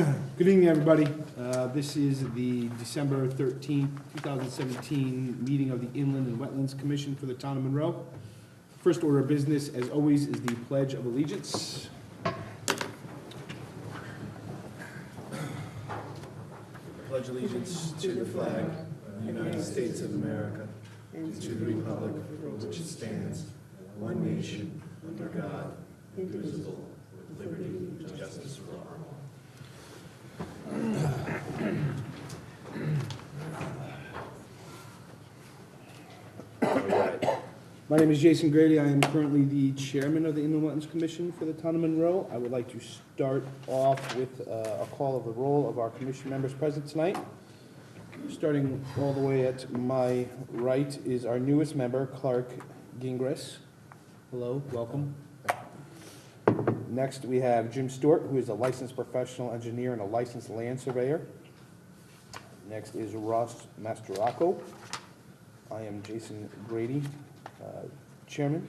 Good evening, everybody. This is the December 13th, 2017 meeting of the Inland and Wetlands Commission for the town of Monroe. First order of business, as always, is the Pledge of Allegiance. Pledge allegiance to the flag of the United States of America and to the republic for which it stands, one nation, under God, indivisible, with liberty and justice for all. My name is Jason Grady. I am currently the chairman of the Inland Wetlands Commission for the town of Monroe. I would like to start off with a call of the roll of our commission members present tonight. Starting all the way at my right is our newest member, Clark Gingras. Hello, welcome. Next, we have Jim Stewart, who is a licensed professional engineer and a licensed land surveyor. Next is Ross Mastracco. I am Jason Grady, chairman.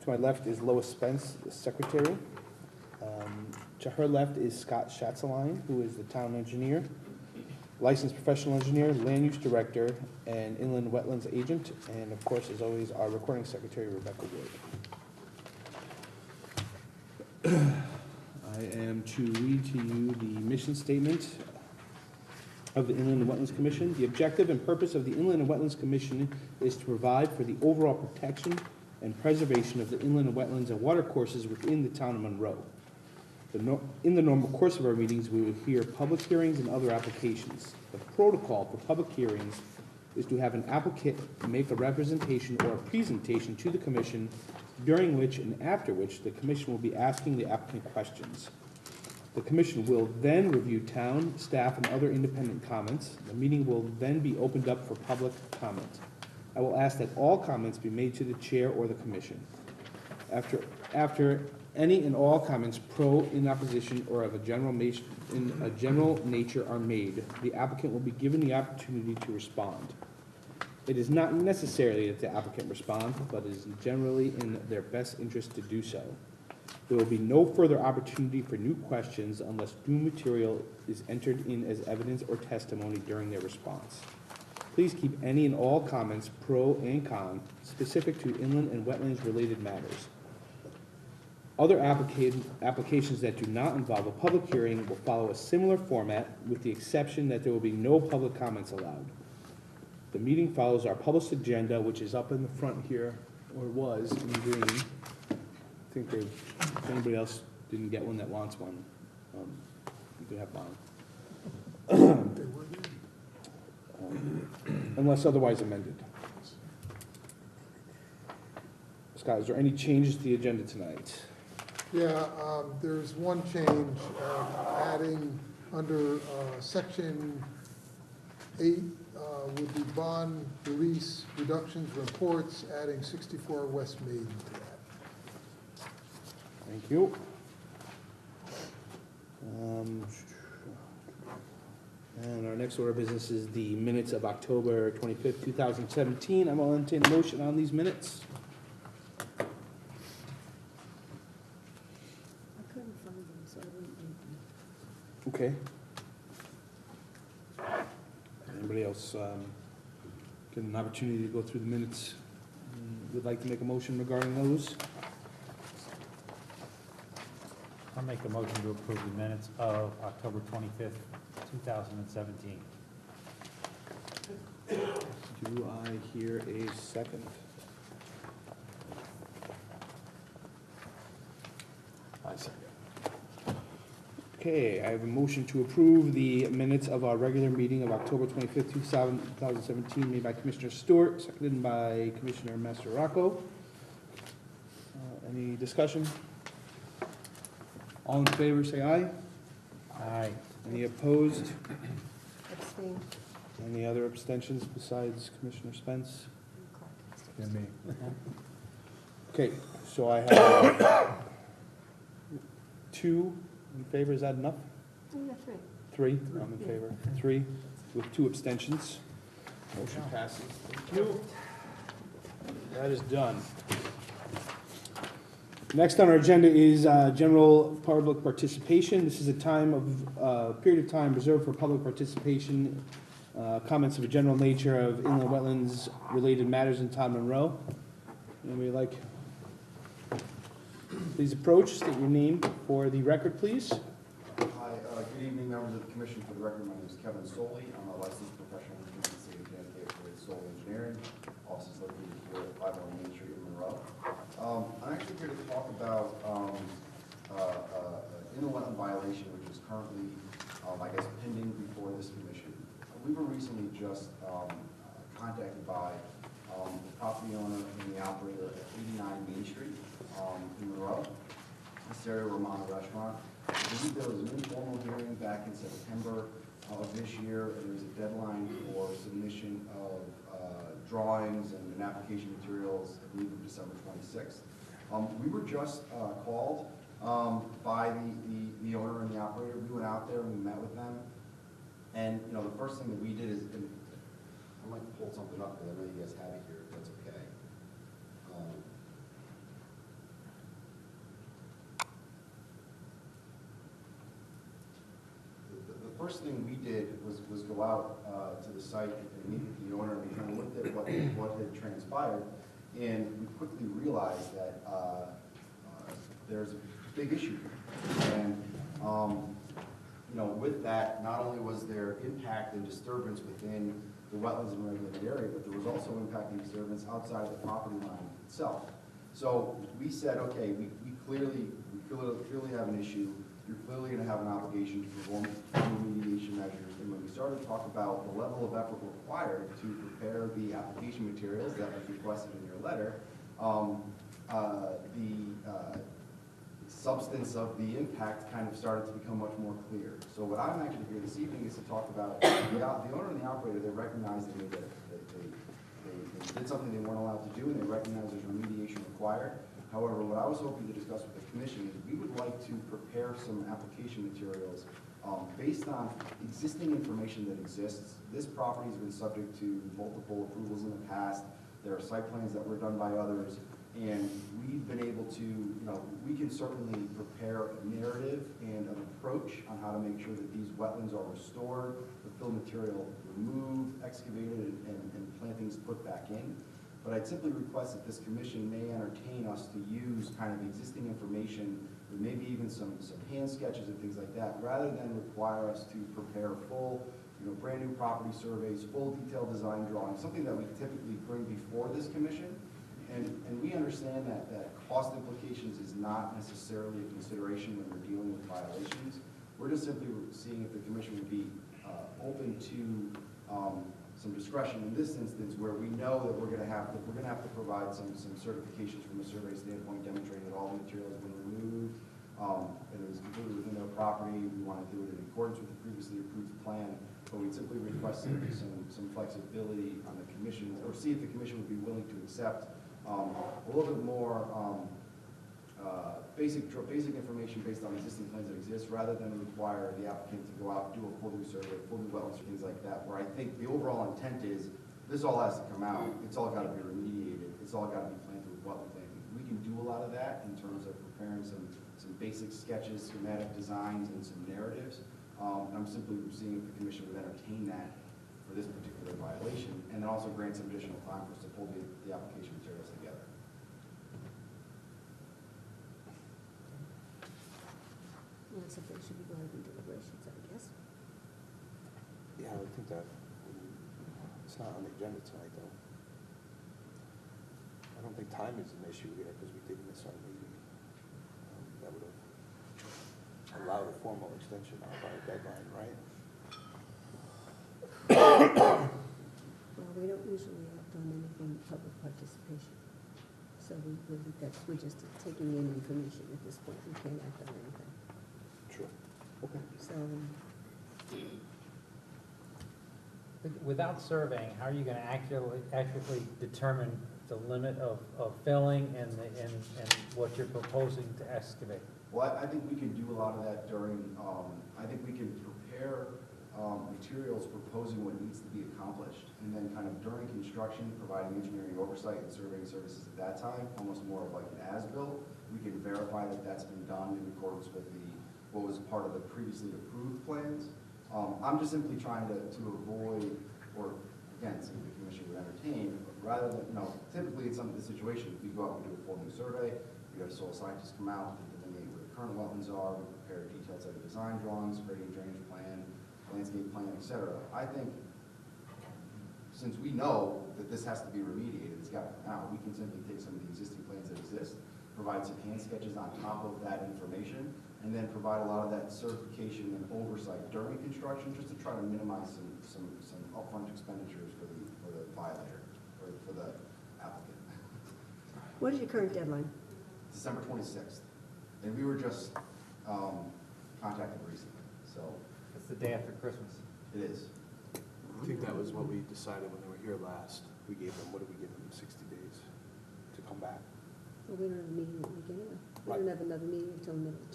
To my left is Lois Spence, the secretary. To her left is Scott Schatzeline, who is the town engineer, licensed professional engineer, land use director, and inland wetlands agent. And of course, as always, our recording secretary, Rebecca Wood. I am to read to you the mission statement of the Inland and Wetlands Commission. The objective and purpose of the Inland and Wetlands Commission is to provide for the overall protection and preservation of the inland and wetlands and watercourses within the town of Monroe. In the normal course of our meetings, we will hear public hearings and other applications. The protocol for public hearings is to have an applicant make a representation or a presentation to the commission, during which and after which the commission will be asking the applicant questions. The commission will then review town, staff, and other independent comments. The meeting will then be opened up for public comment. I will ask that all comments be made to the chair or the commission. After any and all comments pro, in opposition, or of a general nature are made, the applicant will be given the opportunity to respond. It is not necessary that the applicant respond, but it is generally in their best interest to do so. There will be no further opportunity for new questions unless new material is entered in as evidence or testimony during their response. Please keep any and all comments, pro and con, specific to inland and wetlands related matters. Other applications that do not involve a public hearing will follow a similar format, with the exception that there will be no public comments allowed. The meeting follows our published agenda, which is up in the front here, or was in green. I think if anybody else didn't get one that wants one, you can have mine. Unless otherwise amended. Scott, is there any changes to the agenda tonight? Yeah, there's one change, adding under section 8 with the bond release reductions reports, adding 64 West Main to that. Thank you. And our next order of business is the minutes of October 25th, 2017. I'm going to entertain a motion on these minutes. I couldn't find them, so I didn't read them. Okay. Anybody else get an opportunity to go through the minutes? Would like to make a motion regarding those? I'll make a motion to approve the minutes of October 25th, 2017. Do I hear a second? I second. Okay, I have a motion to approve the minutes of our regular meeting of October 25th, 2017, made by Commissioner Stewart, seconded by Commissioner Mastracco. Any discussion? All in favor, say aye. Aye. Any opposed? Abstain. Any other abstentions besides Commissioner Spence? And me. Okay, so I have 2 in favor. Is that enough? Yeah, 3, three. I'm in favor. 3, with 2 abstentions. Motion passes. Thank you. That is done. Next on our agenda is general public participation. This is a period of time reserved for public participation, comments of a general nature of inland wetlands related matters in town Monroe. Anybody like? Please approach, state your name for the record, please. Hi, good evening, members of the commission. For the record, my name is Kevin Soley. I'm a licensed professional engineer in the state of Connecticut with Soley Engineering. Office is located here at 501 Main Street in Monroe. I'm actually here to talk about inland wetland violation, which is currently, I guess, pending before this commission. We were recently just contacted by the property owner and the operator at 89 Main Street in Monroe, Stereo Romano Restaurant. I believe there was an informal hearing back in September of this year, and there was a deadline for submission of drawings and application materials, I believe, of December 26th. We were just called by the owner and the operator. We went out there and we met with them, and the first thing that we did is, and I might pull something up because I know you guys have it here, if that's okay. The first thing we did was go out to the site and meet with the owner, and we kind of looked at what had transpired, and we quickly realized that there's a big issue here. And with that, not only was there impact and disturbance within the wetlands and regulated area, but there was also impact and disturbance outside the property line itself. So we said, okay, we clearly have an issue. You're clearly going to have an obligation to perform remediation measures. And when we started to talk about the level of effort required to prepare the application materials that was requested in your letter, the substance of the impact kind of started to become much more clear. So what I'm actually here this evening is to talk about the owner and the operator. They recognized that they did something they weren't allowed to do, and they recognize there's remediation required. However, what I was hoping to discuss with the commission is we would like to prepare some application materials based on existing information that exists. This property has been subject to multiple approvals in the past. There are site plans that were done by others, and we've been able to, we can certainly prepare a narrative and an approach on how to make sure that these wetlands are restored, the fill material removed, excavated, and plantings put back in. But I'd simply request that this commission may entertain us to use kind of existing information, or maybe even some hand sketches and things like that, rather than require us to prepare full, brand new property surveys, full detailed design drawings, something that we typically bring before this commission. And we understand that cost implications is not necessarily a consideration when we're dealing with violations. We're just simply seeing if the commission would be open to some discretion in this instance, where we know that we're going to have to provide some certifications from a survey standpoint demonstrating that all the material has been removed, and it was completely within their property. We want to do it in accordance with the previously approved plan, but we simply request some flexibility on the commission, or see if the commission would be willing to accept a little bit more basic information based on existing plans that exist, rather than require the applicant to go out and do a full new survey, full new wetlands, or things like that, where I think the overall intent is this all has to come out. It's all got to be remediated. It's all got to be planted with wetland planting. We can do a lot of that in terms of preparing some basic sketches, schematic designs, and some narratives. I'm simply seeing if the commission would entertain that for this particular violation, and then also grant some additional time for us to pull the application materials together. Yeah, something should be going in deliberations, I guess. Yeah, I would think that. It's not on the agenda tonight, though. I don't think time is an issue here, because we did miss our meeting. That would have allowed a formal extension of our deadline, right? Well, we don't usually act on anything public participation. So we're just taking in information at this point. We can't act on anything. Sure. Okay. So, Without surveying, how are you going to accurately determine the limit of filling and what you're proposing to excavate? Well, I think we can do a lot of that during, I think we can prepare materials proposing what needs to be accomplished, and then kind of during construction, providing engineering oversight and surveying services at that time, almost more of like an as-built, and we can verify that that's been done in accordance with what was part of the previously approved plans. I'm just simply trying to avoid, or again, something the commission would entertain, rather than, typically it's the situation, we go out and do a full new survey, we got a soil scientist come out, we delineate where the current wetlands are, we prepare detailed set of design drawings, grading drainage plan, landscape plan, et cetera. I think, since we know that this has to be remediated, it's got to come out, we can simply take some of the existing plans that exist, provide some hand sketches on top of that information, and then provide a lot of that certification and oversight during construction, just to try to minimize some upfront expenditures for the violator, or for the applicant. What is your current deadline? December 26th, and we were just contacted recently, so It's the day after Christmas. it is. I think that was what we decided when they were here last. We gave them, what did we give them, 60 days to come back? Well, we don't have a meeting that week anyway. We Right. don't have another meeting until middle of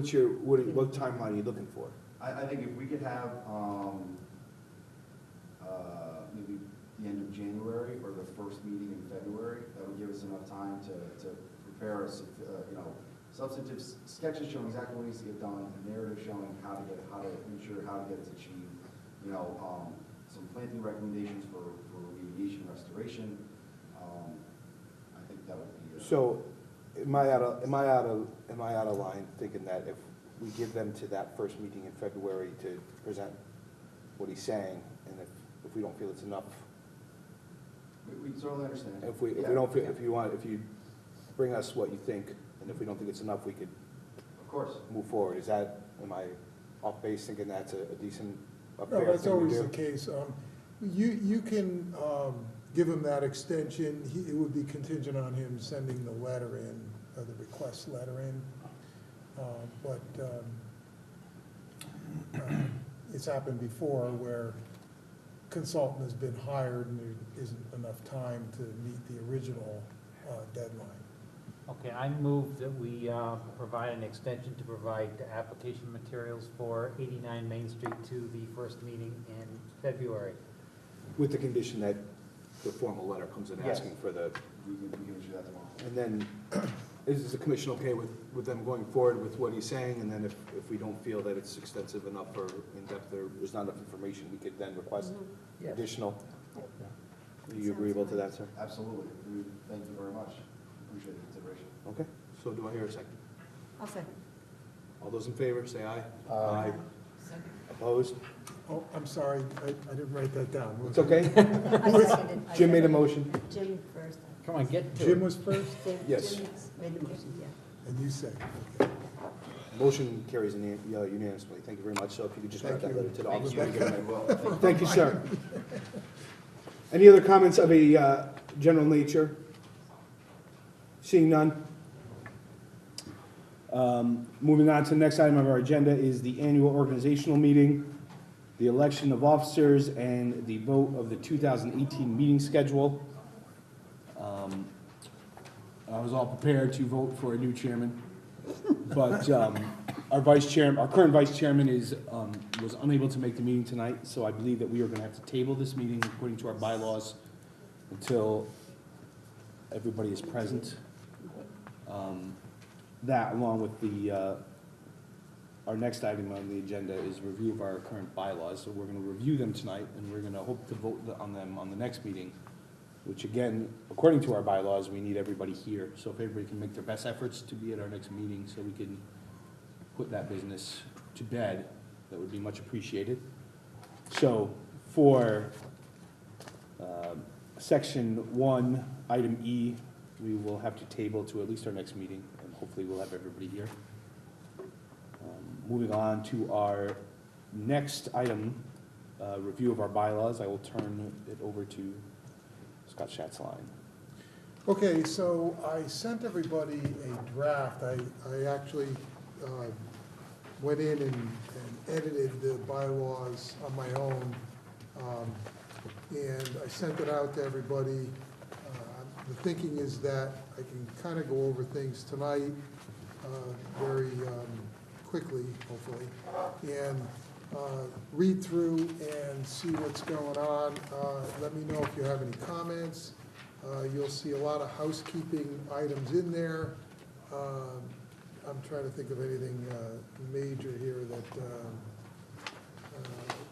January. What timeline are you looking for? I think if we could have maybe the end of January or the first meeting in February, that would give us enough time to prepare substantive sketches showing exactly what needs to get done, a narrative showing how to ensure how to get it achieved, some planting recommendations for remediation restoration. I think that would be. So, am I out of line thinking that if we give them to that first meeting in February to present what he's saying, and if we don't feel it's enough, We certainly understand. if we Yeah, don't feel, yeah. if you bring us what you think, and if we don't think it's enough, we could Of course. move forward. Am I off base thinking that's a decent, a No, fair that's thing to always do? the case. You can give him that extension. It would be contingent on him sending the letter in, the request letter in. But it's happened before where consultant has been hired and there isn't enough time to meet the original deadline. Okay, I move that we provide an extension to provide the application materials for 89 Main Street to the first meeting in February. With the condition that the formal letter comes in Yes. asking for the, We can issue that tomorrow. and then, is the commission okay with them going forward with what he's saying? And then if we don't feel that it's extensive enough or in-depth, there's not enough information, we could then request Yes. additional? Are you agreeable to that, sir? Absolutely. Thank you very much. Appreciate the consideration. Okay, so do I hear a second? I'll second. All those in favor, say aye. Aye. Opposed? Oh, I'm sorry, I didn't write that down. It's okay. I seconded. Jim made a motion. Jim first. Come on, get to Jim it. was first, Yes. Jim made the motion, yeah. and you seconded. Motion carries unanimously. Thank you very much. So if you could just grab Thank that you. letter to the Thank office. you. when we get it. Well, Thank you, sir. Any other comments of a general nature? Seeing none. Moving on to the next item of our agenda is the annual organizational meeting, the election of officers, and the vote of the 2018 meeting schedule. I was all prepared to vote for a new chairman, but our current vice chairman was unable to make the meeting tonight, so I believe that we are going to have to table this meeting according to our bylaws until everybody is present. That, along with our next item on the agenda is review of our current bylaws. So we're going to review them tonight, and we're going to hope to vote on them on the next meeting, which again, according to our bylaws, we need everybody here. So if everybody can make their best efforts to be at our next meeting so we can put that business to bed, that would be much appreciated. So for Section 1, Item E, we will have to table to at least our next meeting, and hopefully we'll have everybody here. Moving on to our next item, review of our bylaws, I will turn it over to Scott Schatzline. Okay, so I sent everybody a draft. I actually went in and edited the bylaws on my own, and I sent it out to everybody. The thinking is that I can kind of go over things tonight very quickly, hopefully, and read through and see what's going on. Let me know if you have any comments. You'll see a lot of housekeeping items in there. I'm trying to think of anything major here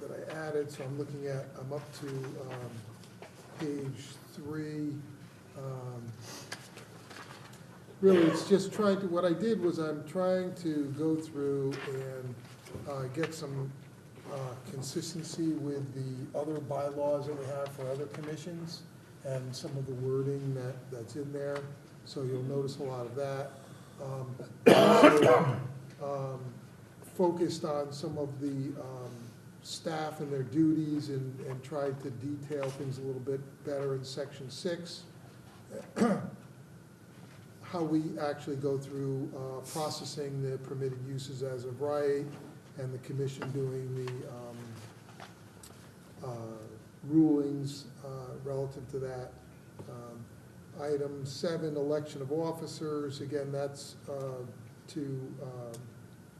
that I added, so I'm up to page 3. Really, it's just what I did was I'm trying to go through and get some consistency with the other bylaws that we have for other commissions and some of the wording that's in there, so you'll notice a lot of that. Also, focused on some of the staff and their duties and tried to detail things a little bit better in section 6. How we actually go through processing the permitted uses as of right, and the commission doing the rulings relative to that. Item 7, election of officers, again, that's to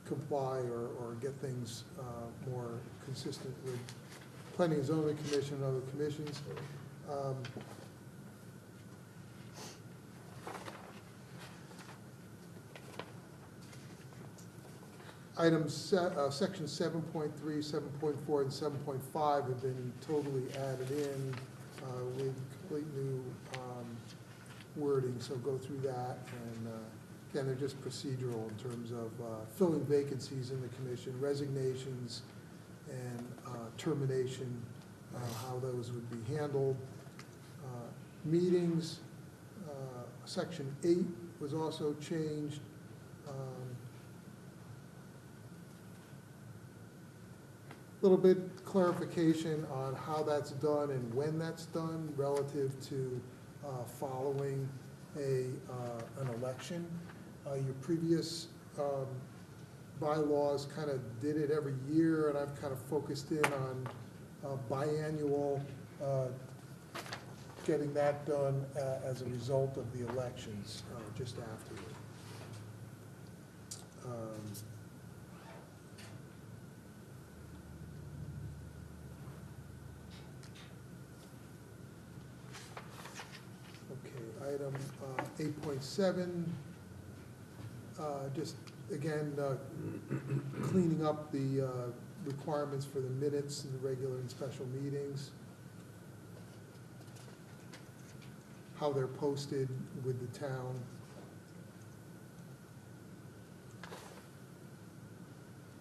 comply or get things more consistent with Planning and Zoning Commission and other commissions. Items, section 7.3, 7.4, and 7.5 have been totally added in with complete new wording, so go through that. And again, they're just procedural in terms of filling vacancies in the commission, resignations, and termination, how those would be handled. Meetings, section 8 was also changed. Little bit clarification on how that's done and when that's done relative to following an election. Your previous bylaws kind of did it every year, and I've kind of focused in on biannual, getting that done as a result of the elections just afterward. Item 8.7, just again cleaning up the requirements for the minutes in the regular and special meetings, how they're posted with the town.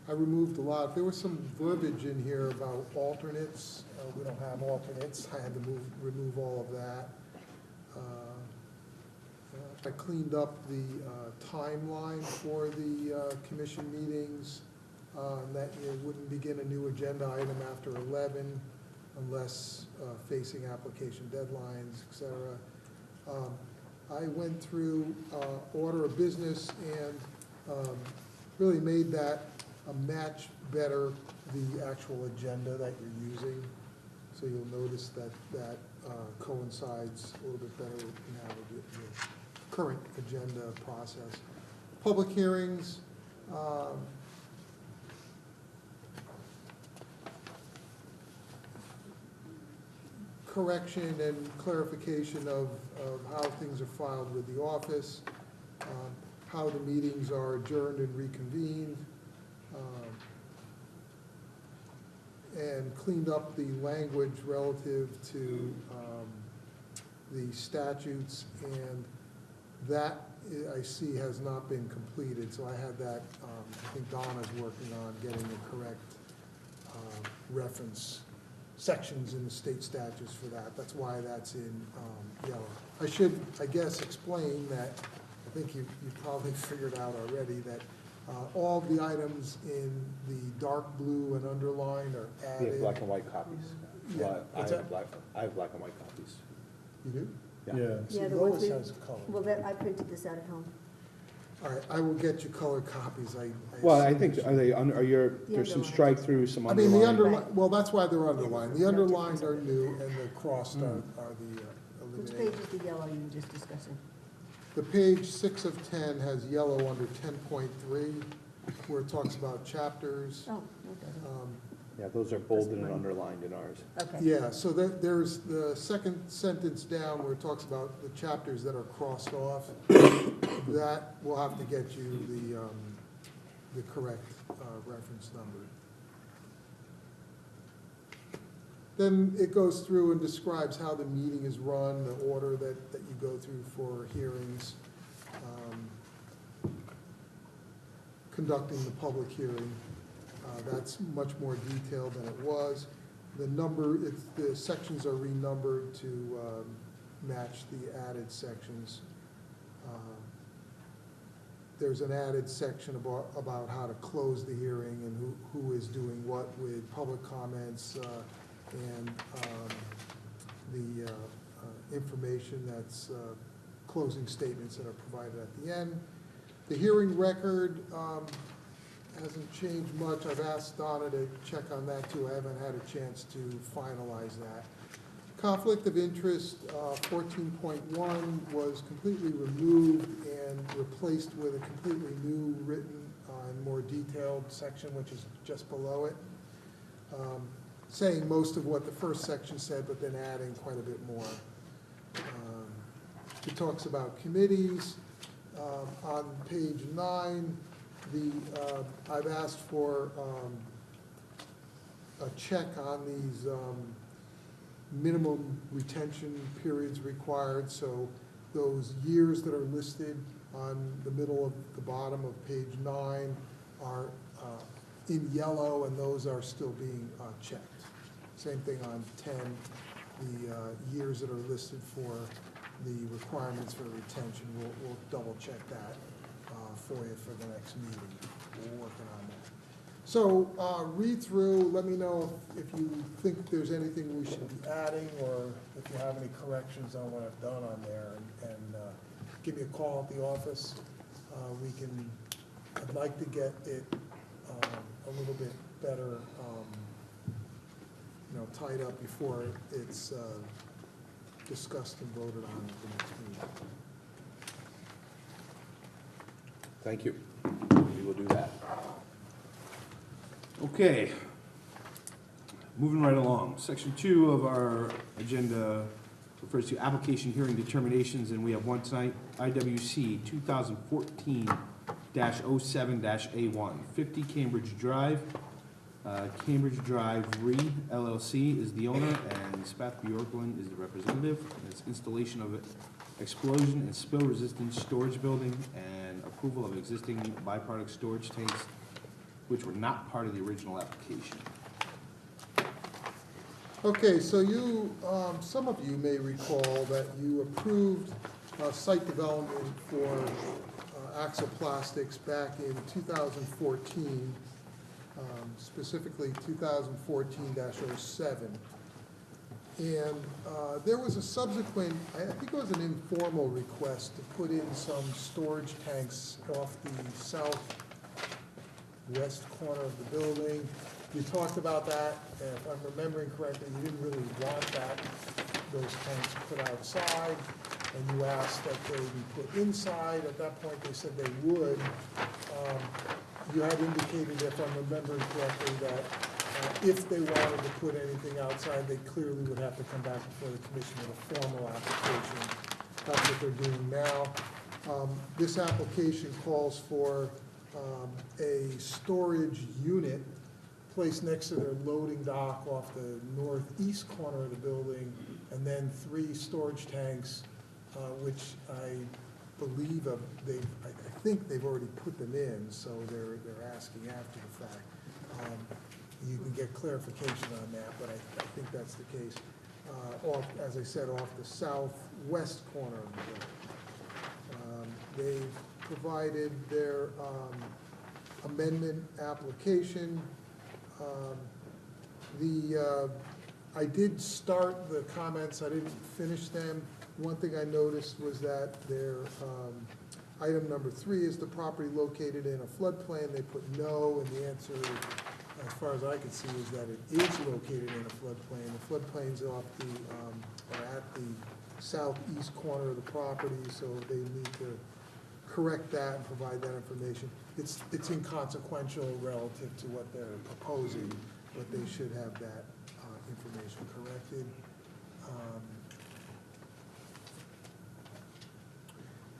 I removed a lot. There was some verbiage in here about alternates. We don't have alternates. I had to remove all of that. I cleaned up the timeline for the commission meetings, that you wouldn't begin a new agenda item after 11 unless facing application deadlines, et cetera. I went through order of business and really made that match better the actual agenda that you're using. So you'll notice that coincides a little bit better now with the current agenda process. Public hearings, correction and clarification of how things are filed with the office, how the meetings are adjourned and reconvened, and cleaned up the language relative to the statutes, and that I see has not been completed, so I had that, I think Donna's working on getting the correct reference sections in the state statutes for that. That's why that's in yellow. I should, I guess, explain that, I think you probably figured out already, that all of the items in the dark blue and underlined are We added. have black and white copies. Yeah. Well, I What's have that? black and white copies. You do? Yeah. See, the ones Lois we- has color. Well, I printed this out at home. All right, I will get you color copies. Well, I assume think, that are they, are your, The there's some underlined. strike through, some I mean, the underlined. underline, well, that's why they're underlined. The No underlined difference. are new, and the crossed are the Which page eliminated. is the yellow you were just discussing? The page 6 of 10 has yellow under 10.3, where it talks about chapters. Oh, okay. Yeah, those are bolded and underlined in ours. Okay. Yeah, so there's the second sentence down where it talks about the chapters that are crossed off. that will have to get you the correct reference number. Then it goes through and describes how the meeting is run, the order that you go through for hearings, conducting the public hearing. That's much more detailed than it was. The sections are renumbered to match the added sections. There's an added section about how to close the hearing and who is doing what with public comments and the information that's closing statements that are provided at the end. The hearing record hasn't changed much. I've asked Donna to check on that too. I haven't had a chance to finalize that. Conflict of interest, 14.1 was completely removed and replaced with a completely new written and more detailed section, which is just below it, saying most of what the first section said, but then adding quite a bit more. It talks about committees. On page 9, I've asked for a check on these minimum retention periods required. So those years that are listed on the middle of the bottom of page 9 are in yellow, and those are still being checked. Same thing on 10, the years that are listed for the requirements for retention. We'll double check that for you for the next meeting. We're working on that. So read through, let me know if you think there's anything we should be adding, or if you have any corrections on what I've done on there, and give me a call at the office. I'd like to get it a little bit better, tied up before it's discussed and voted on at the next meeting. Thank you. We will do that. Okay. Moving right along. Section 2 of our agenda refers to application hearing determinations, and we have one tonight, IWC 2014-07-A1, 50 Cambridge Drive. Cambridge Drive Re LLC is the owner, and Spath Bjorklund is the representative. And it's installation of an explosion and spill resistant storage building and approval of existing byproduct storage tanks, which were not part of the original application. Okay, so some of you may recall that you approved site development for Axle Plastics back in 2014, specifically 2014-07. And there was a subsequent, I think it was an informal request to put in some storage tanks off the southwest corner of the building. You talked about that, and if I'm remembering correctly, you didn't really want those tanks put outside, and you asked that they be put inside. At that point, they said they would. You had indicated, if I'm remembering correctly, that if they wanted to put anything outside, they clearly would have to come back before the commission with a formal application. That's what they're doing now. This application calls for a storage unit placed next to their loading dock off the northeast corner of the building, and then 3 storage tanks, which I believe I think they've already put them in, so they're asking after the fact. You can get clarification on that, but I think that's the case. As I said, off the southwest corner of the building. They've provided their amendment application. I did start the comments, I didn't finish them. One thing I noticed was that their item number 3 is the property located in a floodplain. They put no, and the answer, as far as I can see, is that it is located in a floodplain. The floodplains are at the southeast corner of the property, so they need to correct that and provide that information. It's inconsequential relative to what they're proposing, but they should have that information corrected.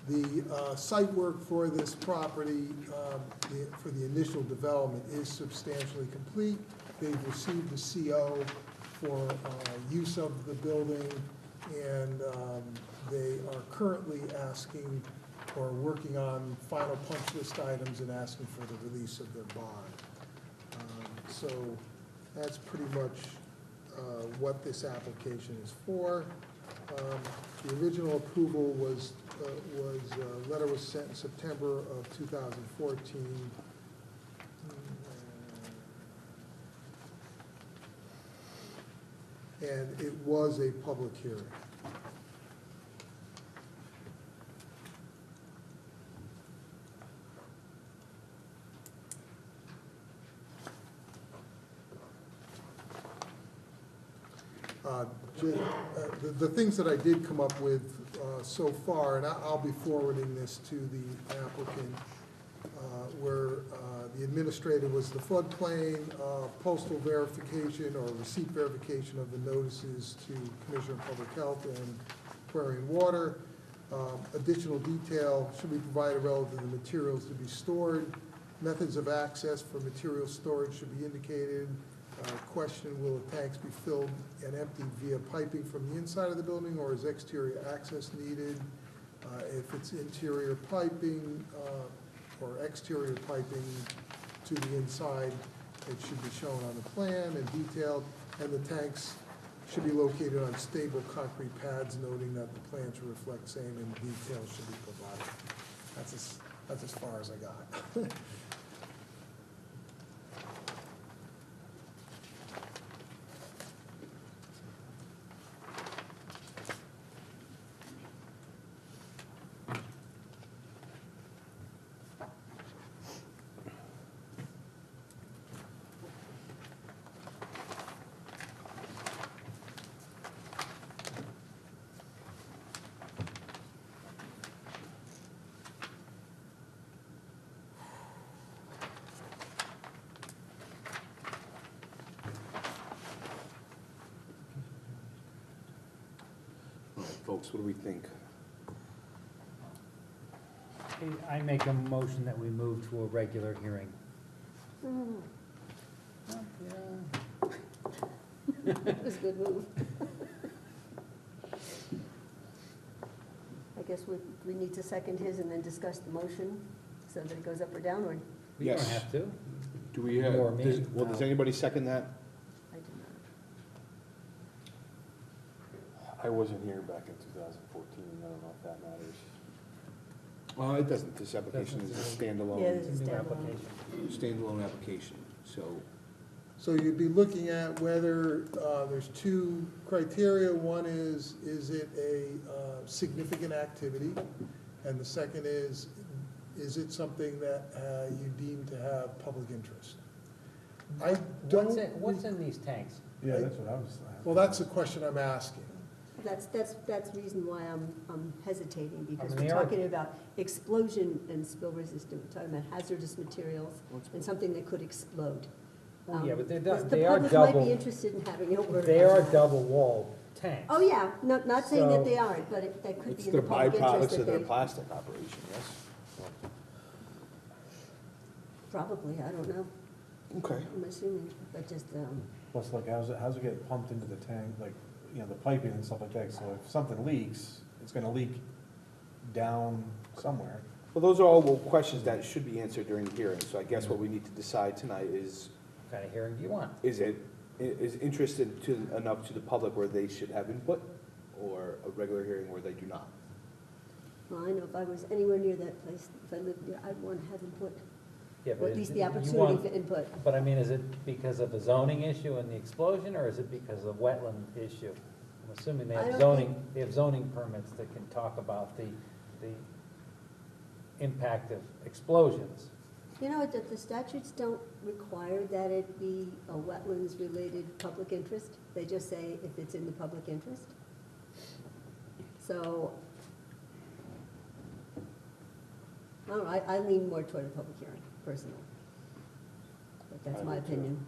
The site work for this property, for the initial development is substantially complete. They've received the CO for use of the building, and they are currently asking or working on final punch list items and asking for the release of their bond. So that's pretty much what this application is for. The original approval was, letter was sent in September of 2014. And it was a public hearing. The things that I did come up with so far, and I'll be forwarding this to the applicant, where the administrator was the floodplain, postal verification or receipt verification of the notices to Commissioner of Public Health and Aquarian Water. Additional detail should be provided relative to the materials to be stored. Methods of access for material storage should be indicated. Question, will the tanks be filled and emptied via piping from the inside of the building, or is exterior access needed? If it's interior piping or exterior piping to the inside, it should be shown on the plan and detailed, and the tanks should be located on stable concrete pads, noting that the plan should reflect same and details should be provided. That's as far as I got. Folks, what do we think? I make a motion that we move to a regular hearing. That was a good move. I guess we need to second his and then discuss the motion so that it goes up or down, or We don't Yes. have to. Do we have, Or me. does anybody second that? I do not. I wasn't here back in 2014, I don't know if that matters. Well, it doesn't, this application is a Yeah, standalone, this is New standalone. application. standalone application, so. So you'd be looking at whether, there's two criteria. One is it a significant activity? And the second is it something that you deem to have public interest? I don't. What's in these tanks? Yeah, that's what I was asking. Well, that's the question I'm asking. That's the reason why I'm hesitating, because I we're mean, they are- talking about explosion and spill resistant, we're talking about hazardous materials and something that could explode. Well, yeah, but they The are public might double, be interested in having it where. they are double walled tanks. Oh, yeah, not saying that So- they aren't, but that could It's be in the the public interest byproducts that of their they, plastic operation, yes? probably, I don't know, Okay. I'm assuming, but just, Plus, like, how's it get pumped into the tank, like, you know, the piping and stuff like that, so if something leaks, it's gonna leak down somewhere. Well, those are all questions that should be answered during the hearing, so I guess what we need to decide tonight is, What kind of hearing do you want? is interested enough to the public where they should have input, or a regular hearing where they do not? well, I know if I was anywhere near that place, if I lived there, I'd want to have input, Yeah, or but at least the you opportunity want- for input. But I mean, is it because of a zoning issue and the explosion, or is it because of wetland issue? I'm assuming they I have don't zoning, they have zoning permits that can talk about the impact of explosions. You know, the statutes don't require that it be a wetlands-related public interest. They just say if it's in the public interest. So, I don't know, I lean more toward a public hearing, personally. But that's I my do too. opinion.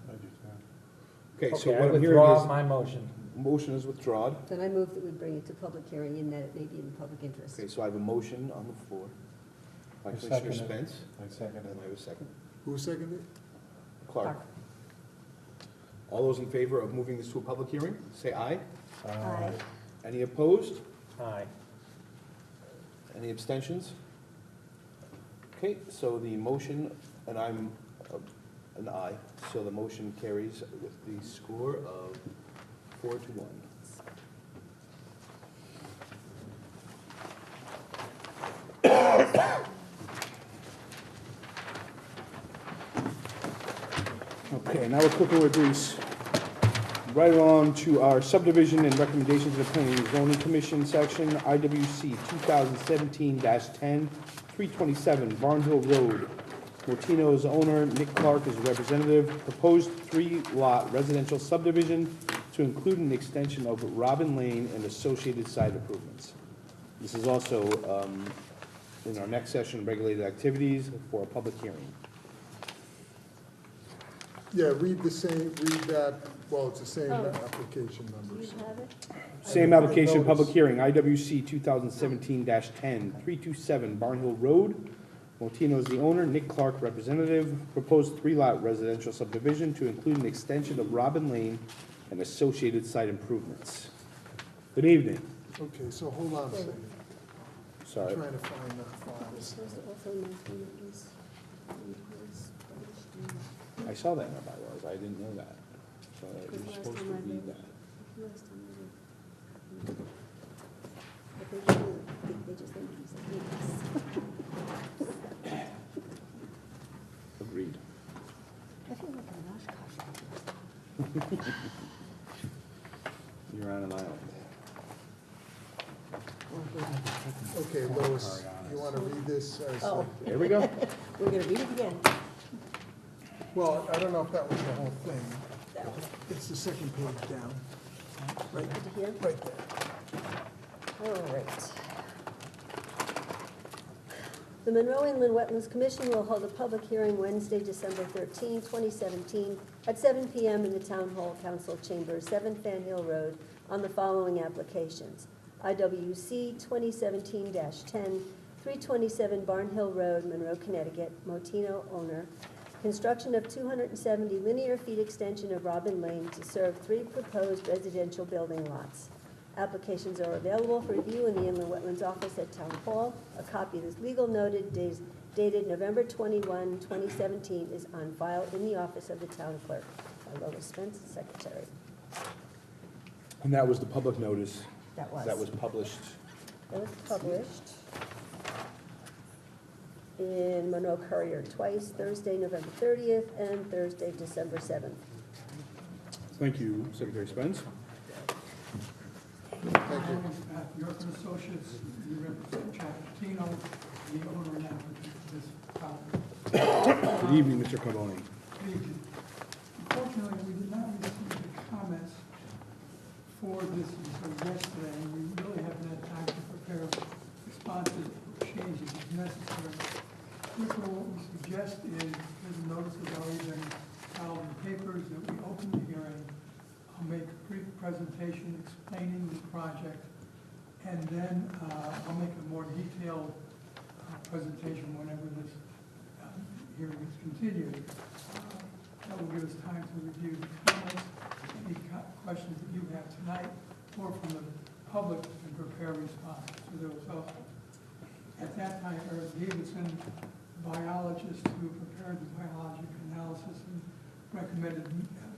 I do too. Okay, so Okay, I what I'm hearing withdraw is, my motion. motion is withdrawn. Then I move that we bring it to public hearing in that it may be in the public interest. Okay, so I have a motion on the floor by I Commissioner second it. Spence. I second And I it. have a second. Who seconded? Clark. All those in favor of moving this to a public hearing, say aye. Aye. Any opposed? Aye. Any abstentions? Okay, so the motion, and I'm an aye, so the motion carries with the score of 4-1. Okay, now we're cooking with grease. Right on to our subdivision and recommendations of the Planning and Zoning Commission section, IWC 2017-10, 327 Barnhill Road. Mortino's owner, Nick Clark, is a representative. Proposed 3-lot residential subdivision to include an extension of Robin Lane and associated site improvements. This is also in our next session, regulated activities for a public hearing. Yeah, read that, well, it's the same Oh. application Do you numbers. have it? Same application, Notice. public hearing, IWC 2017-10, 327 Barnhill Road. Motino is the owner, Nick Clark, representative. Proposed 3-lot residential subdivision to include an extension of Robin Lane and associated site improvements. Good evening. Okay, so hold on a second. I'm Sorry. trying to find that We're file. supposed to also mention it was published in- I saw that in our bylaws, I didn't know that. So you're Last supposed to time I read read that. last time I read. But they should, they just think he's like, yes. Agreed. I feel like an Oshkosh. You're on an island. Okay, Lois, you want to read this as, Oh, There we go. we're gonna read it again. well, I don't know if that was the whole thing. That was It's the second page down. Right, good to hear. right there. All right. The Monroe Inland Wetlands Commission will hold a public hearing Wednesday, December 13, 2017, at 7 p.m. in the Town Hall Council Chambers, 7 Fan Hill Road, on the following applications. IWC 2017-10, 327 Barnhill Road, Monroe, Connecticut, Motino owner. Construction of 270 linear feet extension of Robin Lane to serve 3 proposed residential building lots. Applications are available for review in the Inland Wetlands Office at Town Hall. A copy of this legal notice dated November 21, 2017 is on file in the office of the Town Clerk. By Lois Spence, Secretary. And that was the public notice That was. that was published. That was published in Monroe Courier twice, Thursday, November 30th, and Thursday, December 7th. Thank you, Secretary Spence. Thank you. York and Associates, you represent Chapatino, the owner and applicant of this property. Good evening, Mr. Carboni. Unfortunately, we did not receive the comments for this until yesterday, and we really haven't had time to prepare responses or changes if necessary. Therefore, what we suggest is, there's a notice has already been filed in the papers that we open the hearing. I'll make a brief presentation explaining the project, and then I'll make a more detailed presentation whenever this hearing is continued. That will give us time to review the comments, any questions that you have tonight, or from the public, and prepare responses to those also. At that time, Eric Davidson, biologist who prepared the biologic analysis and recommended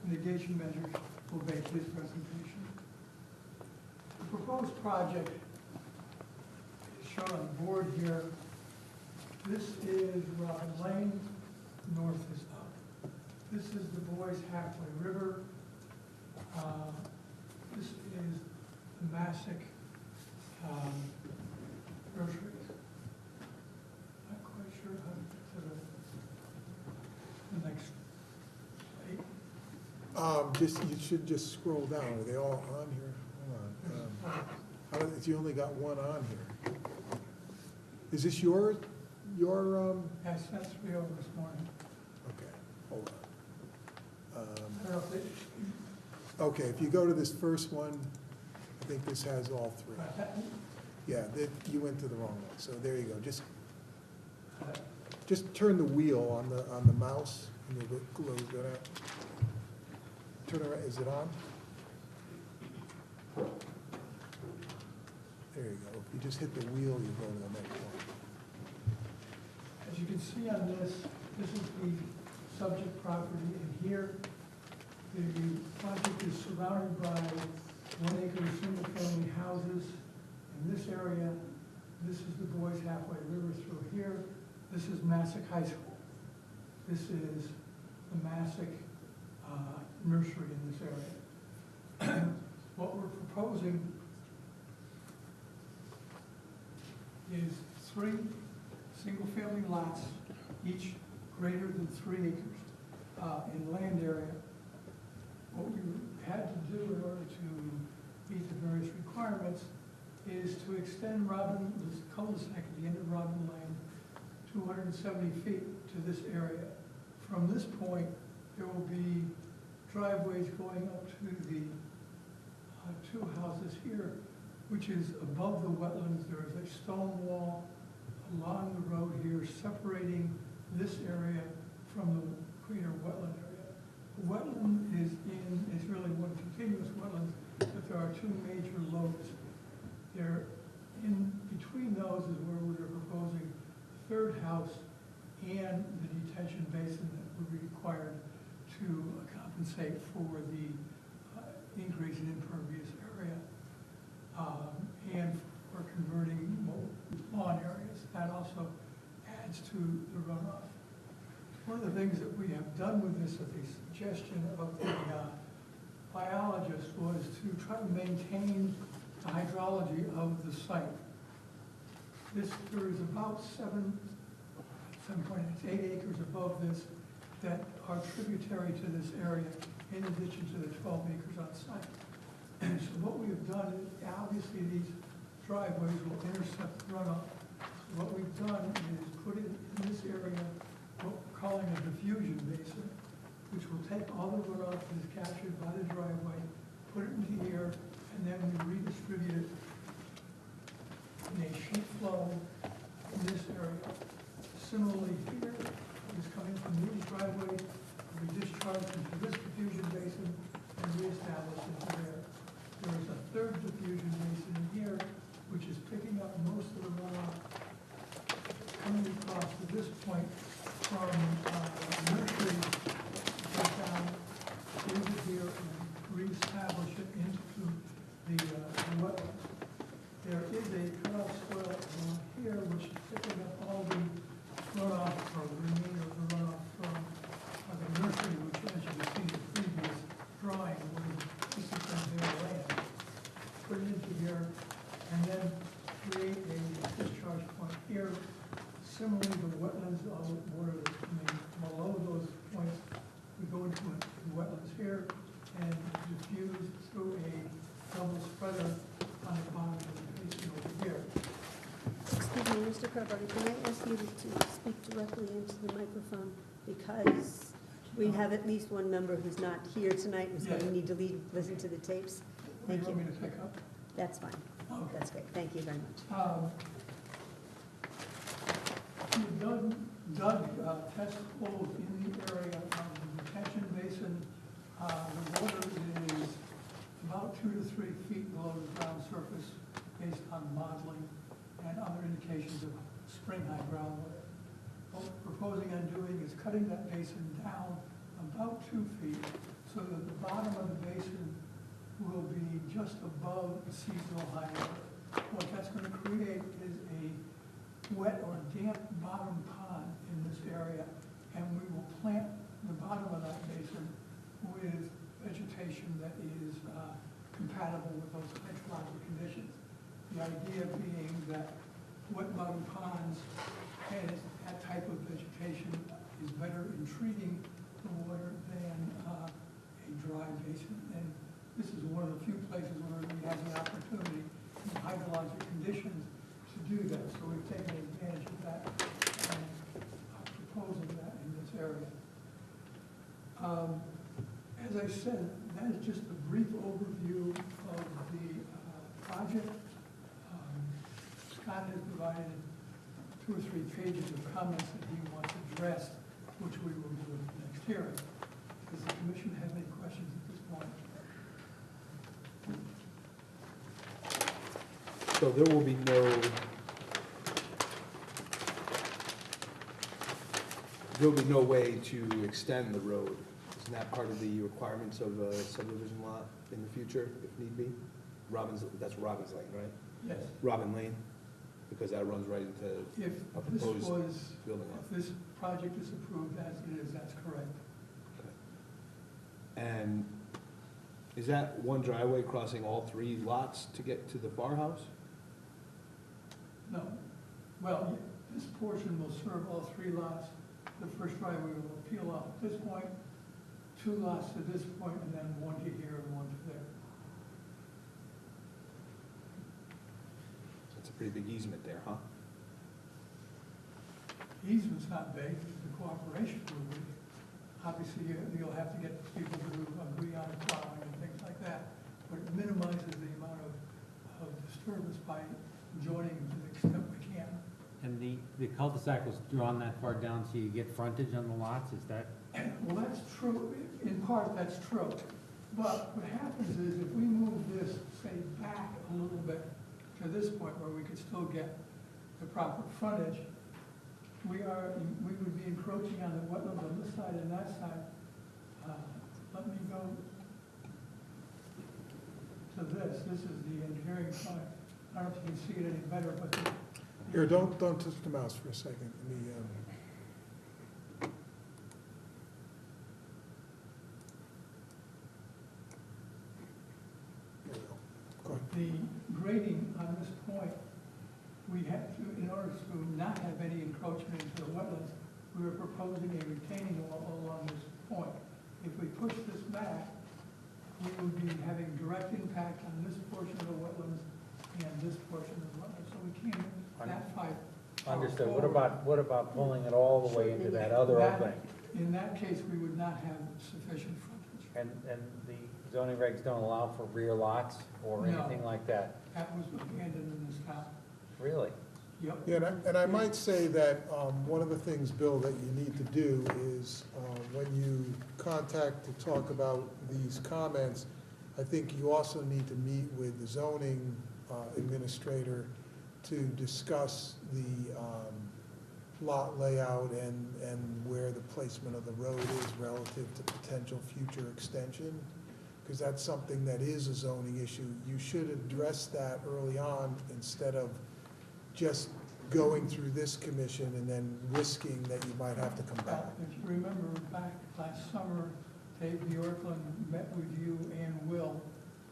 mitigation measures, will make his presentation. The proposed project is shown on the board here. This is Robin Lane, north is up. This is the Boys Halfway River. This is the Massac groceries. Not quite sure how to get to the next slide. You should just scroll down. Are they all on here? Hold on. You only got one on here. Is this your, Yes, that's me over this morning. okay, hold on. I don't know if Okay, if you go to this first one, I think this has all three. Yeah, you went to the wrong one, so there you go. Just turn the wheel on the mouse, and you'll close that out. Turn around, is it on? There you go. If you just hit the wheel, you go to the next one. As you can see on this is the subject property, and here, the project is surrounded by 1 acre single-family houses. In this area, this is the Boys Halfway River through here. This is Massac High School. This is the Massac nursery in this area. What we're proposing is 3 single-family lots, each greater than 3 acres in land area. What we had to do in order to meet the various requirements is to extend this cul-de-sac at the end of Robin Lane 270 feet to this area. From this point, there will be driveways going up to the 2 houses here, which is above the wetlands. There is a stone wall along the road here separating this area from the greater wetland area. The wetland is really one continuous wetland, but there are 2 major lobes. There, in between those is where we are proposing the 3rd house and the detention basin that would be required to compensate for the increase in impervious area and for converting lawn areas. That also adds to the runoff. One of the things that we have done with this at the suggestion of the biologist was to try to maintain the hydrology of the site. There is about 8 acres above this that are tributary to this area, in addition to the 12 acres on site. And so what we have done is, obviously these driveways will intercept runoff. So what we've done is put it in this area, what we're calling a diffusion basin, which will take all the runoff that is captured by the driveway, put it into here, and then we redistribute it in a sheet flow in this area. Similarly here, it is coming from these driveways, we discharge into this diffusion basin and reestablish into there. There is a 3rd diffusion basin in here, which is picking up most of the runoff coming across to this point from the nursery, go down into here and reestablish it into the wetlands. There is a cutoff soil along here, which is picking up all the runoff, or the remainder of the runoff from the nursery, which, as you can see in the previous drawing, was this is from their land. Put it into here, and then create a discharge point here. Similarly, the wetlands water that's coming below those points, we go into the wetlands here and diffuse through a double spreader on the bottom of the basin over here. Excuse me, Mr. Carpenter, can I ask you to speak directly into the microphone? Because we have at least one member who's not here tonight, and so we need to listen to the tapes. Thank you. Want me to pick up? That's fine. Okay. That's great. Thank you very much. We've dug test holes in the area of the detention basin. The water is about 2 to 3 feet below the ground surface based on modeling and other indications of spring high groundwater. What we're proposing on doing is cutting that basin down about 2 feet so that the bottom of the basin will be just above the seasonal high water. What that's going to create is a wet or damp bottom pond in this area, and we will plant the bottom of that basin with vegetation that is compatible with those hydrologic conditions. The idea being that wet bottom ponds and that type of vegetation is better in treating the water than a dry basin. And this is one of the few places where we have the opportunity in hydrologic conditions to do that. So we've taken advantage of that and are proposing that in this area. As I said, has just a brief overview of the project. Scott has provided 2 or 3 pages of comments that he wants addressed, which we will do at the next hearing. Does the commission have any questions at this point? So there will be no way to extend the road. Isn't that part of the requirements of a subdivision lot in the future, if need be? That's Robbins Lane, right? Yes. Robin Lane, because that runs right into If a this proposed was, building lot. if this project is approved as it is, that's correct. And is that one driveway crossing all 3 lots to get to the firehouse? No. Well, this portion will serve all 3 lots. The first driveway will peel off at this point, 2 lots to this point, and then 1 to here and 1 to there. That's a pretty big easement there, huh? Easement's not big, the cooperation will be. Obviously, you'll have to get people to agree on plowing and things like that, but it minimizes the amount of disturbance by joining to the extent we can. And the cul-de-sac was drawn that far down so you get frontage on the lots, is that? Well, that's true, in part, that's true. But what happens is if we move this, say, back a little bit to this point where we could still get the proper frontage, we would be encroaching on the wetlands on this side and that side. Let me go to this. This is the engineering plan. I don't know if you can see it any better, but Here, don't touch the mouse for a second. Let me, there we go. Go ahead. the grading on this point, we have to, in order to not have any encroachment into the wetlands, we are proposing a retaining wall along this point. If we push this back, we would be having direct impact on this portion of the wetlands and this portion of the wetlands, so we can't that far. Understood. forward. What about pulling it all the way into that other That- opening? In that case, we would not have sufficient frontage. And the zoning regs don't allow for rear lots or No. anything like that? That was abandoned in this town. Really? Yep. Yeah, and I might say that one of the things, Bill, that you need to do is when you contact to talk about these comments, I think you also need to meet with the zoning administrator to discuss the lot layout and where the placement of the road is relative to potential future extension, because that's something that is a zoning issue. You should address that early on instead of just going through this commission and then risking that you might have to come back. If you remember back last summer, Dave Bjorklund met with you and Will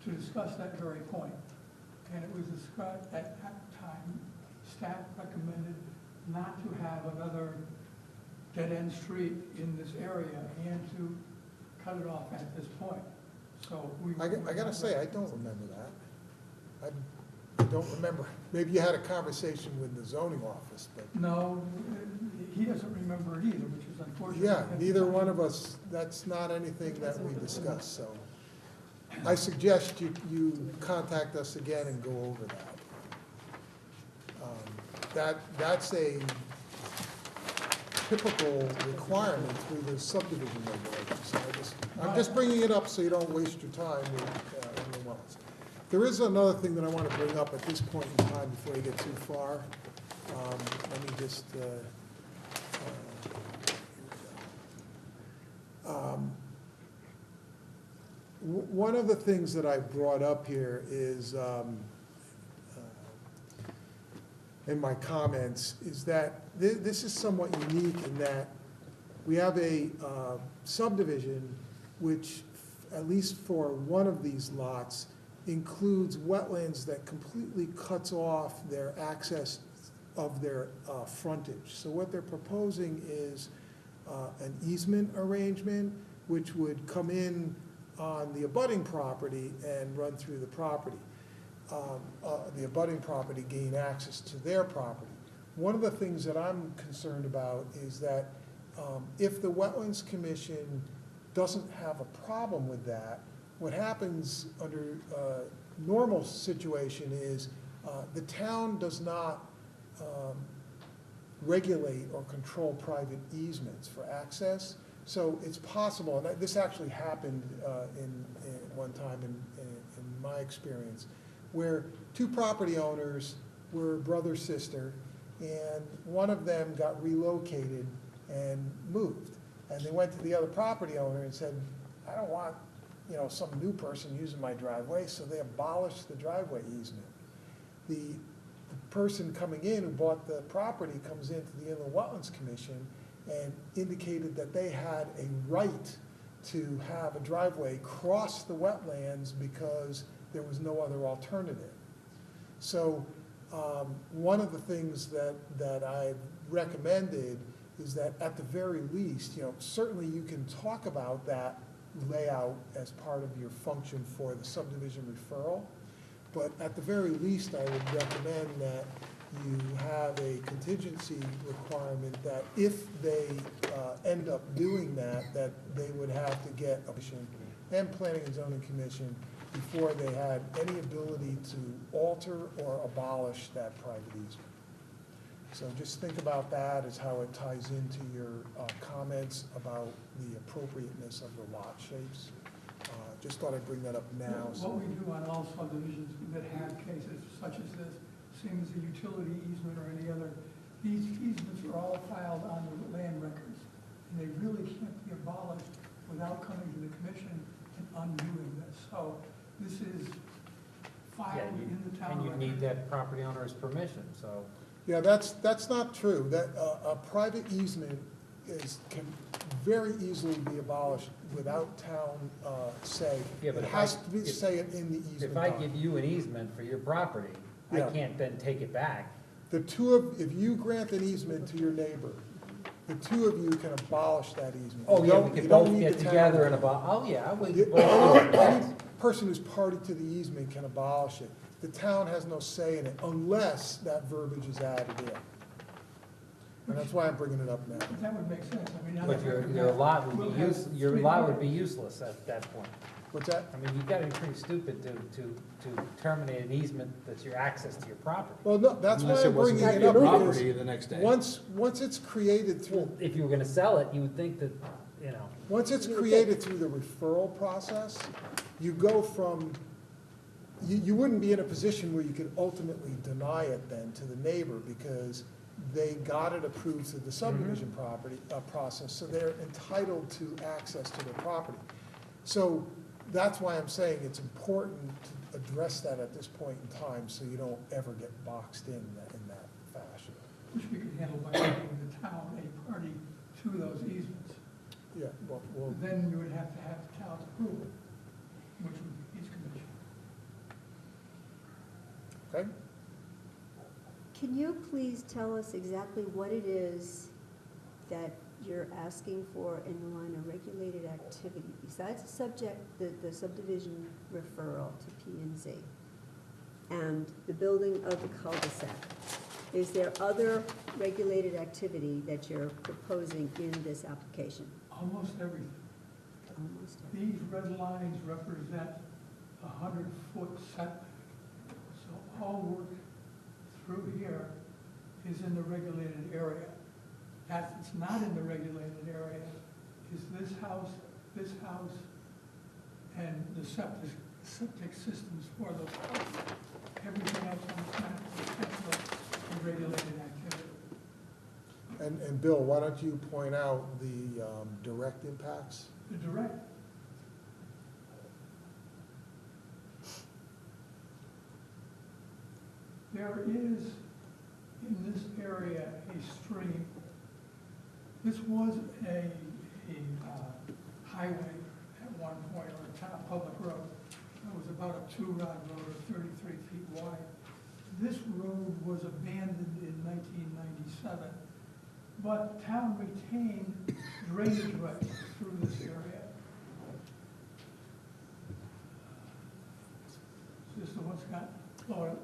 to discuss that very point. And it was discussed at that time, staff recommended not to have another dead-end street in this area and to cut it off at this point. So we. I gotta say, I don't remember that. I don't remember. Maybe you had a conversation with the zoning office, but, No, he doesn't remember it either, which is unfortunate. yeah, neither one of us, that's not anything that we discussed, so. I suggest you contact us again and go over that. That's a typical requirement through the subdivision regulations. I'm just bringing it up so you don't waste your time with anyone else. There is another thing that I want to bring up at this point in time before you get too far. Let me just, one of the things that I brought up here is, in my comments, is that this is somewhat unique in that we have a subdivision which, at least for one of these lots, includes wetlands that completely cuts off their access of their frontage. So what they're proposing is an easement arrangement which would come in on the abutting property and run through the property. The abutting property gain access to their property. One of the things that I'm concerned about is that if the Wetlands Commission doesn't have a problem with that, what happens under normal situation is the town does not regulate or control private easements for access. So it's possible, and this actually happened in one time in my experience, where two property owners were brother-sister, and one of them got relocated and moved. And they went to the other property owner and said, I don't want, some new person using my driveway, so they abolished the driveway easement. The person coming in who bought the property comes into the Inland Wetlands Commission and indicated that they had a right to have a driveway cross the wetlands because there was no other alternative. So one of the things that I recommended is that at the very least, certainly you can talk about that layout as part of your function for the subdivision referral, but at the very least, I would recommend that you have a contingency requirement that if they end up doing that they would have to get a commission and Planning and Zoning Commission before they had any ability to alter or abolish that private easement. So just think about that as how it ties into your comments about the appropriateness of the lot shapes. Just thought I'd bring that up now. What we do on all subdivisions that have cases such as this, same as a utility easement or any other, these easements are all filed on the land records. And they really can't be abolished without coming to the commission and undoing this. So this is filed in the town And you record. need that property owner's permission, so. Yeah, that's not true. That a private easement can very easily be abolished without town say. Yeah, but It if has I- to be say it in the easement. If I document. give you an easement for your property, I Yeah. can't then take it back. If you grant an easement to your neighbor, the two of you can abolish that easement. Oh, You yeah, don't- we could you don't both need get the town. together and oh, yeah, we You- both do it, Any yes. person who's party to the easement can abolish it. The town has no say in it unless that verbiage is added in. And that's why I'm bringing it up now. But that would make sense. I mean, But your lot would we'll be have your three lot would lots. be useless at that point. What's that? I mean, you've got to be pretty stupid to terminate an easement that's your access to your property. Well, no, that's why Unless it I'm wasn't bringing it your up. because property the next day. Once it's created Well, through, if you were gonna sell it, you would think that, once it's created through the referral process, you go from, you wouldn't be in a position where you could ultimately deny it then to the neighbor because they got it approved through the subdivision property, process, so they're entitled to access to their property. So that's why I'm saying it's important to address that at this point in time, so you don't ever get boxed in that fashion. Which we could handle by making the town a party to those easements. Yeah, well, Then you would have to have the town's approval, which would be its commission. okay? Can you please tell us exactly what it is that you're asking for in the line of regulated activity, besides the subdivision referral to P and Z and the building of the cul-de-sac? Is there other regulated activity that you're proposing in this application? Almost everything. Almost every- These red lines represent 100-foot setback. So all work through here is in the regulated area. That's not in the regulated area is this house, and the septic systems for those houses. Everything else on this map is technical regulated activity. And Bill, why don't you point out the direct impacts? The direct, there is in this area a stream. This was a highway at one point, or a town public road. It was about a 2-rod road or 33 feet wide. This road was abandoned in 1997, but town retained drainage rights through this area. This is the one's got Florida.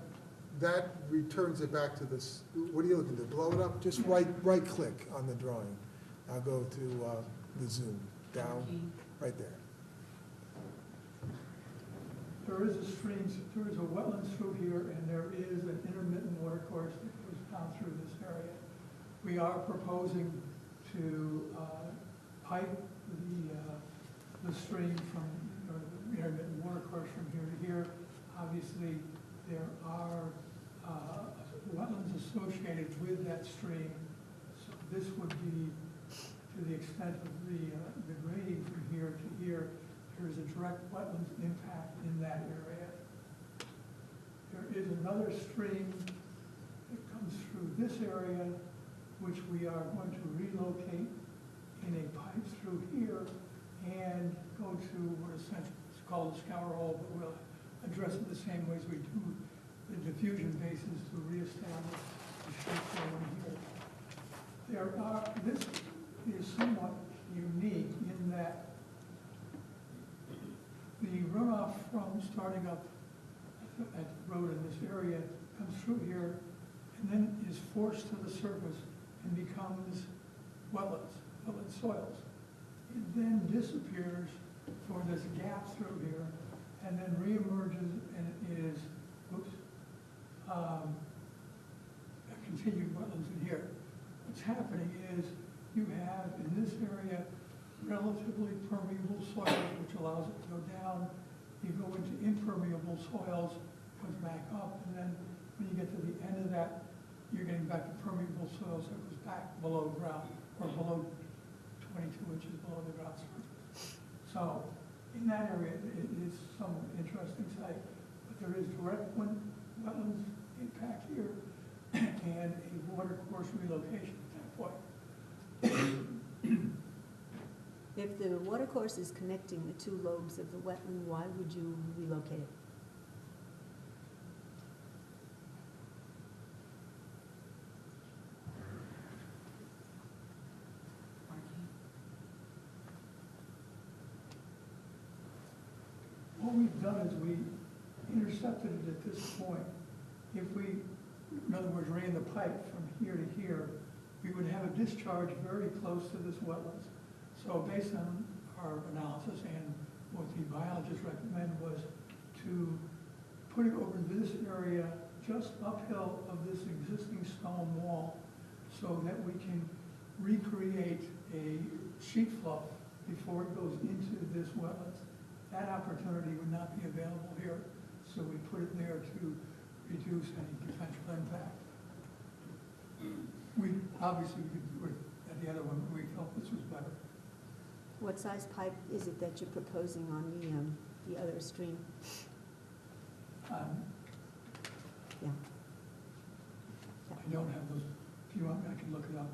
That returns it back to this, what are you looking to, blow it up? Just right click on the drawing. I'll go to the zoom, down, right there. there is a stream, there is a wetlands through here, and there is an intermittent water course that goes down through this area. We are proposing to pipe the stream from, or the intermittent water course from here to here. Obviously, there are wetlands associated with that stream, so this would be, to the extent of the grading from here to here, there is a direct wetlands impact in that area. There is another stream that comes through this area, which we are going to relocate in a pipe through here and go to what essentially is called a scour hole, but we'll address it the same way as we do the diffusion basins to reestablish the shape zone here. This is somewhat unique in that the runoff from starting up at the road in this area comes through here and then is forced to the surface and becomes wetlands, wetland soils. It then disappears for this gap through here and then reemerges and is, a continued wetlands in here. What's happening is you have in this area relatively permeable soils, which allows it to go down. You go into impermeable soils, comes back up, and then when you get to the end of that, you're getting back to permeable soils, so it goes back below ground, or below 22 inches below the ground surface. So in that area, it is somewhat interesting site, but there is direct wetlands impact here and a water course relocation at that point. If the water course is connecting the two lobes of the wetland, why would you relocate it? What we've done is we intercepted it at this point. If we, in other words, ran the pipe from here to here, we would have a discharge very close to this wetlands. So based on our analysis and what the biologists recommend was to put it over this area just uphill of this existing stone wall so that we can recreate a sheet flow before it goes into this wetlands. That opportunity would not be available here, so we put it there to reduce any potential impact. Obviously we could do it at the other one, but we felt this was better. What size pipe is it that you're proposing on the other stream? Yeah. I don't have those. If you want me, I can look it up.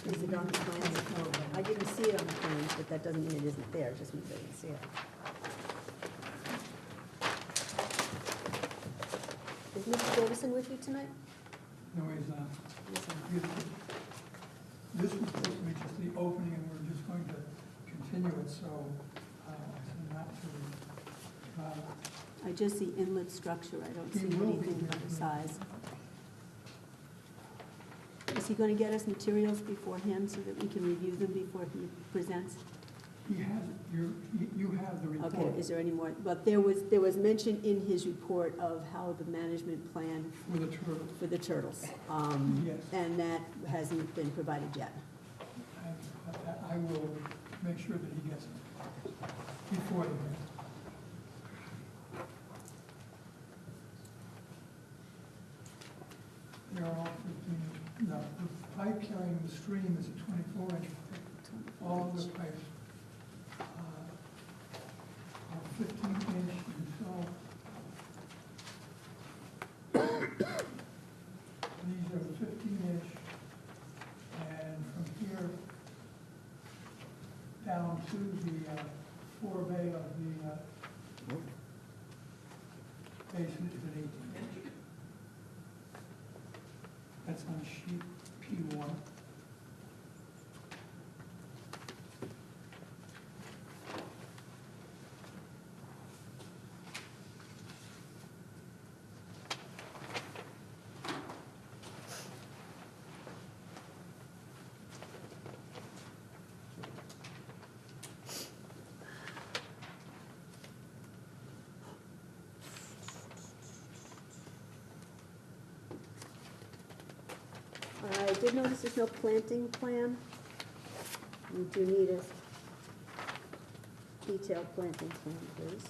Is it on the plans? I didn't see it on the plans, but that doesn't mean it isn't there, it just means I didn't see it. Is Mr. Davison with you tonight? No, he's not. Yes, sir. This was supposed to be just the opening, and we're just going to continue it, so not to. I just see inlet structure, I don't see anything about the size. Is he going to get us materials beforehand so that we can review them before he presents? He has, you have the report. Okay, is there any more? But there was mention in his report of how the management plan For the turtles. for the turtles. Yes. And that hasn't been provided yet. I will make sure that he gets it before the hearing. They're all 15 inch. No, the pipe carrying the stream is a 24 inch pipe. All of the pipes are 15 inch until these are 15 inch, and from here down to the forebay of the basin is an 18 inch. That's on sheet P1. did notice there's no planting plan. We do need a detailed planting plan, please.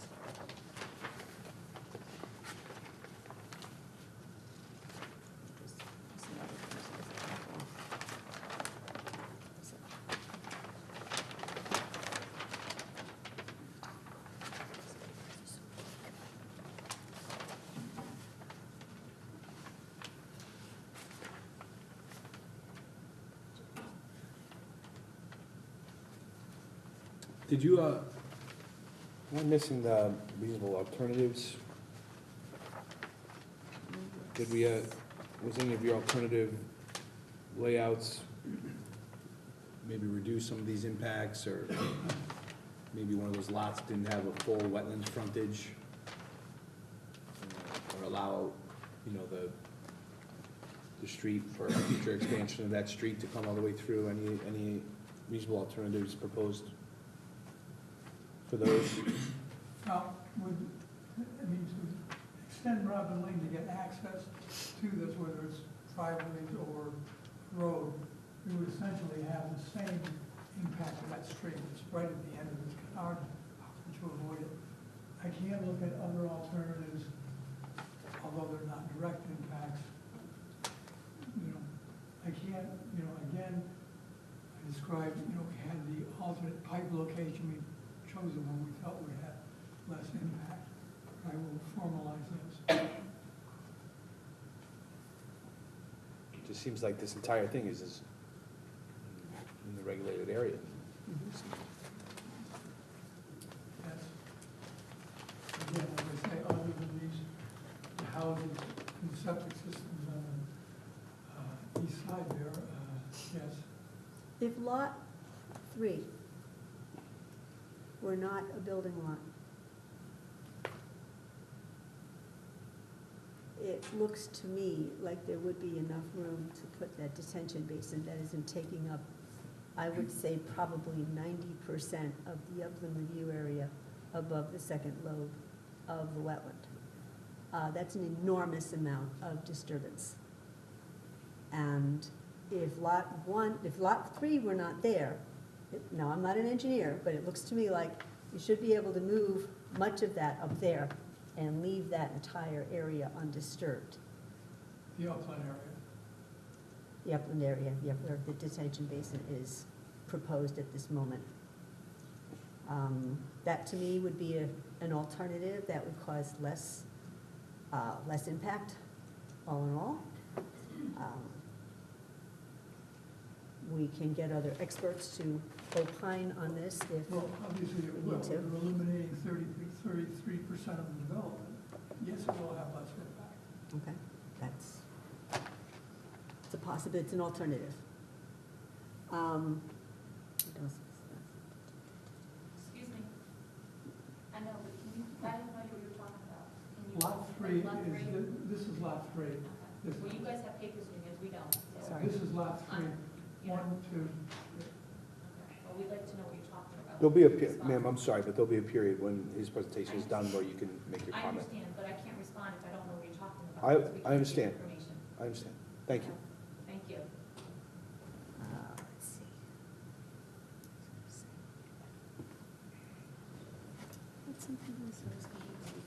Did you, am I missing the reasonable alternatives? Did we, was any of your alternative layouts maybe reduce some of these impacts, or maybe one of those lots didn't have a full wetlands frontage? Or allow, you know, the street for future expansion of that street to come all the way through? Any reasonable alternatives proposed for those? Now, to extend Robin Lane to get access to this, whether it's driveways or road, we would essentially have the same impact of that stream. It's right at the end of this canard, to avoid it. I can't look at other alternatives, although they're not direct impacts. I can't, again, I described, we had the alternate pipe location. We chose the one we felt would have less impact. I will formalize those. It just seems like this entire thing is in the regulated area. Yes. Again, as I say, other than these houses and septic systems on the east side there, yes. If lot 3 were not a building lot, it looks to me like there would be enough room to put that detention basin that isn't taking up, I would say, probably 90% of the upland review area above the second lobe of the wetland. That's an enormous amount of disturbance. And if lot 3 were not there, now I'm not an engineer, but it looks to me like you should be able to move much of that up there and leave that entire area undisturbed. The upland area. The upland area, where the detention basin is proposed at this moment. That to me would be an alternative that would cause less impact, all in all. We can get other experts to opine on this if Well, obviously it will. need to. We're eliminating 33% of the development. Yes, it will have less impact. Okay, it's a possibility, it's an alternative. What else? Excuse me. I know, but can you, I didn't know what you were talking about. Can you- Lot 3 Lot is, three? this is lot 3. Okay. This Well, you guys have papers in yours, we don't. So- Sorry. This is lot 3. Yeah. 1, 2. Okay. Well, we'd like to know what you're talking about. There'll be Respond. ma'am, I'm sorry, but there'll be a period when his presentation is done where you can make your I comment. understand, but I can't respond if I don't know what you're talking about. I- because we I can't give understand. information. I understand. Thank you. Thank you. Let's see. What's something else I was going to say?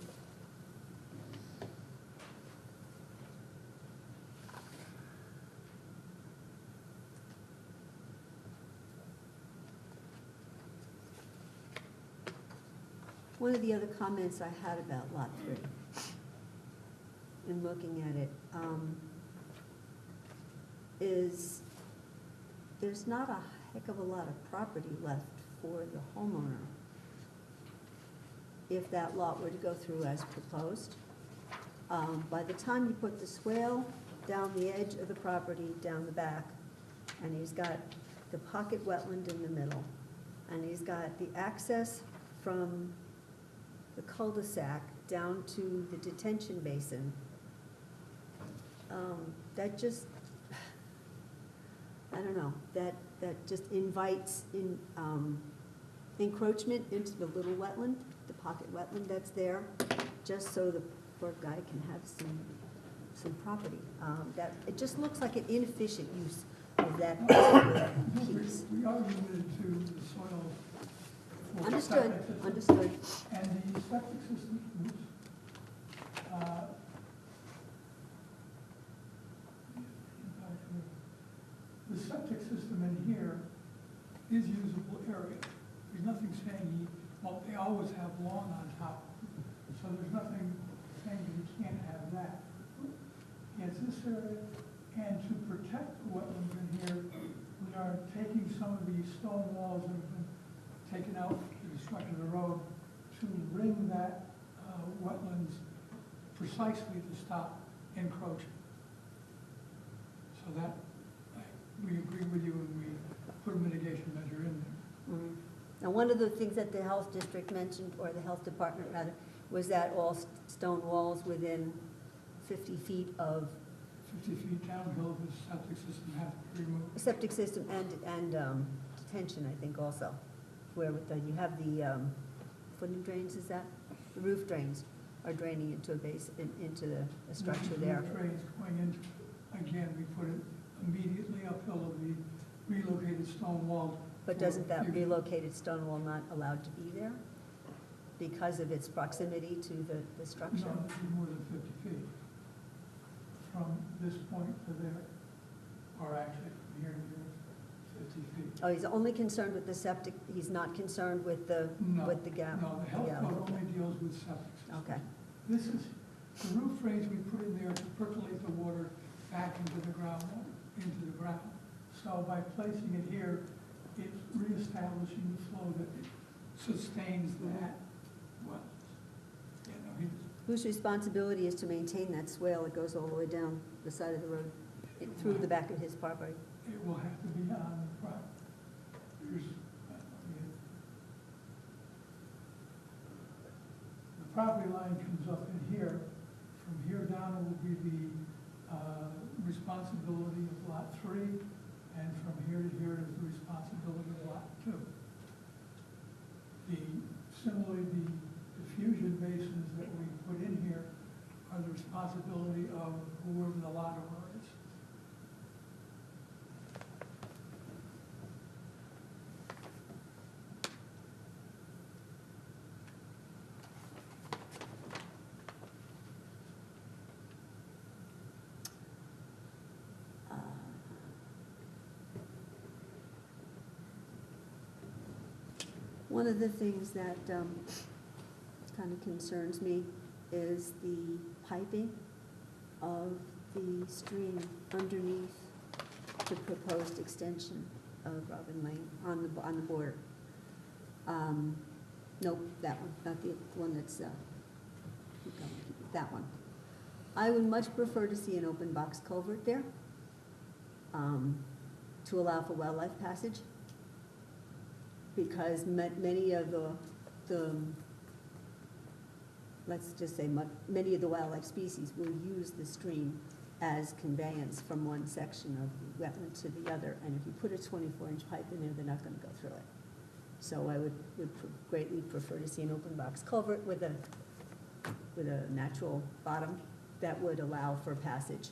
One of the other comments I had about Lot 3, in looking at it, is there's not a heck of a lot of property left for the homeowner if that lot were to go through as proposed. By the time you put the swale down the edge of the property, down the back, and he's got the pocket wetland in the middle, and he's got the access from the cul-de-sac down to the detention basin, that just, I don't know, that just invites encroachment into the little wetland, the pocket wetland that's there, just so the poor guy can have some property. That, it just looks like an inefficient use of that particular piece. We are limited to the soil. for Understood, septic system. understood. And the septic system, oops, the septic system in here is usable area. There's nothing saying well, they always have lawn on top, so there's nothing saying that you can't have that. It's this area, and to protect the wetlands in here, we are taking some of these stone walls that have been taken out for the construction of the road to ring that wetlands precisely to stop encroaching. So that, we agree with you and we put a mitigation measure in there. Mhm. Now, one of the things that the health district mentioned, or the health department rather, was that all stone walls within 50 feet of 50 feet downhill, the septic system has to be removed. septic system and detention, I think also, where you have the footing drains, is that? The roof drains are draining into a base, into the structure there. The drains going into, again, we put it immediately uphill of the relocated stone walls. But doesn't that relocated stone wall not allowed to be there because of its proximity to the structure? No, it'd be more than 50 feet from this point to there, or actually from here to here, 50 feet. Oh, he's only concerned with the septic, he's not concerned with the, No, with the gap? No, the health code only deals with septic systems. Okay, This is, the roof drains we put in there to percolate the water back into the ground. So by placing it here, it's reestablishing the flow that it sustains that wetlands. Yeah, no, he was, whose responsibility is to maintain that swale that goes all the way down the side of the road, through the back of his property? it will have to be on the front. Here's, the property line comes up in here. From here down will be the responsibility of lot 3, and from here to here is the responsibility of lot 2. Similarly, the diffusion basins that we put in here are the responsibility of whoever the lot owner is. One of the things that kind of concerns me is the piping of the stream underneath the proposed extension of Robin Lane on the border. Nope, that one, not the one that's, keep going, that one. I would much prefer to see an open box culvert there to allow for wildlife passage, because many of the let's just say, many of the wildlife species will use the stream as conveyance from one section of the wetland to the other, and if you put a 24-inch pipe in there, they're not going to go through it. So I would greatly prefer to see an open box culvert with a natural bottom that would allow for passage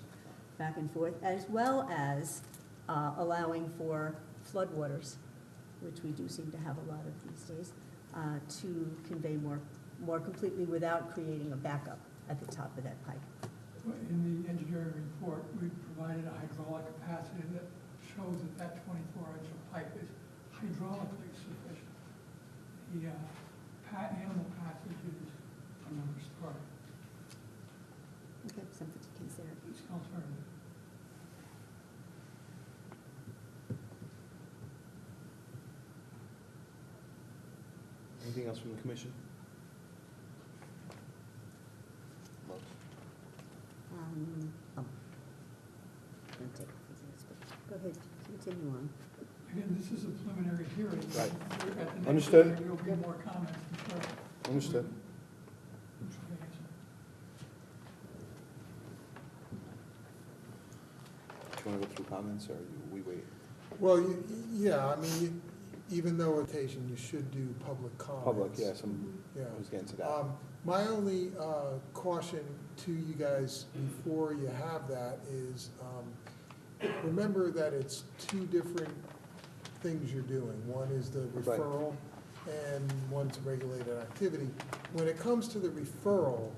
back and forth, as well as allowing for floodwaters, which we do seem to have a lot of these days, to convey more completely without creating a backup at the top of that pipe. In the engineering report, we provided a hydraulic capacity that shows that 24-inch pipe is hydraulically sufficient. The animal passage is another story. Okay, something to consider. It's an alternative. Anything else from the commission? Oh. Don't take it for this, but go ahead, continue on. Again, this is a preliminary hearing. Right. At the next Understood. hearing, There'll be more comments and further. Understood. I'm trying to answer. Do you want to go through comments, or we wait? Well, yeah, I mean, even though rotation, you should do public comments. Public, yes, Yeah. I was getting to that. My only caution to you guys before you have that is, remember that it's two different things you're doing. One is the Right. referral, and one's regulated activity. When it comes to the referral,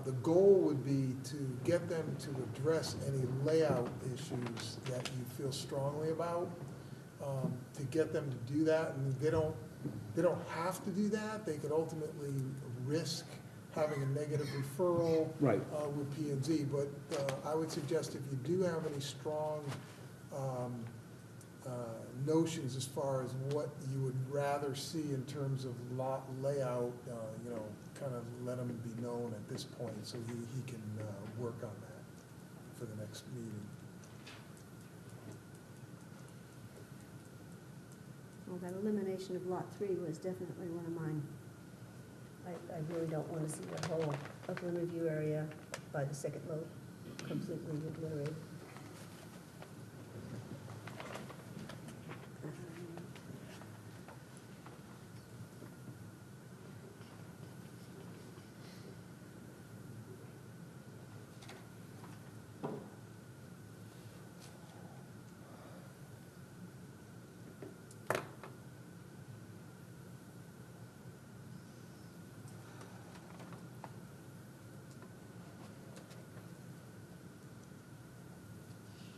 the goal would be to get them to address any layout issues that you feel strongly about, to get them to do that, and they don't have to do that. They could ultimately risk having a negative referral Right. with P and Z, but I would suggest if you do have any strong notions as far as what you would rather see in terms of lot layout, kind of let him be known at this point, so he can work on that for the next meeting. Well, that elimination of Lot 3 was definitely one of mine. I really don't want to see the whole upland review area by the second load completely obliterated.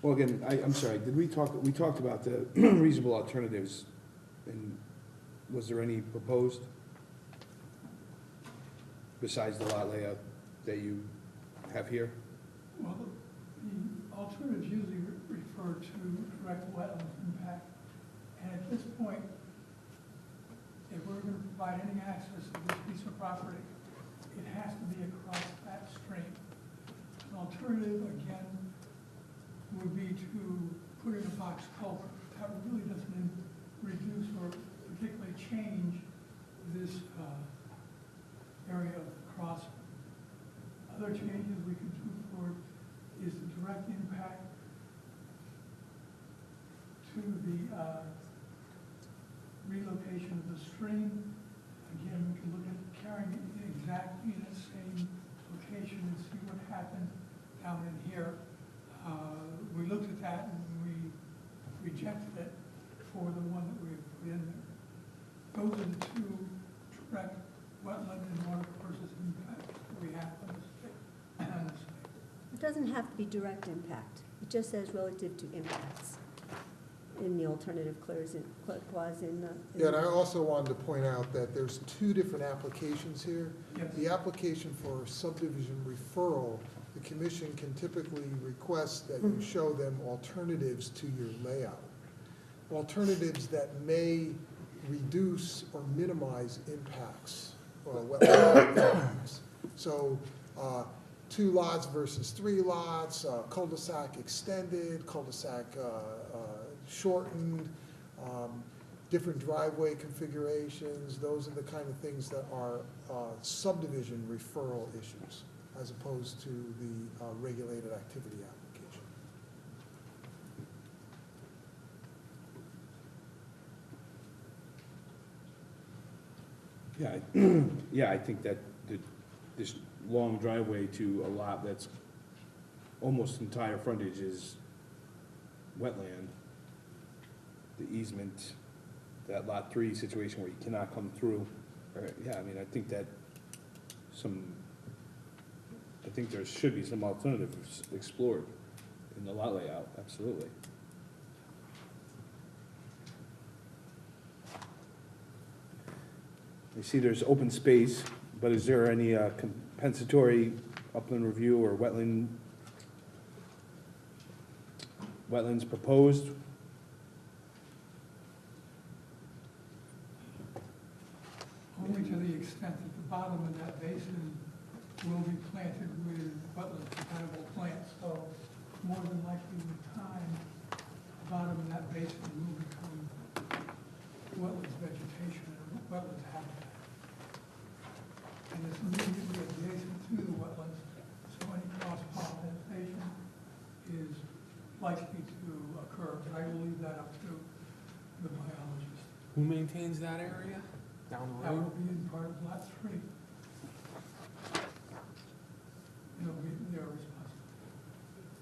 Well, again, I'm sorry, we talked about the reasonable alternatives, and was there any proposed besides the lot layout that you have here? Well, the alternatives usually refer to direct wetlands impact. And at this point, if we're going to provide any access to this piece of property, it has to be across that stream. An alternative, again, would be to put in a box culvert. That really doesn't reduce or particularly change this area of the crossing. Other changes we could do for it is the direct impact to the relocation of the stream. Again, we can look at carrying it exactly in the same location and see what happened down in here. We looked at that and we rejected it for the one that we put in there. Those are the two direct wetland and water courses impacts that we have on the state. It doesn't have to be direct impact. It just says relative to impacts in the alternative clause in. Yeah, and I also wanted to point out that there's two different applications here. Yes. The application for subdivision referral, the commission can typically request that you show them alternatives to your layout. Alternatives that may reduce or minimize impacts, or wetland impacts. So, 2 lots versus 3 lots, cul-de-sac extended, cul-de-sac shortened, different driveway configurations. Those are the kind of things that are subdivision referral issues, as opposed to the regulated activity application. Yeah, I think that this long driveway to a lot that's almost entire frontage is wetland. The easement, that lot 3 situation where you cannot come through, yeah, I mean, I think there should be some alternatives explored in the lot layout, absolutely. You see there's open space, but is there any compensatory upland review or wetlands proposed? Only to the extent that the bottom of that basin will be planted with wetland compatible plants. So more than likely with time, the bottom of that basin will become wetlands vegetation and wetlands habitat. And it's immediately adjacent to the wetlands, so any cross-pollination is likely to occur. But I will leave that up to the Who maintains that area down the That road? will be in part of lot 3. It'll be their responsibility.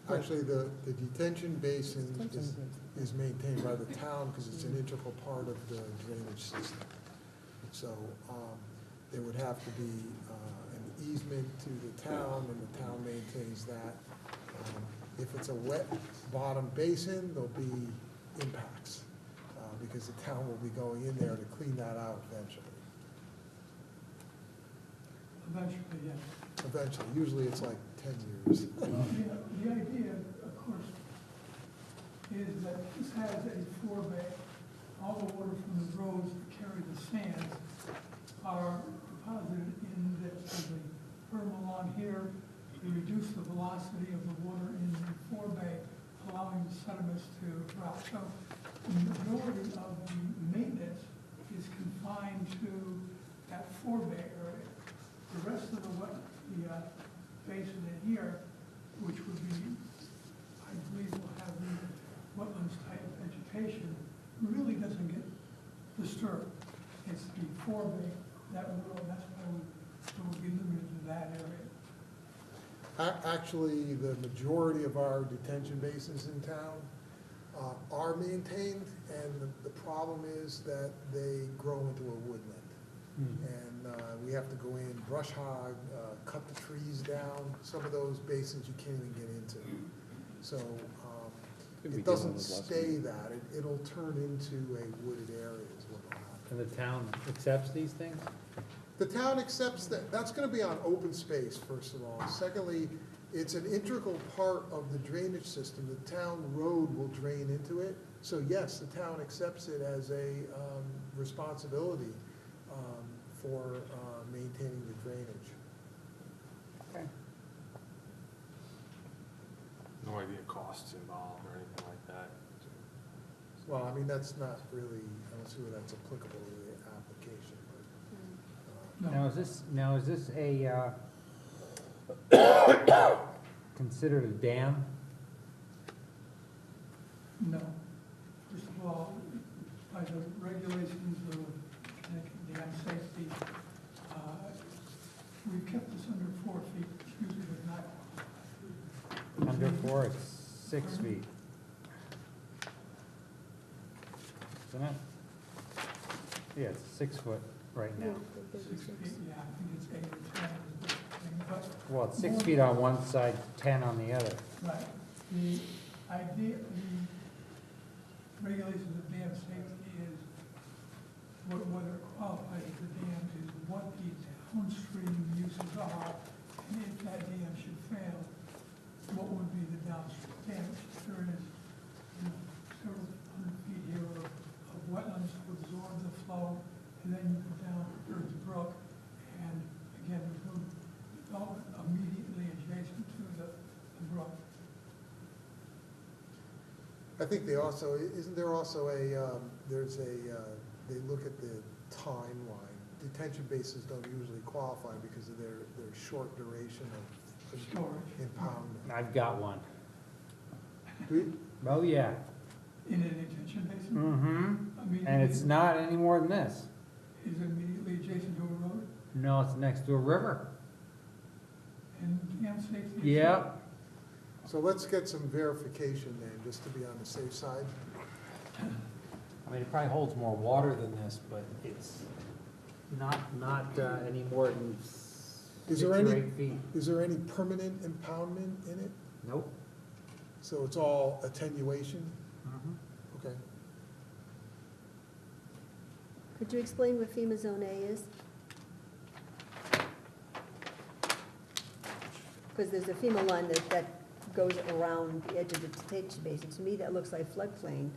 Actually, the detention basin is maintained by the town because it's an integral part of the drainage system. So there would have to be an easement to the town, and the town maintains that. If it's a wet bottom basin, there'll be impacts because the town will be going in there to clean that out eventually. Eventually, yes. Eventually, usually it's like 10 years. The idea, of course, is that this has a forebay. All the water from the roads that carry the sands are deposited in the berm along here to reduce the velocity of the water in the forebay, allowing the sediments to drop. So the majority of the maintenance is confined to that forebay area. The rest of the basin in here, which would be, I believe, will have the wetlands type vegetation, really doesn't get disturbed. It's the forebay, that road, that's why it would be limited to that area. Actually, the majority of our detention basins in town are maintained, and the problem is that they grow into a woodland. And we have to go in, brush hog, cut the trees down. Some of those basins you can't even get into. So it doesn't stay that. It'll turn into a wooded area is what will happen. And the town accepts these things? The town accepts that. That's going to be on open space, first of all. Secondly, it's an integral part of the drainage system. The town road will drain into it. So yes, the town accepts it as a responsibility for maintaining the drainage. Okay. No idea costs involved or anything like that. Well, I mean, that's not really, I don't see where that's applicable to the application, but. Now, is this considered a dam? No. First of all, by the regulations of dam safety, we've kept this under 4 feet, which usually does not qualify. Under 4, it's 6 feet. Isn't it? Yeah, it's 6 foot right now. 6 feet, yeah, I think it's 8 or 10 is the thing, but. Well, it's 6 feet on one side, 10 on the other. Right. The idea, the regulations of dam safety is whether it qualifies as a dam is what the downstream uses are, and if that dam should fail, what would be the downstream damage? There is, several hundred feet here of wetlands to absorb the flow, and then you go down towards the brook, and again, there's no development immediately adjacent to the brook. I think they also, isn't there also they look at the timeline. Detention basins don't usually qualify because of their short duration of Storage. impoundment. I've got one. Do Oh, yeah. In a detention basin? Mm-hmm. And it's not any more than this. Is it immediately adjacent to a road? No, it's next to a river. And dam safety? Yeah. So let's get some verification then, just to be on the safe side. I mean, it probably holds more water than this, but it's not any more than 6 or 8 feet. Is there any permanent impoundment in it? Nope. So it's all attenuation? Mm-hmm. Okay. Could you explain what FEMA Zone A is? Because there's a FEMA line that goes around the edge of the detention basin. To me, that looks like floodplain.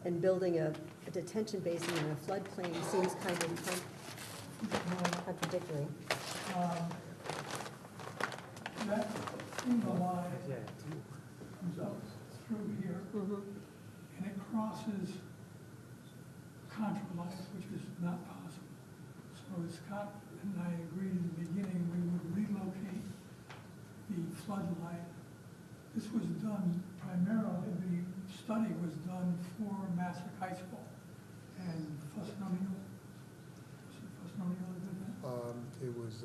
And building a detention basin in a floodplain seems kind of contradictory. That FEMA line comes up through here, and it crosses contour lines, which is not possible. So Scott and I agreed in the beginning we would relocate the flood line. This was done primarily, the study was done for Massac High School. and Fuss O'Neill. Fuss O'Neill did that? It was,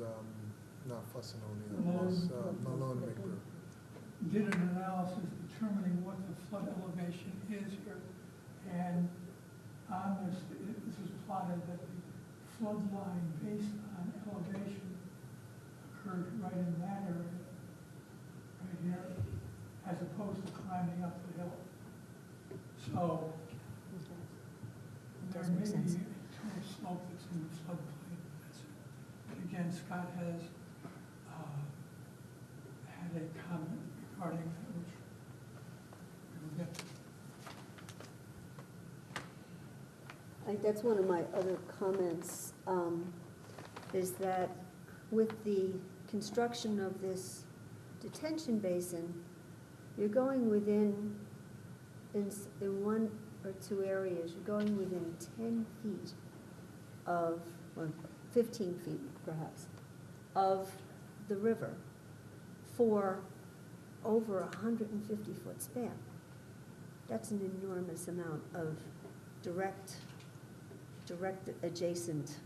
not Fuss and O'Neill, it was Malone and McBrew. Did an analysis determining what the flood elevation is here. And on this, this is plotted that the flood line based on elevation occurred right in that area, right here, as opposed to climbing up the hill. So there Does may make be sense. a total slope that's in the floodplain. But again, Scott has had a comment regarding that, which we will get to. That's one of my other comments, is that with the construction of this detention basin, you're going within, in one or two areas, you're going within 10 feet of, or 15 feet perhaps, of the river for over a 150-foot span. That's an enormous amount of direct adjacent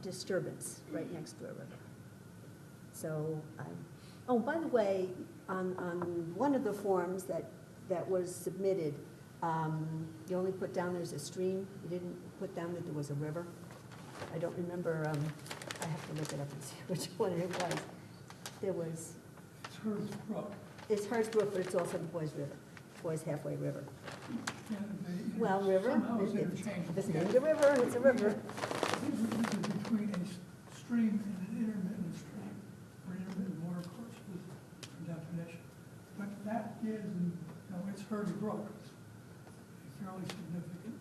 disturbance right next to a river. So, oh, by the way, on one of the forms that was submitted, you only put down there's a stream. You didn't put down that there was a river. I don't remember, I have to look it up and see which one it was. There was, It's Hurst Brook. it's Hurst Brook, but it's also the Boys River, Boys Halfway River. Yeah, they- Well, river, Somehow it's if interchangeable. it's named a river, it's a river. This is between a stream and an intermittent stream, or intermittent water course was the definition. But that is, it's Hurst Brook, it's fairly significant.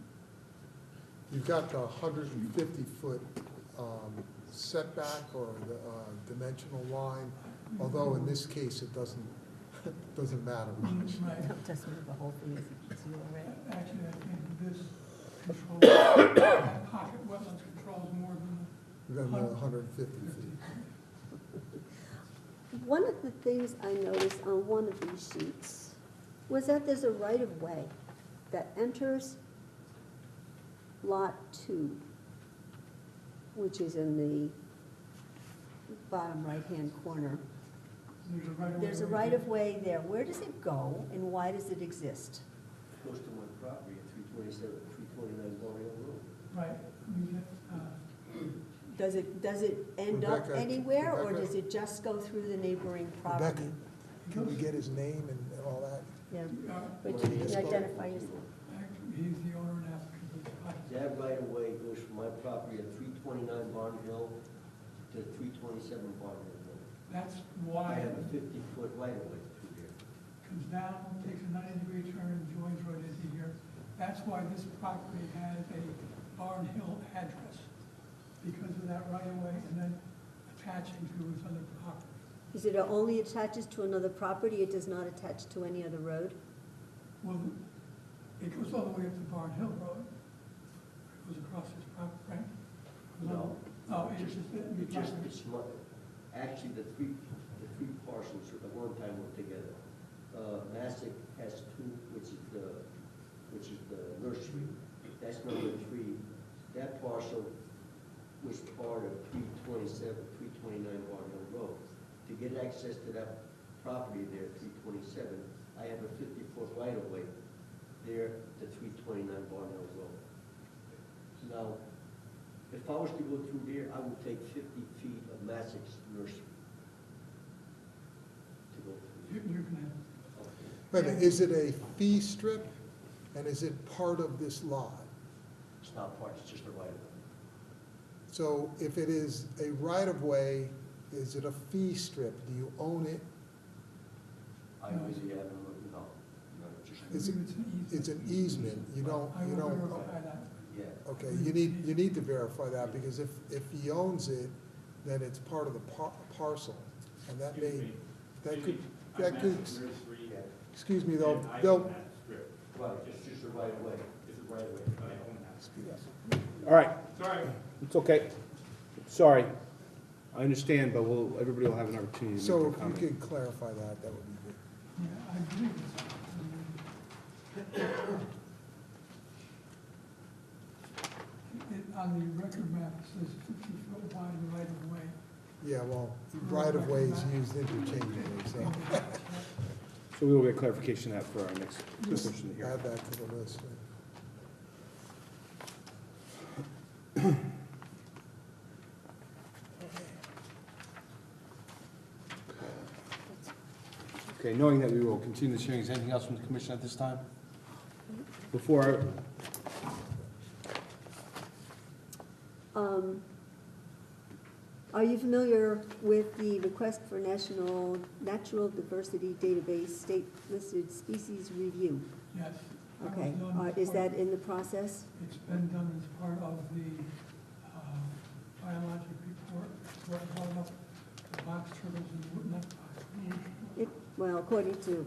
You've got the 150-foot setback or the dimensional line, although in this case it doesn't matter much. Right. Don't just move the whole thing, it's zero, right? Actually, I think this controls, that pocket wetlands controls more than Than the 150 feet. One of the things I noticed on one of these sheets was that there's a right-of-way that enters Lot 2, which is in the bottom right-hand corner. There's a right-of-way there. Where does it go, and why does it exist? Close to my property at 327, 329 Monroe Road. Right, we get, Does it end up Rebecca, anywhere, or Rebecca. does it just go through the neighboring Rebecca, property? can we get his name and all that? Yeah, uh, but you can identify yourself. actually, he's the owner and applicant of the project. That right of way goes from my property at 329 Barn Hill to 327 Barn Hill Road. That's I why have it a 50-foot right of way through there. comes down, takes a 90-degree turn, and joins right into here. That's why this property has a Barn Hill address, because of that right of way, and then attaching to its other property. Is it only attaches to another property, it does not attach to any other road? Well, it goes all the way up to Barn Hill Road. It goes across his property, right? No. Oh, it's just, It's actually the three parcels at one time were together. Massac has two, which is the nursery. That's number 3. That parcel was part of 327, 329 Barn Hill Road. To get access to that property there, 327, I have a 50-foot right-of-way there to 329 Barn Hill Road. Now, if I was to go through there, I would take 50 feet of Massac's nursery to go through. you're gonna Wait a minute, is it a fee strip, and is it part of this lot? It's not part, it's just a right-of-way. So if it is a right-of-way, is it a fee strip? Do you own it? I really haven't looked, no, just, Is it- It's an easement, you don't, I you will don't, verify that. yeah. okay, you need to verify that, because if he owns it, then it's part of the parcel, and that may, that could, excuse me, they'll, Right, just a right-of-way. It's a right-of-way. I own that. All right, Sorry. it's okay. Sorry. I understand, but everybody will have an opportunity to so make if their you comment. could clarify that, that would be good. Yeah, I believe it's. On the record map, it says 50-foot wide right of way. Yeah, well, right-of-way is used interchangeably, so So we will get clarification of that for our next discussion here. add that to the list. Okay, knowing that we will continue this hearing, is anything else from the commission at this time? Before, Are you familiar with the request for National Natural Diversity Database State Listed Species Review? Yes. that was Okay, done is part- that in the process? It's been done as part of the biologic report, what brought up the box turtles and wood, not box, wood. Well, according to,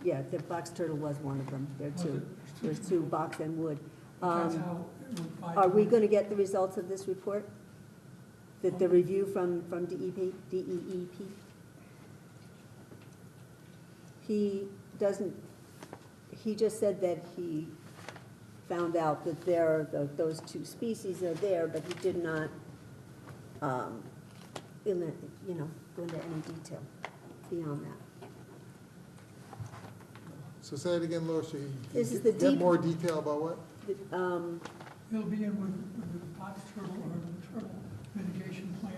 yeah, the box turtle was one of them. There are two. There's two, box and wood. That's how it was by. Are we going to get the results of this report? The review from DEEP? He doesn't, he just said that he found out that those two species are there, but he did not, go into any detail beyond that. So say it again, Laura, so you This is get the deep- more detail about what? It'll be in with the box turtle or the turtle mitigation plan,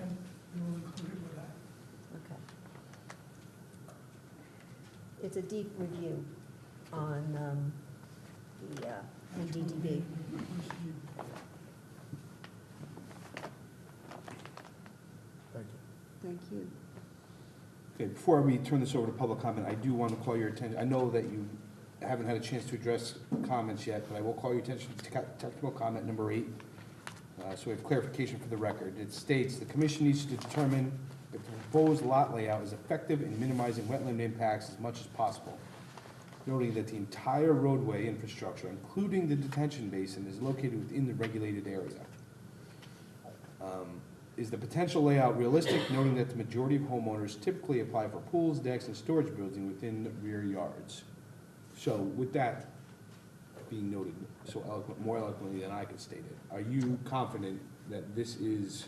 and we'll include it with that. Okay. It's a deep review on the NDDB. Thank you. Thank you. okay, before we turn this over to public comment, I do want to call your attention, I know that you haven't had a chance to address comments yet, but I will call your attention to technical comment number 8. So we have clarification for the record. It states, the commission needs to determine if the proposed lot layout is effective in minimizing wetland impacts as much as possible, noting that the entire roadway infrastructure, including the detention basin, is located within the regulated area. Is the potential layout realistic, noting that the majority of homeowners typically apply for pools, decks, and storage buildings within the rear yards? So with that being noted so more eloquently than I could state it, are you confident that this is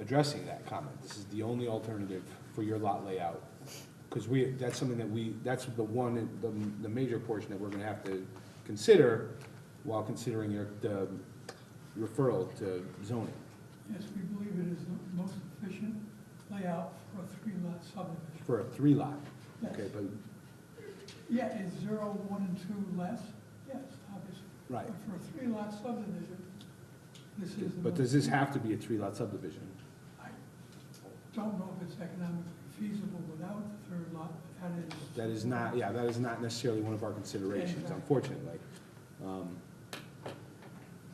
addressing that comment? This is the only alternative for your lot layout? Because that's something that that's the major portion that we're gonna have to consider while considering the referral to zoning. Yes, we believe it is the most efficient layout for a 3-lot subdivision. For a 3-lot? Yes. Okay, but, Yeah, is 0, 1, and 2 less? Yes, obviously. right. But for a 3-lot subdivision, this is the But most. does this have to be a 3-lot subdivision? I don't know if it's economically feasible without the 3rd lot, but that is. That is not, yeah, that is not necessarily one of our considerations, Exactly. unfortunately.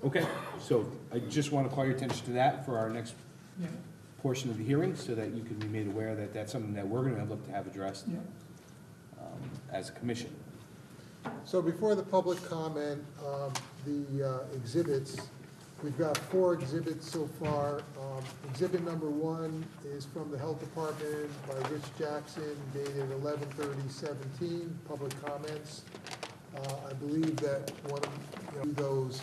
Okay, so I just want to call your attention to that for our next Yeah, portion of the hearing, so that you can be made aware that that's something that we're going to look to have addressed yeah. as a commission. So before the public comment, the exhibits, we've got 4 exhibits so far. Exhibit number 1 is from the Health Department by Rich Jackson, dated 11/30/17, public comments. I believe that one of those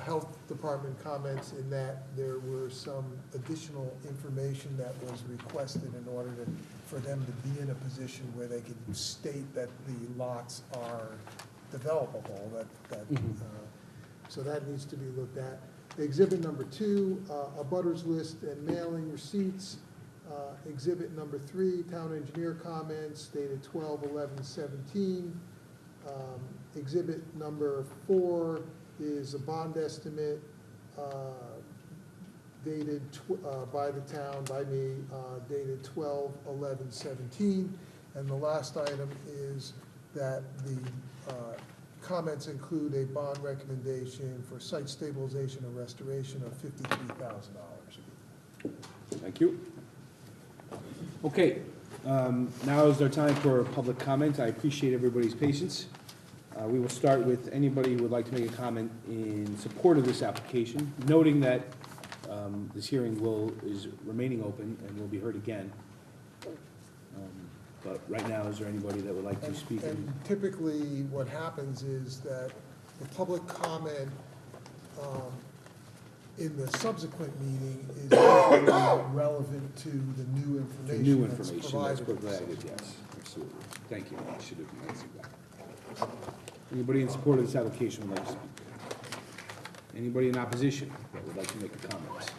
Health Department comments in that there were some additional information that was requested in order for them to be in a position where they could state that the lots are developable, so that needs to be looked at. Exhibit number 2, a butters list and mailing receipts. Exhibit number 3, town engineer comments dated 12/11/17. Exhibit number 4 is a bond estimate dated by the town, by me, dated 12/11/17. And the last item is that the comments include a bond recommendation for site stabilization and restoration of $53,000. Thank you. Okay, now is our time for public comment. I appreciate everybody's patience. We will start with anybody who would like to make a comment in support of this application, noting that this hearing is remaining open and will be heard again. But right now, is there anybody that would like to speak? And typically, what happens is that the public comment in the subsequent meeting is usually relevant to the new information New that's information, that's provided. provided, yes, absolutely. Thank you, I should have answered that. Anybody in support of this application would like to speak? Anybody in opposition that would like to make a comment?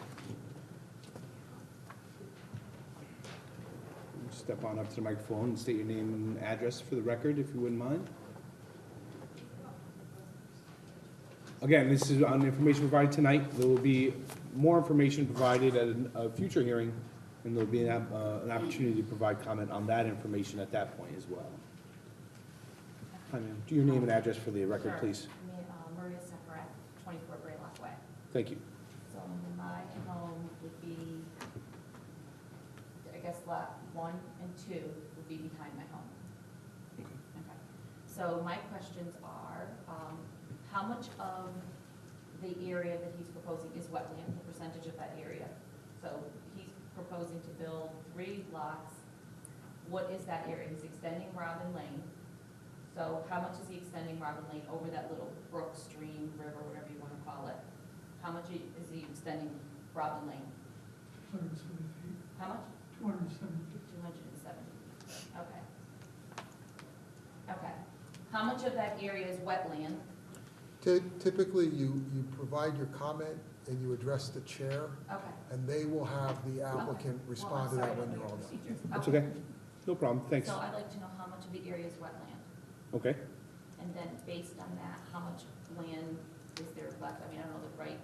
Step on up to the microphone and state your name and address for the record, if you wouldn't mind. Again, this is on information provided tonight. There will be more information provided at a future hearing, and there'll be an opportunity to provide comment on that information at that point as well. Hi, ma'am. Do your name and address for the record, please? Maria Sekarat, 24 Graylock Way. Thank you. So my home would be, I guess lot 1 and 2 would be behind my home. Okay. So my questions are, how much of the area that he's proposing is wetland, the percentage of that area? So he's proposing to build 3 lots. What is that area? He's extending Robin Lane. So how much is he extending Robin Lane over that little brook, stream, river, whatever you want to call it? How much is he extending Robin Lane? 270 feet, How much? 270. 270. Okay. Okay. How much of that area is wetland? Typically, you provide your comment and you address the chair, Okay. and they will have the applicant respond to that when you're all done. That's okay. No problem, thanks. So I'd like to know how much of the area is wetland, Okay. and then based on that, how much land is there left? I mean, I don't know the right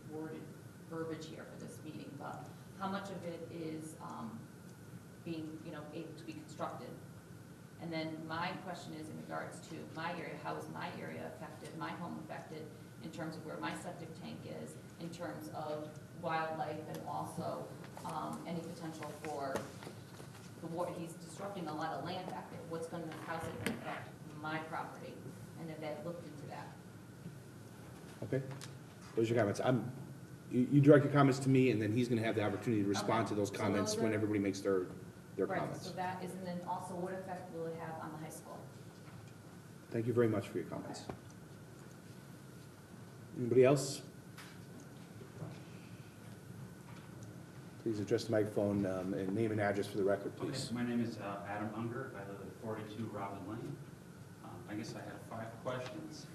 worded verbiage here for this meeting, but how much of it is being, able to be constructed? And then my question is in regards to my area, how is my area affected, my home affected, in terms of where my septic tank is, in terms of wildlife, and also any potential for the water. He's disrupting a lot of land back there. How's it going to affect my property? And if they've looked into that. Okay. Those are your comments. You direct your comments to me, and then he's gonna have the opportunity to respond Okay. to those So comments those when are- everybody makes their Right, comments. so that is, and then also what effect will it have on the high school? Thank you very much for your comments. Anybody else? Please address the microphone and name and address for the record, Okay, please. my name is Adam Unger. I live at 42 Robin Lane. I guess I had 5 questions.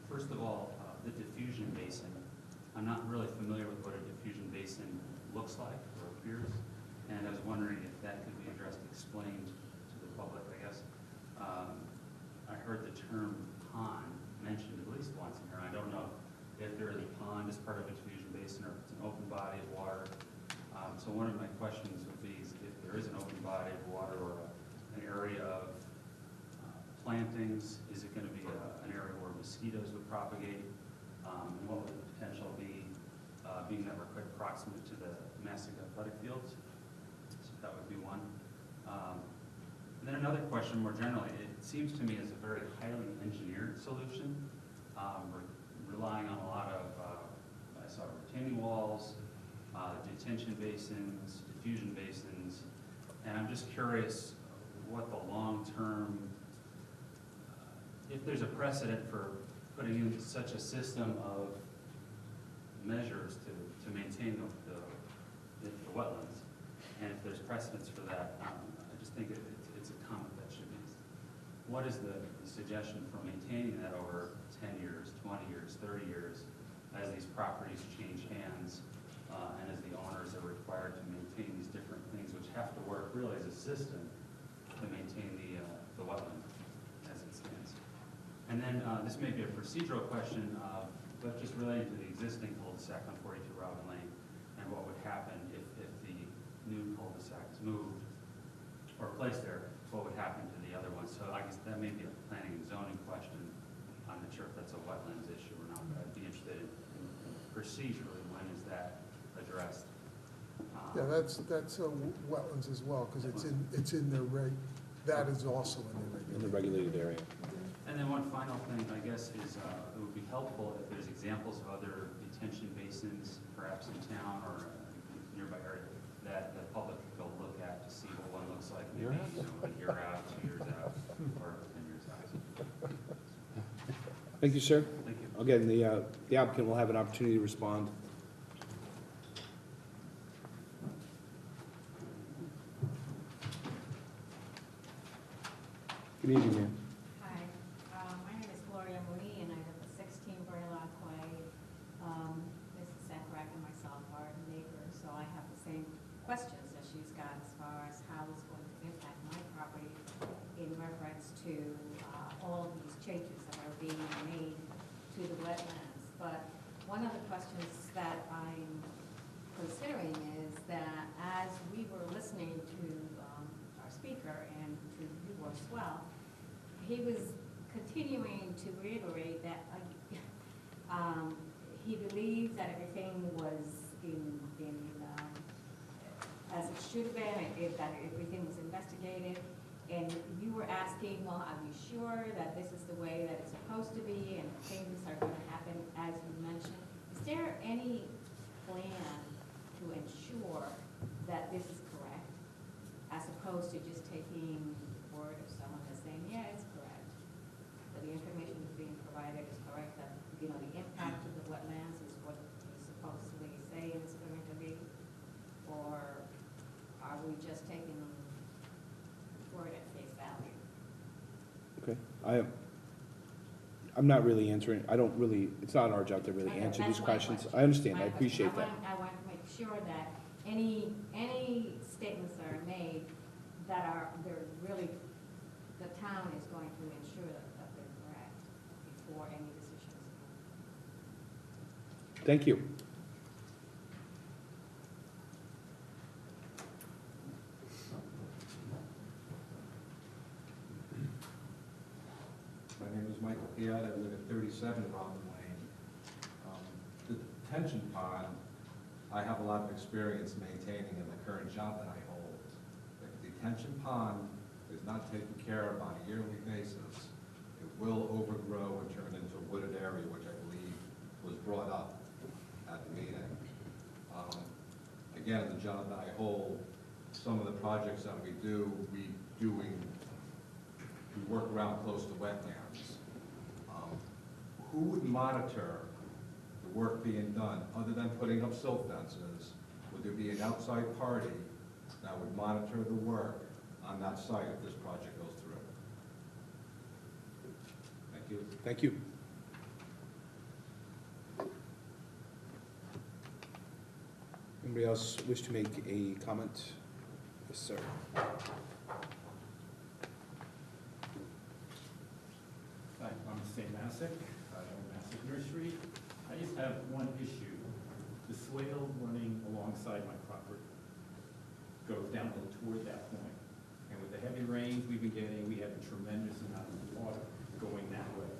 First of all, the diffusion basin. I'm not really familiar with what a diffusion basin looks like or appears, and I was wondering if that could be addressed, explained to the public, I guess. I heard the term pond mentioned at least once in here. I don't know if there is a pond as part of a diffusion basin or if it's an open body of water. So one of my questions would be is if there is an open body of water or an area of plantings, is it going to be an area where mosquitoes would propagate? And what would the potential be, being that we're quite proximate to the Massac athletic fields? So that would be one. And then another question more generally, it seems to me as a very highly engineered solution. We're relying on a lot of, I saw retaining walls, detention basins, diffusion basins, and I'm just curious what the long-term, if there's a precedent for putting in such a system of measures to maintain the wetlands, and if there's precedence for that, I just think it's a comment that should be. What is the suggestion for maintaining that over 10 years, 20 years, 30 years, as these properties change hands, and as the owners are required to maintain these different things, which have to work really as a system to maintain the wetland as it stands. And then this may be a procedural question, but just related to the existing cul-de-sac on 42 Robin Lane, and what would happen if the new cul-de-sac is moved or placed there, what would happen to the other ones? So I guess that may be a planning and zoning question. I'm not sure if that's a wetlands issue or not, but I'd be interested in procedurally, when is that addressed? Yeah, that's wetlands as well, because it's in the that is also In the regulated area. And then one final thing, I guess, is it would be helpful if there's examples of other detention basins, perhaps in town or nearby area, that the public could go look at to see what one looks like, maybe a year out, 2 years out, or 10 years out. Thank you, sir. Thank you. I'll again, the applicant will have an opportunity to respond. Good evening, ma'am. Hi, my name is Gloria Mooney, and I live at 16 Burlock Way. Mrs. Sackrack and myself are neighbors, so I have the same questions that she's got as far as how it's going to impact my property in reference to all of these changes that are being made to the wetlands. But one of the questions that I'm considering is that as we were listening to our speaker and to you as well, he was continuing to reiterate that he believed that everything was as it should have been, that everything was investigated. And you were asking, well, are you sure that this is the way that it's supposed to be and things are going to happen as you mentioned? Is there any plan to ensure that this is correct, as opposed to just taking the word of someone that's saying, yeah, it's correct, that the information that's being provided is correct, that, you know, the impact of the wetlands is what we supposedly say it's going to be? Or are we just taking the word at face value? Okay, I'm not really answering, I don't really, it's not our job to really Okay, answer that's these my questions. question. I understand, My I question. appreciate that. I want to make sure that any statements that are made that they're really, the town is going to ensure that they're correct before any decisions. Thank you. My name is Michael Piat. I live at 37 Robin Lane. The detention pond, I have a lot of experience maintaining in the current job that I hold. If the detention pond is not taken care of on a yearly basis, it will overgrow and turn into a wooded area, which I believe was brought up at the meeting. Again, the job that I hold, some of the projects that we do, we work around close to wetlands. Who would monitor the work being done, other than putting up silt fences? Would there be an outside party that would monitor the work on that site if this project goes through? Thank you. Thank you. Anybody else wish to make a comment? Yes, sir. Hi, I'm St. Massick. I own Massick Nursery. I just have one issue. The swale running alongside my property goes downhill toward that point. And with the heavy rains we've been getting, we have a tremendous amount of water going that way.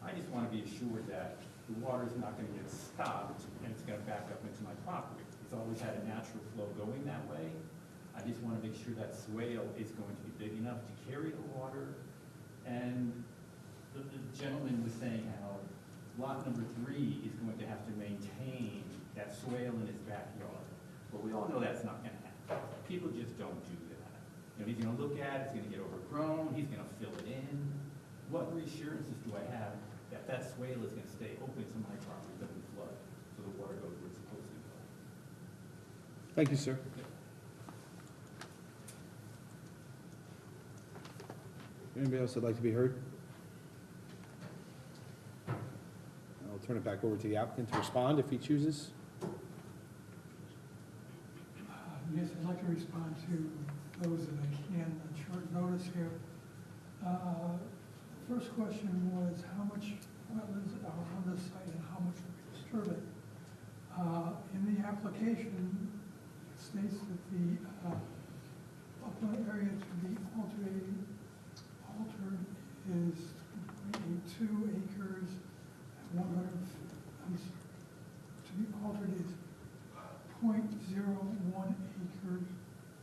I just want to be assured that the water is not going to get stopped and it's going to back up into my property. It's always had a natural flow going that way. I just want to make sure that swale is going to be big enough to carry the water. And the gentleman was saying how lot number 3 is going to have to maintain that swale in his backyard. But we all know that's not going to happen. People just don't do that. You know, he's going to look at it, it's going to get overgrown, he's going to fill it in. What reassurances do I have that that swale is going to stay open so my property doesn't flood, so the water goes where it's supposed to go? Thank you, sir. Anybody else that'd like to be heard? I'll turn it back over to the applicant to respond if he chooses. Yes, I'd like to respond to those that I can on short notice here. First question was how much wetlands are on the site and how much are we disturbing? In the application, it states that the upland area to be altered is 2 acres, 100, to be altered is 0.01 acres,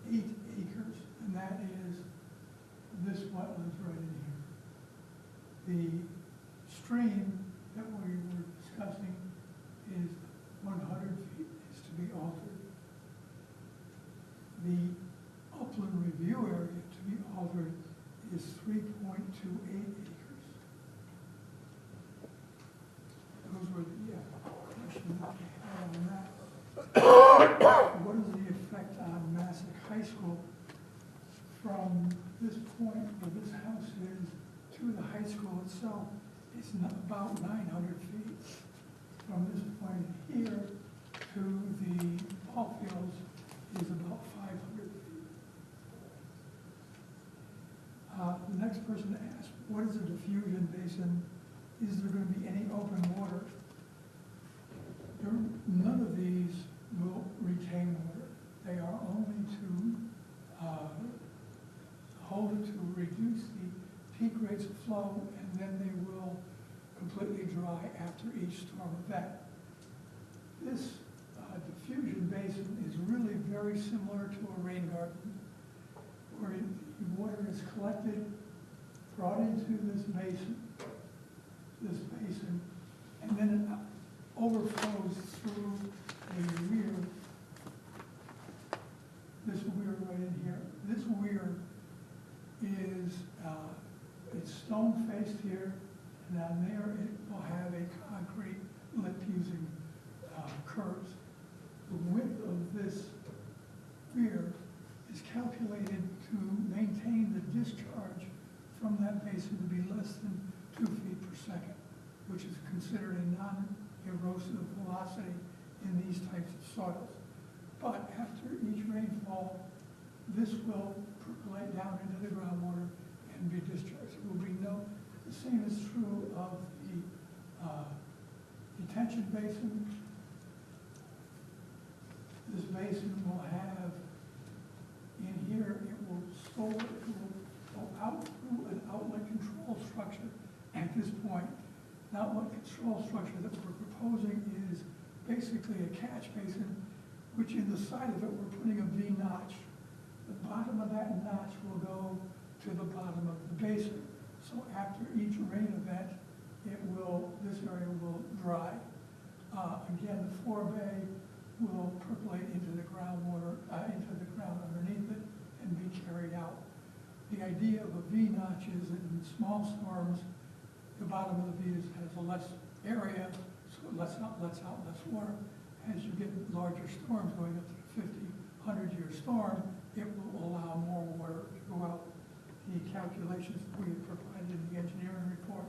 8 acres, and that is this wetlands right in here. The stream that we were discussing is 100 feet, is to be altered. The upland review area to be altered is 3.28 acres. what is the effect on Massac High School from this point where this house is to the high school itself? It's about 900 feet. From this point here to the ball fields is about 500 feet. The next person asked, what is a diffusion basin? Is there going to be any open water? None of these will retain water. They are only to hold it to reduce the peak rates of flow, and then they will completely dry after each storm event. This diffusion basin is really very similar to a rain garden, where the water is collected, brought into this basin, and then it overflows through a weir, this weir right in here. This weir is, it's stone faced here, and down there it will have a concrete lip using curves. The width of this weir is calculated to maintain the discharge from that basin to be less than 2 feet per second, which is considered a non-erosive velocity in these types of soils. But after each rainfall, this will percolate down into the groundwater and be discharged. There will be the same is true of the detention basin. This basin will have, in here, it will store, it will go out through an outlet control structure at this point. The outlet control structure that we're proposing is basically a catch basin, which in the side of it, we're putting a V notch. The bottom of that notch will go to the bottom of the basin. So after each rain event, this area will dry. Again, the forebay will percolate into the groundwater, into the ground underneath it and be carried out. The idea of a V notch is that in small storms, the bottom of the V has a less area, so it lets out less water. As you get larger storms going up to the 50, 100-year storm, it will allow more water to go out. The calculations that we have provided in the engineering report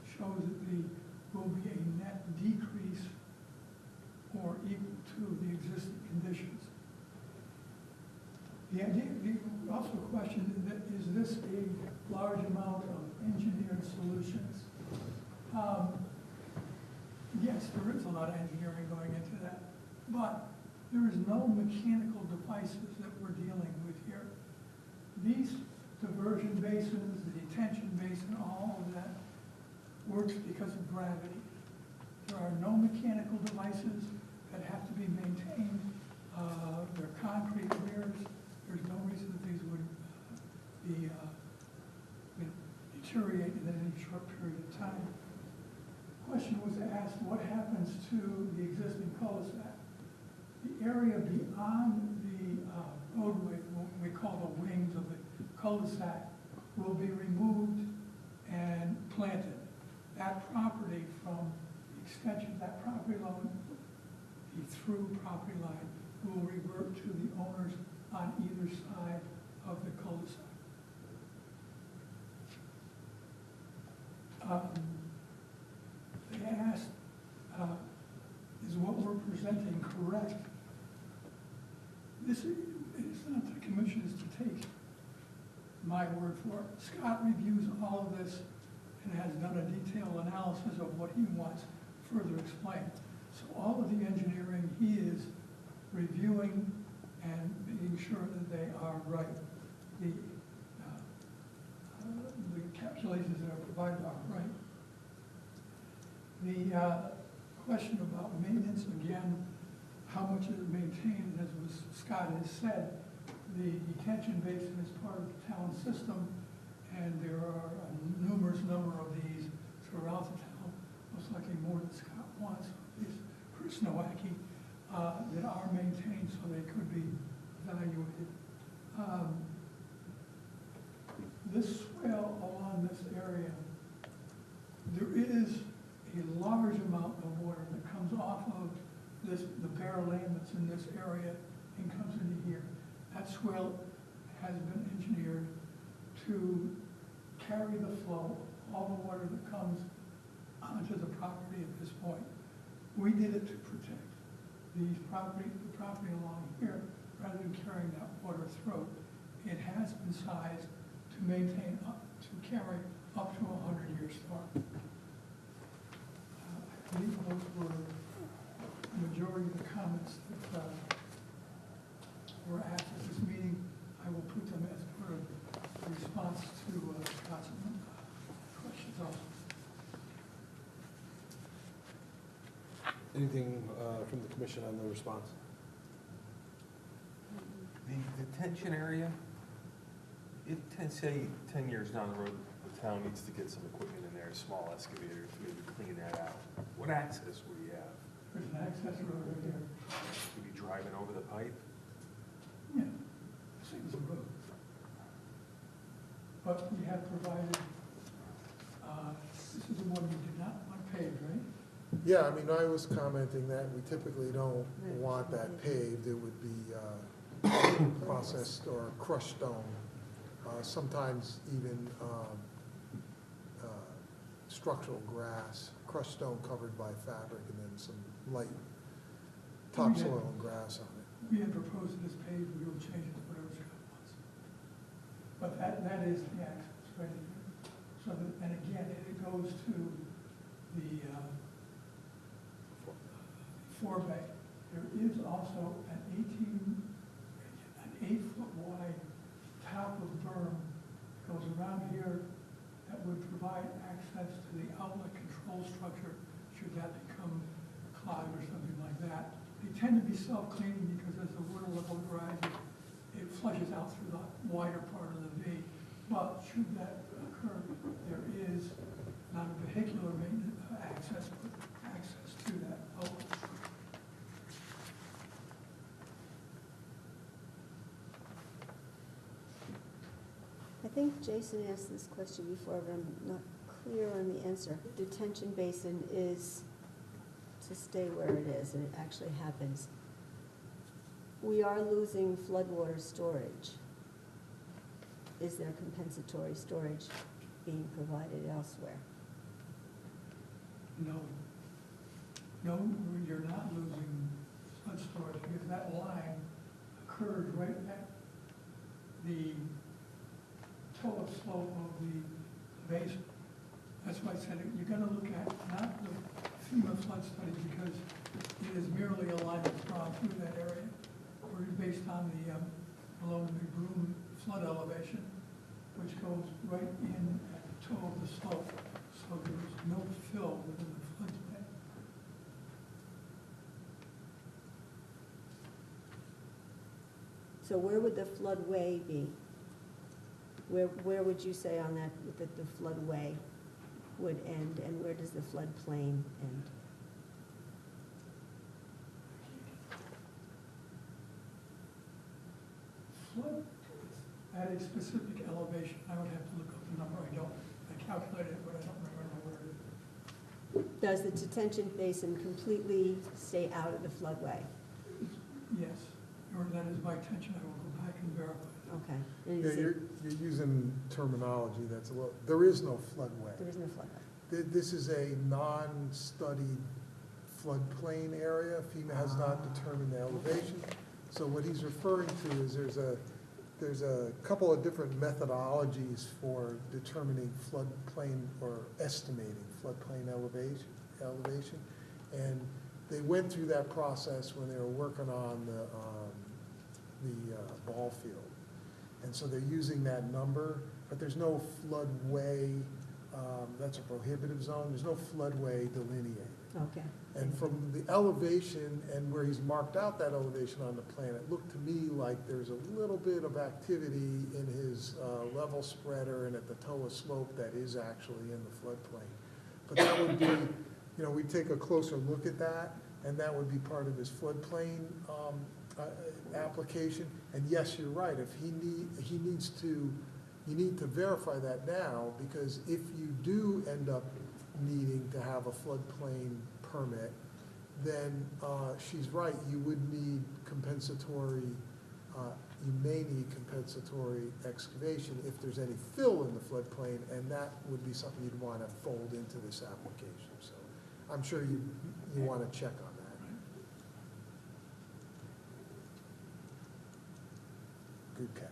shows that there will be a net decrease or equal to the existing conditions. The idea, also questioned that is this a large amount of engineered solutions? Yes, there is a lot of engineering going into that, but there is no mechanical devices that we're dealing with here. These diversion basins, the detention basin, all of that works because of gravity. There are no mechanical devices that have to be maintained. They're concrete weirs. There's no reason that these would deteriorate in any short period of time. The question was asked, what happens to the existing cul-de-sac? The area beyond the roadway, what we call the wings of the cul-de-sac, will be removed and planted. That property, from the extension of that property line, the through property line, will revert to the owners on either side of the cul-de-sac. They asked, is what we're presenting correct? This is not the commission's to take my word for it. Scott reviews all of this and has done a detailed analysis of what he wants further explained. So all of the engineering he is reviewing and making sure that they are right. The calculations that are provided are right. The question about maintenance, again, how much is it maintained, as Scott has said, the detention basin is part of the town system, and there are a numerous number of these throughout the town, most likely more than Scott wants, is Chris Nowacki, that are maintained so they could be evaluated. This swale along this area, there is a large amount of water that comes off of the bare land that's in this area and comes into here. That swale has been engineered to carry the flow, all the water that comes onto the property at this point. We did it to protect the property along here, rather than carrying that water through. It has been sized to maintain to carry up to 100-year storm. I believe those were the majority of the comments that were asked at this meeting. I will put them as part of the response to Scott's questions also. Anything from the commission on the response? The detention area, say 10 years down the road, the town needs to get some equipment in there, a small excavator to maybe clean that out. What access will you have? There's an access road right here. Will you be driving over the pipe? Yeah, same as the road. But we have provided, this is the one you did not want paved, right? Yeah, I mean, I was commenting that we typically don't want that paved. It would be processed or crushed stone, sometimes even structural grass, crushed stone covered by fabric, and then some light topsoil and grass on it. We had proposed this paved, we will change it to whatever Scott wants. But that is the access right here. So that, and again, it goes to the forebay. There is also an 8-foot wide top of berm that goes around here that would provide access to the outlet control structure should that become clogged or something like that. They tend to be self-cleaning because as the water level rises, it flushes out through the wider part of the V. But should that occur, there is not a vehicular maintenance access, but access to that outlet structure. I think Jason asked this question before, but I'm not clear on the answer. Detention basin is to stay where it is, and it actually happens. We are losing floodwater storage. Is there compensatory storage being provided elsewhere? No. No, you're not losing flood storage because that line occurred right at the total slope of the basin. That's why I said you're going to look at not the FEMA flood study because it is merely a line that's drawn through that area, or based on the below the Broom flood elevation, which goes right in at the toe of the slope. So there's no fill within the floodplain. So where would the floodway be? Where would you say on that that the floodway would end, and where does the floodplain end? Flood at a specific elevation, I would have to look up the number. I calculated it, but I don't remember where it is. Does the detention basin completely stay out of the floodway? Yes, or that is my intention. I will go back and verify. Okay. And Yeah, is you're using terminology that's a little, there is no floodway. there is no floodway. This is a non-studied floodplain area. FEMA has not determined the elevation. So what he's referring to is there's a couple of different methodologies for determining floodplain or estimating floodplain elevation. And they went through that process when they were working on the ball field. And so they're using that number, but there's no floodway, that's a prohibitive zone, there's no floodway delineated. Okay. And from the elevation and where he's marked out that elevation on the plan, it looked to me like there's a little bit of activity in his level spreader and at the toe of slope that is actually in the floodplain. But that would be, we'd take a closer look at that, and that would be part of his floodplain application. And yes, you're right, if you need to verify that now, because if you do end up needing to have a floodplain permit, then she's right, you would need compensatory, you may need compensatory excavation if there's any fill in the floodplain, and that would be something you'd want to fold into this application. So I'm sure you want to check on that. Good catch.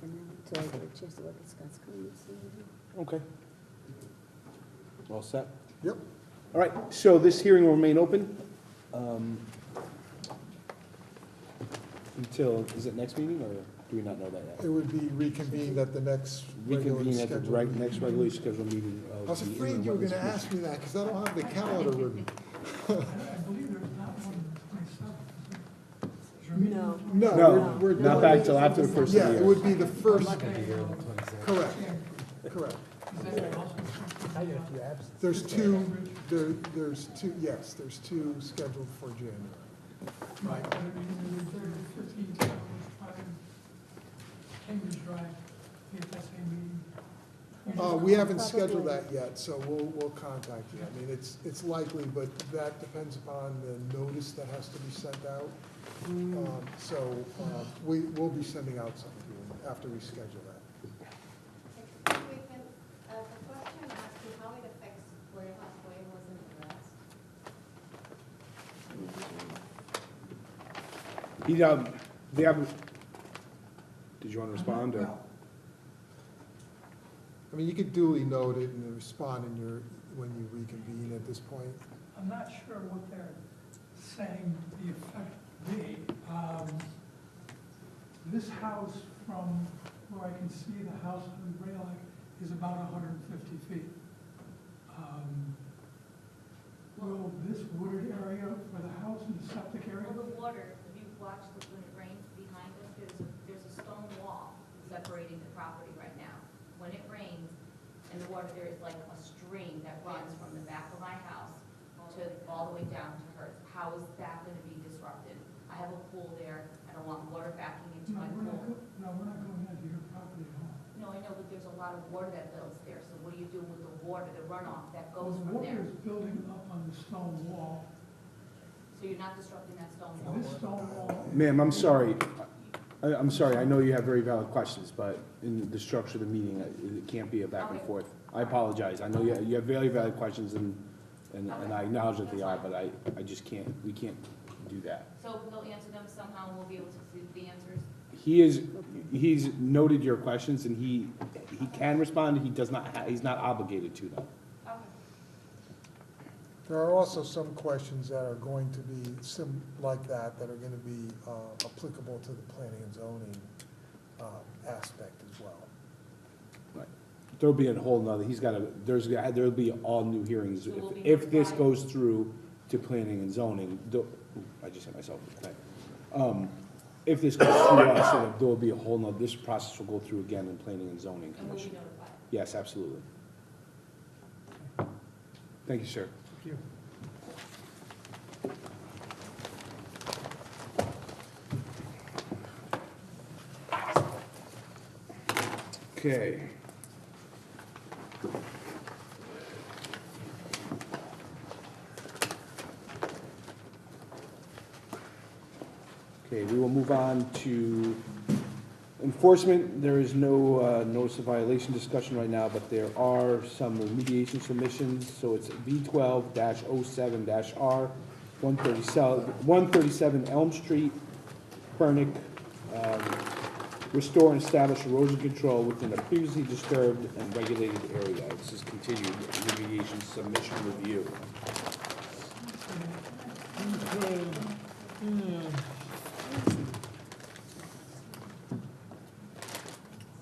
Until I get a chance to look at Scott's comments. Okay. All set? Yep. All right, so this hearing will remain open until, is it next meeting, or do we not know that yet? It would be reconvened at the next regularly Reconvene at the scheduled next meeting. regularly scheduled meeting of I was the afraid Inland you were Wetlands gonna ask me that, because I don't have the calendar with me. I believe there's not one on the 27th. No. No, No, we're not doing- back till after the first of Yeah, the it year. would be the first, correct, correct. There's two, there's two, yes, there's two scheduled for January. Right, but I mean, there's 15 Cambridge Drive, PFSA meeting. We haven't scheduled that yet, so we'll contact you. I mean, it's likely, but that depends upon the notice that has to be sent out. We'll be sending out something to you after we schedule that. The question as to how it affects Warehouse Way wasn't addressed. They have, did you want to respond, or? I mean, you could duly note it and respond when you reconvene at this point. I'm not sure what they're saying the effect would be. This house, from where I can see the house on the railing, is about 150 feet. Will this wooded area for the house and the septic area? Well, the water, if you watch when it rains behind us, there's a stone wall separating the property right now. When it rains and the water, there is like a stream that runs from the back of my house to all the way down to hers. How is that going to be disrupted? I have a pool there. I don't want water backing into my pool. No, we're not going into your property at all. No, I know, but there's a lot of water that builds there. So what do you do with the water, the runoff that goes The from water there? is building up on the stone wall. So you're not disrupting that stone wall? This stone wall. Ma'am, I'm sorry. I'm sorry, I know you have very valid questions, but in the structure of the meeting, it can't be a back and forth. I apologize. I know you have very valid questions, and I acknowledge that they are, but I just can't, we can't do that. So he'll answer them somehow, and we'll be able to see the answers? He's noted your questions, and he can respond. He does not, he's not obligated to them. Okay. There are also some questions that are going to be like that are going to be applicable to the planning and zoning aspect as well. Right. There'll be a whole nother, there'll be all new hearings. So we'll be If this notified. goes through to planning and zoning, I just hit myself with the thing. If this goes through us, there'll be a whole nother, this process will go through again in planning and zoning And we'll be commission. notified. Yes, absolutely. Thank you, sir. Thank you. Okay. Okay, we will move on to enforcement. There is no notice of violation discussion right now, but there are some remediation submissions. So it's V12-07-R, 137 Elm Street, Pernick, restore and establish erosion control within a previously disturbed and regulated area. This is continued remediation submission review.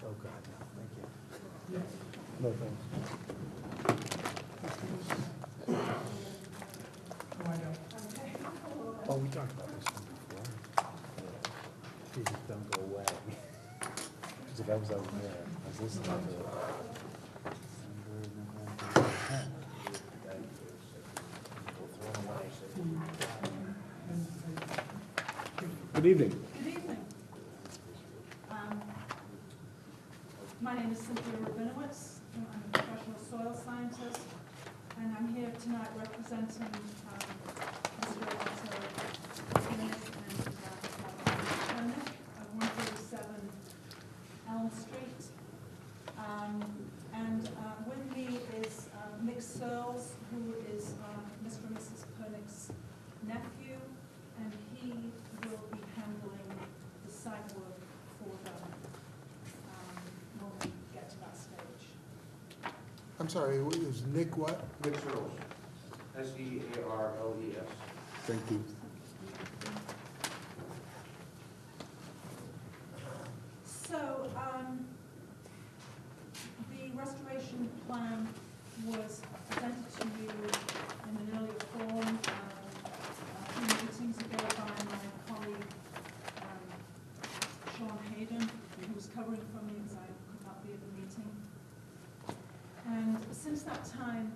Oh, God, no, thank you. No, thanks. Oh, we talked about this one before. They just don't go away. Because if I was over there, I was listening to it. December, November, 10th. Good evening. Good evening. My name is Cynthia Rabinowitz. I'm a professional soil scientist, and I'm here tonight representing Mr. Otto Bennett and of 137 Elm Street. And with me is Mick Searles, who is Mr. and Mrs. Koenig's nephew, and he will be handling the site work for them when we get to that stage. I'm sorry, it was Nick what? Nick Searles, Searles. Thank you. So, the restoration plan was presented to you in an earlier form a few meetings ago by my colleague Sean Hayden, who was covering for me because I could not be at the meeting. And since that time,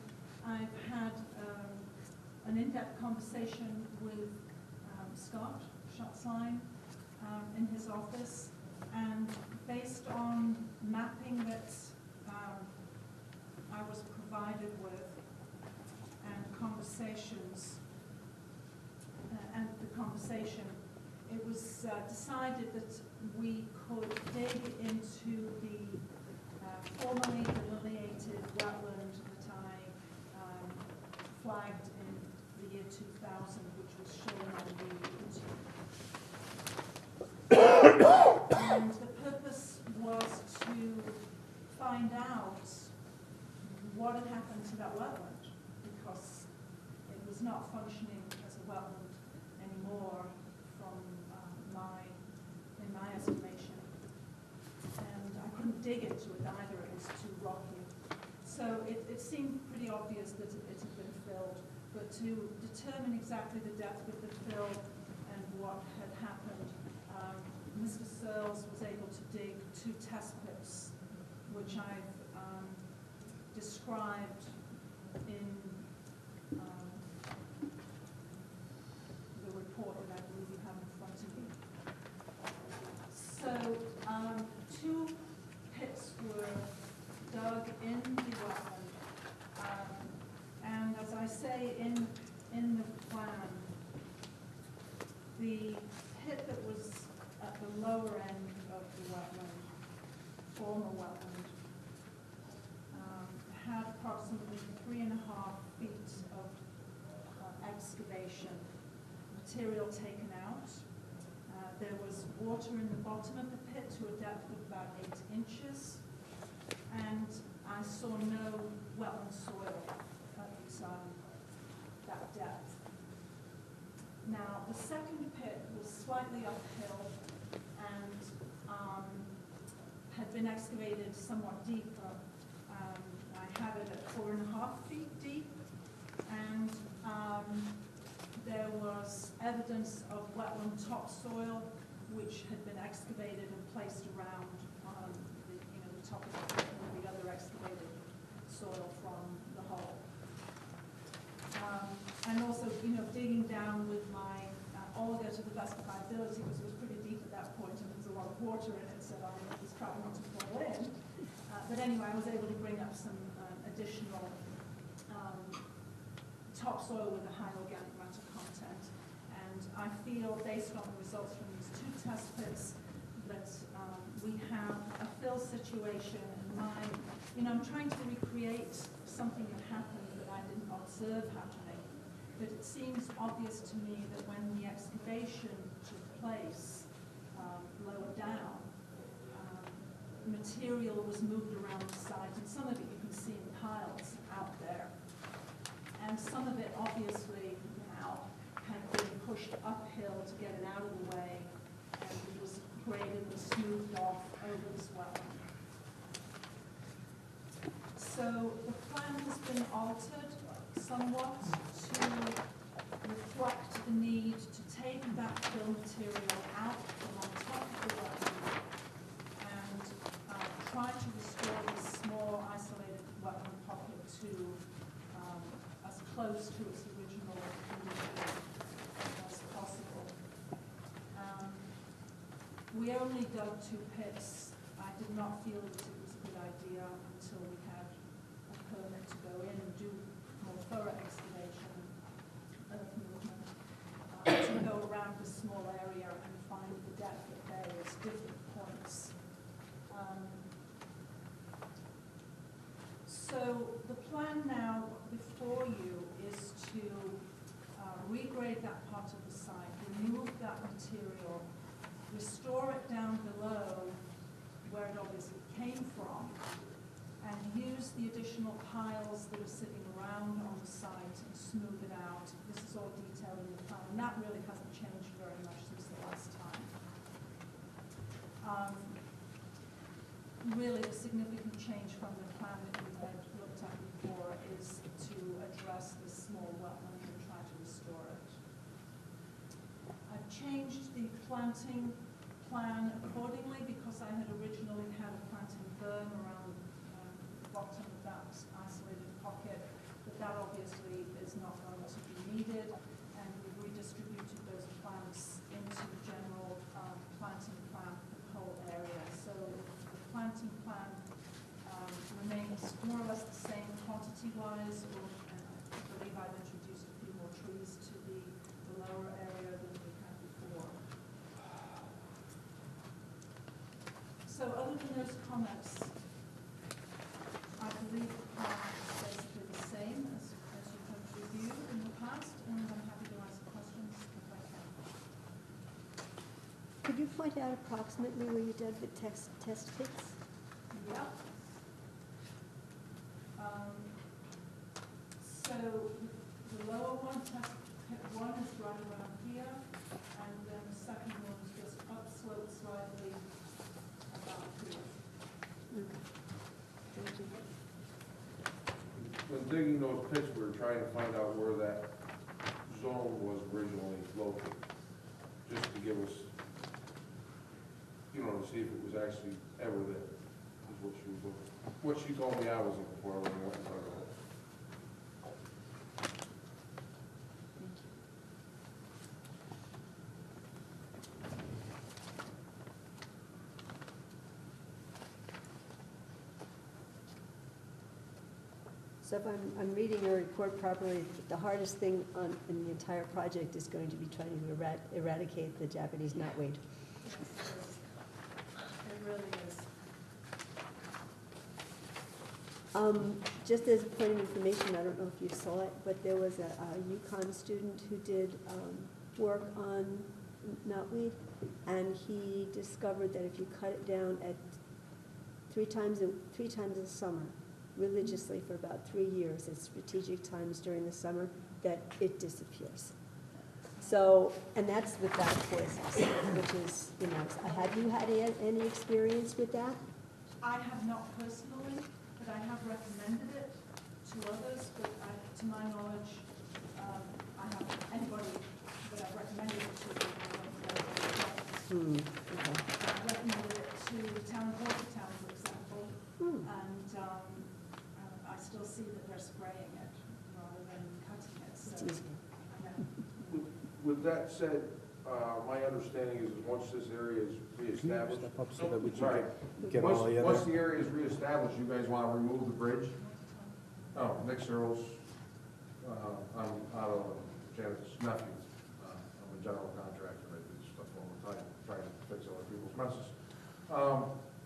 I've had an in-depth conversation with Scott Schatzline in his office, and based on mapping that I was provided with and conversations, it was decided that we could dig into the formally delineated wetland that I flagged in the year 2000, which was shown on the interview. And the purpose was to find out what had happened to that wetland, because it was not functioning as a wetland anymore in my estimation. And I couldn't dig into it either, it was too rocky. So it seemed pretty obvious that it had been filled, but to determine exactly the depth of the fill and what had happened, Mr. Searles was able to dig 2 test pits, which I've described in the report that I believe you have in front of you. So 2 pits were dug in the wetland, and as I say in the plan, the pit that was at the lower end of the wetland, former wetland, had approximately 3.5 feet of excavation, material taken out. There was water in the bottom of the pit to a depth of about 8 inches, and I saw no wetland soil at that depth. Now, the second pit was slightly uphill and had been excavated somewhat deeper. I had it at 4.5 feet deep, and there was evidence of wetland topsoil which had been excavated and placed around the top of the pit and the other excavated soil from the hole. And also, digging down with my auger to the best of my ability, because it was pretty deep at that point and there was a lot of water in it, so I was trying not to fall in. But anyway, I was able to bring up some additional topsoil with a high organic matter content. And I feel, based on the results from these 2 test pits, that we have a fill situation in mind. I'm trying to recreate something that happened that I didn't observe happening. But it seems obvious to me that when the excavation took place lower down, material was moved around the site, and some of it you can see in piles out there. And some of it obviously now had been pushed uphill to get it out of the way, and it was graded and smoothed off over this wetland. So the plan has been altered somewhat to reflect the need to take that fill material out from on top of the wetland and try to restore this small isolated wetland pocket to as close to its original condition as possible. We only dug 2 pits. I did not feel that it was a good idea until we had a permit to go in and do more thorough excavation, earth movement, to go around the small area and find the depth of various different points. So the plan now before you is to regrade that part of the site, remove that material, restore it down below where it obviously came from, and use the additional piles that are sitting around on the site and smooth it out. This is all detailed in the plan, and that really hasn't changed very much since the last time. Really, the significant change from the plan that we had looked at before is to address this small wetland and try to restore it. I've changed the planting plan accordingly because I had originally had a planting berm around the bottom of that isolated pocket, but that obviously is not going to be needed, and we've redistributed those plants into the general planting plan for the whole area. So the planting plan remains more or less the same quantity-wise, and I believe I've introduced a few more trees to the lower area than we had before. So other than those comments, I believe the plan is basically the same as you have reviewed in the past, and I'm happy to answer questions if I can. Could you point out approximately where you dug the test pits? Yeah. So the lower one, test pit 1, is right around here, and then the second one is just upslope slightly about here. Thank you. When digging those pits, we were trying to find out where that zone was originally located, just to give us, to see if it was actually ever there, is what she was looking for. What she told me I was looking for when I went and dug it. So if I'm reading your report properly, the hardest thing in the entire project is going to be trying to eradicate the Japanese knotweed. It really is. Just as a point of information, I don't know if you saw it, but there was a UConn student who did work on knotweed, and he discovered that if you cut it down at three times a summer, religiously for about 3 years at strategic times during the summer, that it disappears. So, and that's without poisons, which is, have you had any experience with that? I have not personally, but I have recommended it to others, but to my knowledge, I haven't, anybody that I've recommended it to, Okay. I recommended it to the town of Watertown, for example, and I still see that they're spraying it rather than cutting it, so. It's easier. With that said, my understanding is once this area is reestablished. Step up so that we can Sorry. get all the Once other. the area is reestablished, you guys want to remove the bridge? Oh, Nick Searles, I'm out of Janet's nephew. I'm a general contractor, I do stuff all the time, trying to fix other people's messes.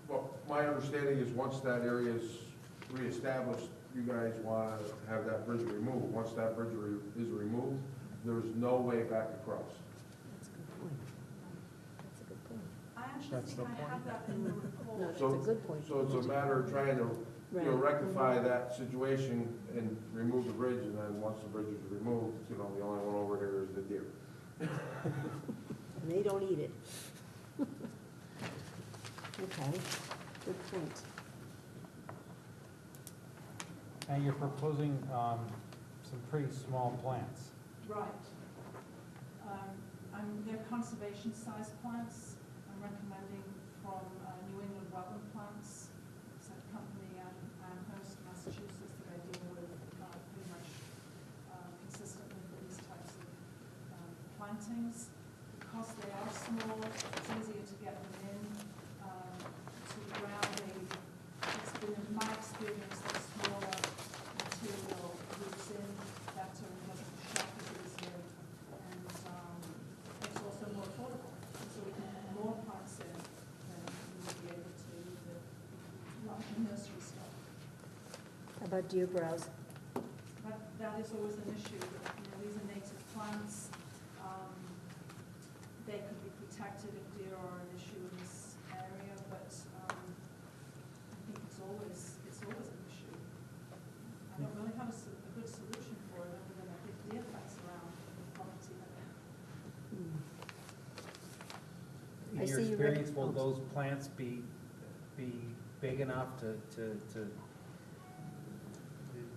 But my understanding is once that area is reestablished, you guys want to have that bridge removed. Once that bridge is removed, there's no way back across. That's a good point. That's a good point. I actually think I have that in the report. No, that's a good point. So it's a matter of trying to, Right. rectify that situation and remove the bridge, and then once the bridge is removed, the only one over here is the deer. And they don't eat it. Okay, good point. And you're proposing some pretty small plants. Right. They're conservation-sized plants. I'm recommending from New England Wetland Plants. It's a company out of Amherst, Massachusetts, that I deal with pretty much consistently for these types of plantings. The because they are small, it's easier to get them in to the ground. It's been in my experience that smaller material roots in better and doesn't shock as easily. And it's also more affordable. So we can put more plants in than we would be able to with the larger nursery stuff. How about deer browse? That is always an issue. These are native plants. They could be protected if deer are an issue in this area, but I think it's always an issue. I don't really have a good solution for it other than a big deer fence around the property. In I your see you experience, will rec- those plants be big enough to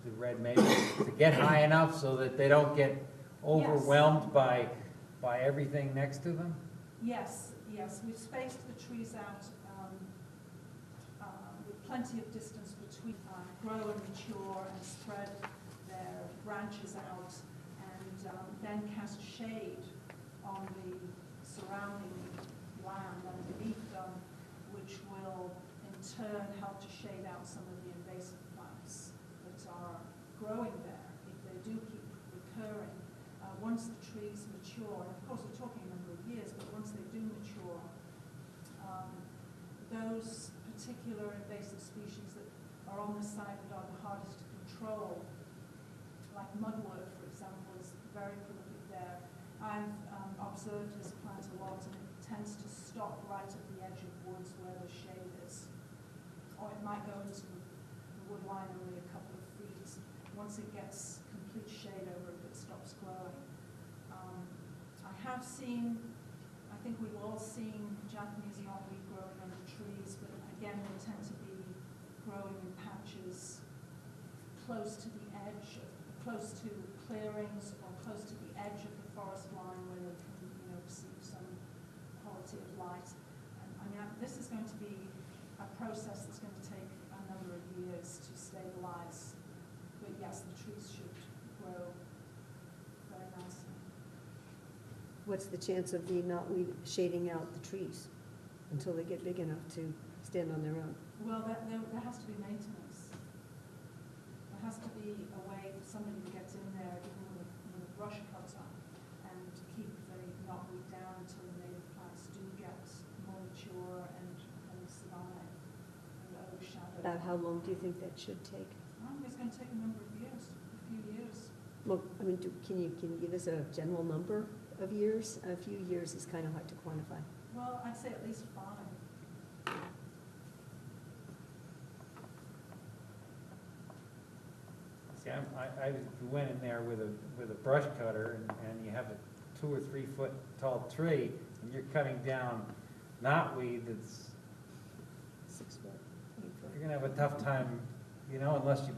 the red maples, to get high enough so that they don't get overwhelmed by everything next to them? Yes. We've spaced the trees out with plenty of distance between grow and mature and spread their branches out and then cast shade on the surrounding land underneath them, which will in turn help to shade out some of the invasive plants that are growing there if they do keep recurring. Once the trees mature, and of course we're talking a number of years, but once they do mature, those particular invasive species that are on the side that are the hardest to control, like mudwort, for example, is very prolific there. I've observed this plant a lot, and it tends to stop right at the edge of woods where the shade is. Or it might go into the wood line only a couple of feet. Once it gets complete shade over it, it stops growing. I have seen, I think we've all seen Japanese knotweed growing under trees, but again, they tend to be growing in patches close to the edge, close to clearings or close to the edge of the forest line where they can, receive some quality of light. And this is going to be a process that's going to take a number of years to stabilize. But yes, the trees should grow very nicely. What's the chance of the knotweed shading out the trees until they get big enough to stand on their own? Well, there has to be maintenance. There has to be a way for somebody to get in there, even with a brush cutter, and to keep the knotweed down until the native plants do get more mature and sit on it and overshadow. About how long do you think that should take? It's going to take a number of years, a few years. Well, I mean, can you give us a general number of years? A few years is kind of hard to quantify. Well, I'd say at least 5. See, I went in there with a brush cutter, and you have a 2 or 3 foot tall tree, and you're cutting down knotweed that's 6 foot, 8 foot. you're gonna have a tough time, unless you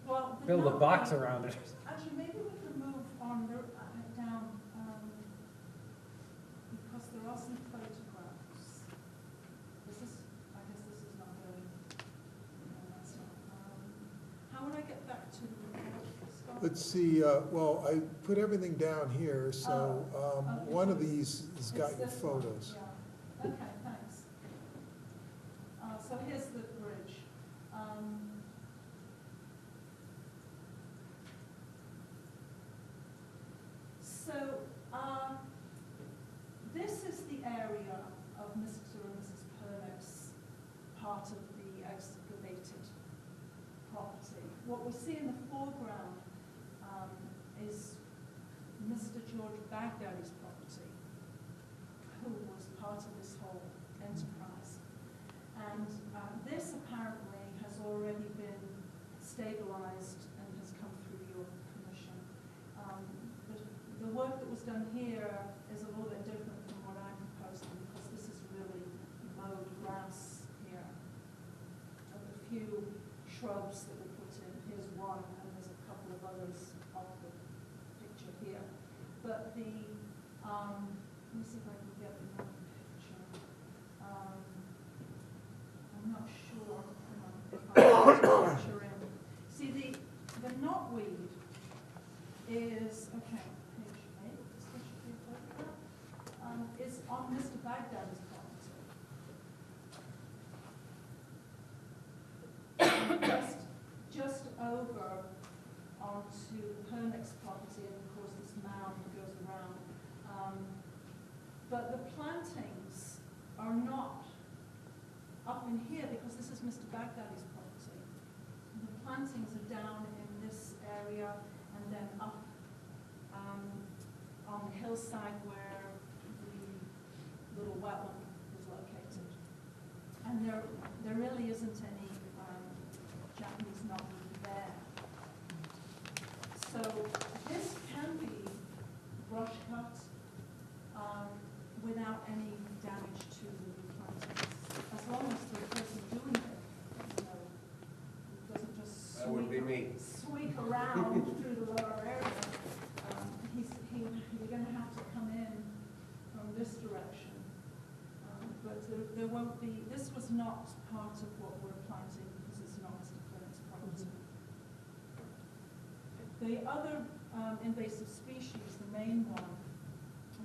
Well, build a box around it. Actually, maybe we can move on down because there are some photographs. I guess this is not going. That's not, how would I get back to the report, Scott? Let's see, well, I put everything down here, so Okay. one of these has got It's your this one, photos. yeah. Okay, thanks. So here's the bridge. This is the area of Mr. and Mrs. Pernick's part of the excavated property. What we see in the foreground is Mr. George Baghdadi's property, who was part of this whole enterprise. And this apparently has already been stabilized and has come through your commission. The work that was done here is a little bit different from what I'm proposing because this is really mowed grass here. And a few shrubs that were put in. Here's one, and there's a couple of others off the picture here. But the, let me see if I can get another picture. I'm not sure if I can put a picture in. See, the knotweed is, okay, page 8, this should be a photograph. Baghdadi's property. Just over onto the Permix property, and of course this mound that goes around. But the plantings are not up in here because this is Mr. Baghdadi's property. The plantings are down in this area and then up on the hillside where the little wetland is located. And there really isn't any Japanese knotweed there. So this can be brush cut without any damage to the plantings, as long as the person doing it, doesn't just That would be me. sweep around through the lower area. You're going to have to come in from this direction. But there won't be, this was not part of what we're planting because it's not Mr. Flynn's property. The other invasive species, the main one,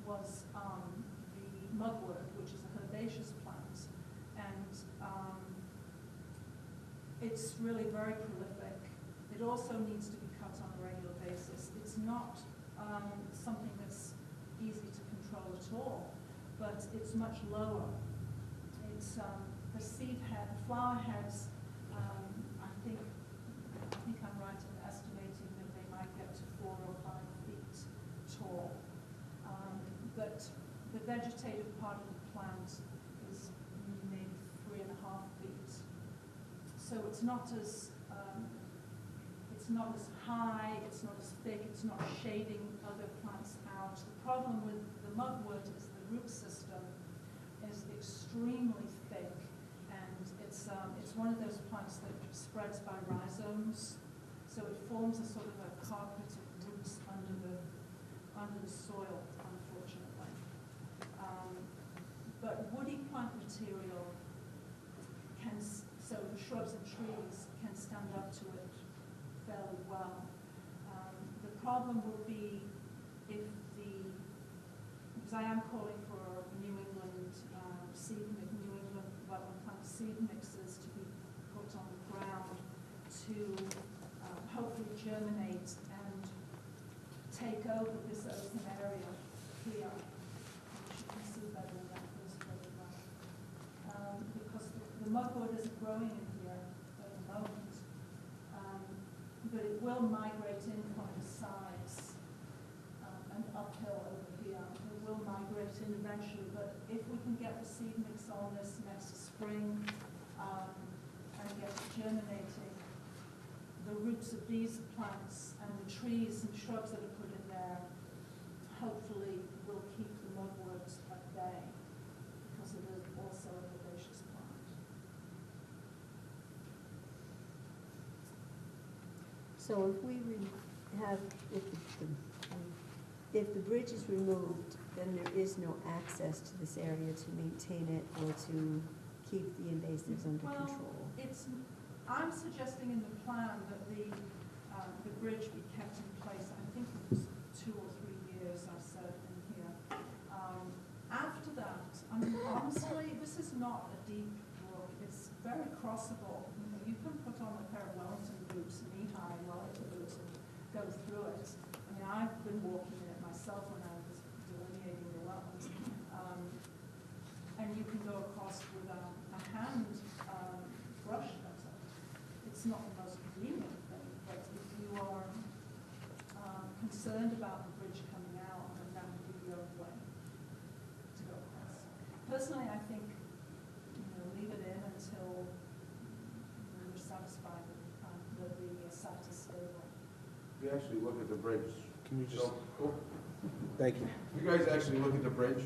was the mugwort, which is a herbaceous plant. And it's really very prolific. It also needs to be cut on a regular basis. It's not something that's easy to control at all, but it's much lower. It's the seed head, the flower heads. I think I'm right in estimating that they might get to 4 or 5 feet tall. But the vegetative part of the plant is maybe 3.5 feet. So it's not as high, it's not as thick, it's not shading other plants out. The problem with the mugwort is the root system is extremely thick, and it's one of those plants that spreads by rhizomes, so it forms a sort of a carpet of roots under the soil, unfortunately. But woody plant material so the shrubs and trees can stand up to it fairly well. The problem will be because I am calling for New England New England wetland plant seed mixes to be put on the ground to hopefully germinate and take over this open area here, which you can see better in that first photograph. Because the mugwort isn't growing in here at the moment, but it will migrate in from the sides and uphill over here. It will migrate in eventually, but if we can get the seed mix on this next spring and get it germinating, the roots of these plants and the trees and shrubs that are put in there hopefully will keep the mugwort at bay, because it is also a herbaceous plant. So if the bridge is removed, then there is no access to this area to maintain it or to keep the invasives under control. I'm suggesting in the plan that the bridge be kept in place. I think it was 2 or 3 years, I said in here. After that, I mean, honestly, this is not a deep brook. It's very crossable. You can put on a pair of Wellington boots, knee-high Wellington boots, and go through it. I mean, I've been walking in it myself when I was delineating the wetlands. And you can go across with a hand brush cutter. It's not the most convenient thing, but if you are concerned about the bridge coming out, then that would be the only way to go across. Personally, I think, leave it in until we're satisfied that the site is stable. If you actually look at the bridge. Can you just, thank you. If you guys actually look at the bridge,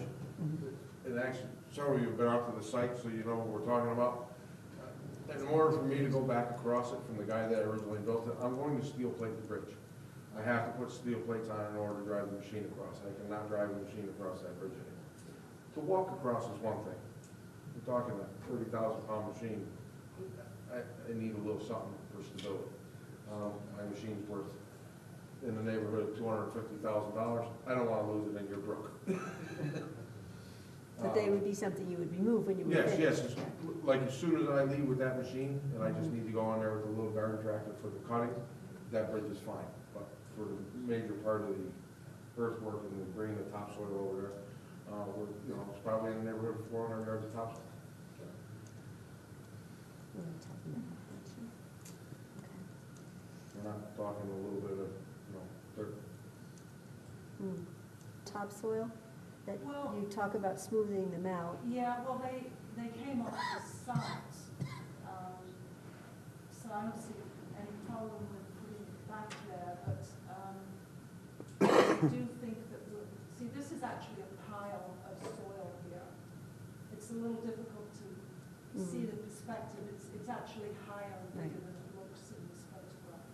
and actually, several of you have been out to the site, so you know what we're talking about. In order for me to go back across it from the guy that originally built it, I'm going to steel plate the bridge. I have to put steel plates on in order to drive the machine across. I cannot drive a machine across that bridge anymore. To walk across is one thing. We're talking a 30,000-pound machine. I need a little something for stability. My machine's worth in the neighborhood of $250,000. I don't want to lose it in your brook. So But they would be something you would remove when you were Yes, finished. yes, like as soon as I leave with that machine, and I just need to go on there with a little garden tractor for the cutting, that bridge is fine. But for the major part of the earthwork and bringing the topsoil over there, we're, you know, it's probably in the neighborhood of 400 yards of topsoil. We're not talking a little bit of, you know, dirt. Topsoil, that Well- you talk about smoothing them out. Yeah, well, they came off the sides, so I don't see any problem with putting it back there, but, I do think that, see, this is actually a pile of soil here. It's a little difficult to see the perspective, it's actually higher and bigger than it looks in this photograph.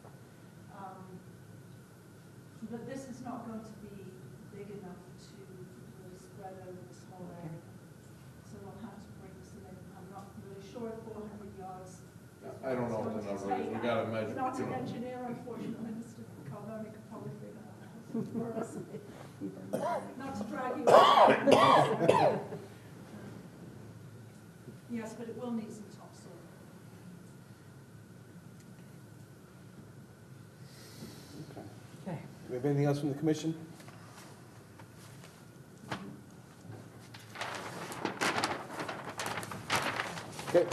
But this is not going to be big enough to really spread over this whole area. So we'll have to bring some in. I'm not really sure if 400 yards. I don't know what the number is, we gotta measure. Not you an know. engineer, unfortunately, Mr. Carboni could probably figure that out for us. Not to drag you out. Yes, but it will need some topsoil. Okay. Do we have anything else from the commission? Okay.